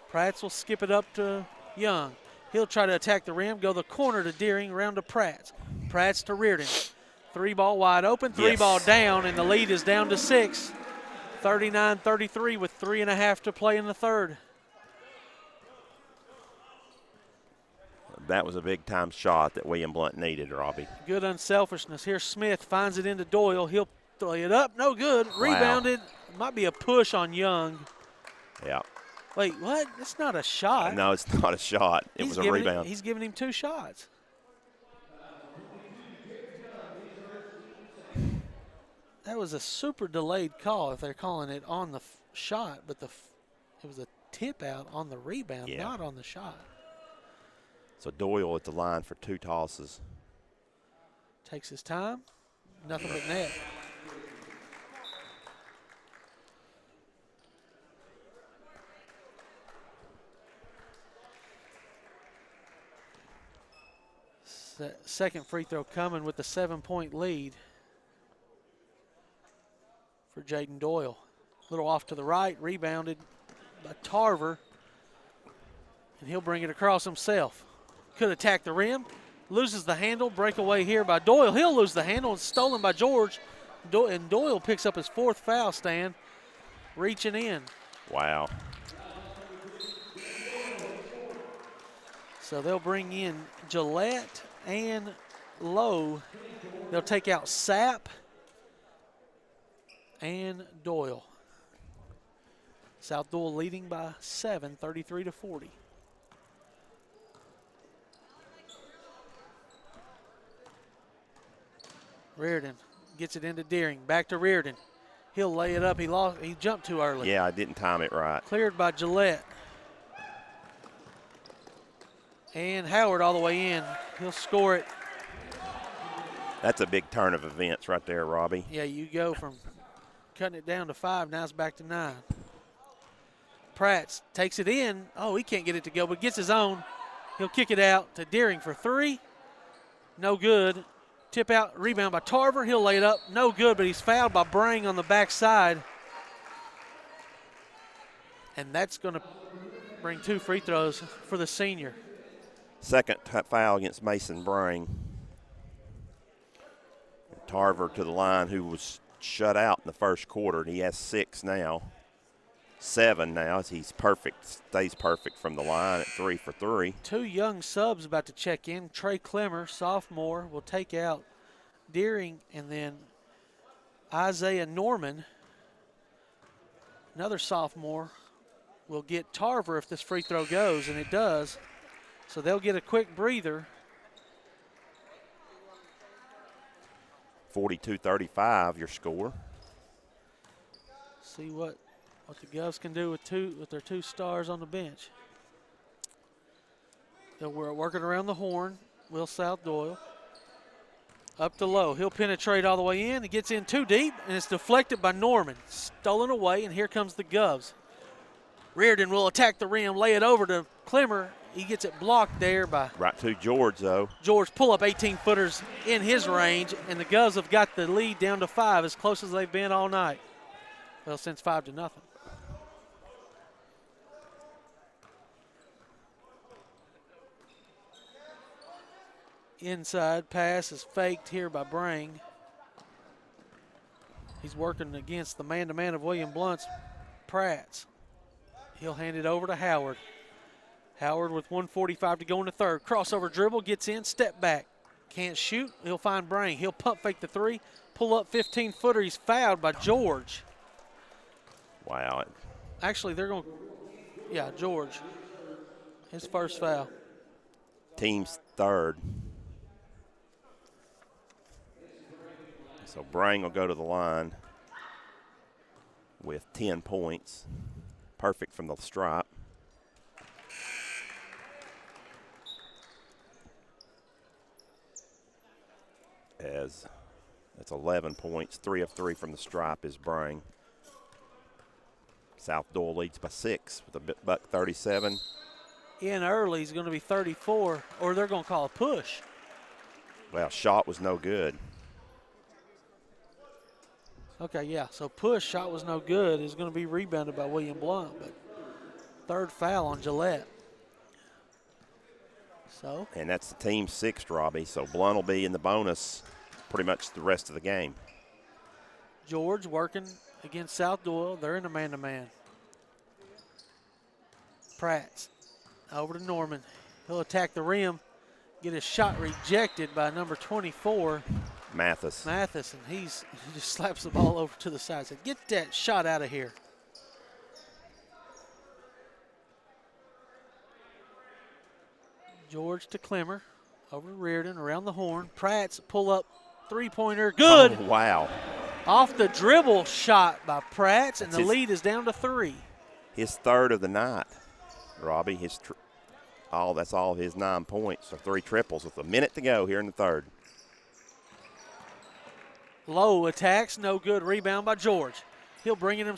Pratts will skip it up to Young. He'll try to attack the rim. Go the corner to Deering. Round to Pratts. Pratts to Reardon. 3 ball wide open. 3 ball down. And the lead is down to 6. 39-33 with 3.5 to play in the third. That was a big-time shot that William Blount needed, Robbie. Good unselfishness. Here Smith finds it into Doyle. He'll throw it up. No good. Rebounded. Might be a push on Young. Yeah. Wait, what? It's not a shot. No, it's not a shot. It was a rebound. He's giving him 2 shots. That was a super delayed call if they're calling it on the shot, but it was a tip out on the rebound, not on the shot. So Doyle at the line for 2 tosses. Takes his time. Nothing but net. Second free throw coming with the 7-point lead for Jaden Doyle. A little off to the right, rebounded by Tarver, and he'll bring it across himself. could attack the rim. Loses the handle. Breakaway here by Doyle. He'll lose the handle. It's stolen by George. And Doyle picks up his 4th foul, Stan. Reaching in. Wow. So they'll bring in Gillette and Lowe. They'll take out Sapp and Doyle. South Doyle leading by 7, 33-40. Reardon gets it into Deering. Back to Reardon. He'll lay it up. He jumped too early. Yeah, I didn't time it right. Cleared by Gillette. And Howard all the way in. He'll score it. That's a big turn of events right there, Robbie. Yeah, you go from cutting it down to 5. Now it's back to 9. Pratt takes it in. Oh, he can't get it to go, but gets his own. He'll kick it out to Deering for 3. No good. Tip out, rebound by Tarver. He'll lay it up. No good, but he's fouled by Brang on the backside. And that's going to bring 2 free throws for the senior. Second foul against Mason Brang. Tarver to the line, who was shut out in the first quarter. He has 6 now. 7 now as he's perfect, stays perfect from the line at 3 for 3. 2 young subs about to check in. Trey Clemmer, sophomore, will take out Deering, and then Isaiah Norman, another sophomore, will get Tarver if this free throw goes, and it does. So they'll get a quick breather. 42-35, your score. See what the Govs can do with their 2 stars on the bench. We're working around the horn. Will South Doyle. Up to Lowe. He'll penetrate all the way in. He gets in too deep, and it's deflected by Norman. Stolen away, and here comes the Govs. Reardon will attack the rim, lay it over to Clemmer. He gets it blocked there by right to George, though. George pull up 18-footers in his range, and the Govs have got the lead down to 5, as close as they've been all night. Well, since 5-0. Inside pass is faked here by Brang. He's working against the man-to-man of William Blount's Pratt. He'll hand it over to Howard. Howard with 1:45 to go in the third. Crossover dribble, gets in, step back. Can't shoot, he'll find Brang. He'll pump fake the 3, pull up 15-footer. He's fouled by George. Wow. Actually, they're going to, yeah, George. His first foul. Team's third. So Brang will go to the line with 10 points. Perfect from the stripe. As that's 11 points. 3 of 3 from the stripe is Brang. South Doyle leads by 6 with a buck 37. In early is going to be 34, or they're going to call a push. Well, shot was no good. Okay, yeah, so push, shot was no good. Is going to be rebounded by William Blount, but 3rd foul on Gillette. So. And that's the team's 6th, Robbie. So Blount will be in the bonus pretty much the rest of the game. George working against South Doyle. They're in a man-to-man. Pratt over to Norman. He'll attack the rim, get his shot rejected by number 24. Mathis, and he just slaps the ball over to the side. Said, get that shot out of here. George to Clemmer, over to Reardon, around the horn. Pratt's pull up 3-pointer, good. Oh, wow. Off the dribble shot by Pratt, and the lead is down to 3. His 3rd of the night, Robbie. That's all his 9 points, so 3 triples with a minute to go here in the 3rd. Lowe attacks, no good. Rebound by George. He'll bring it himself.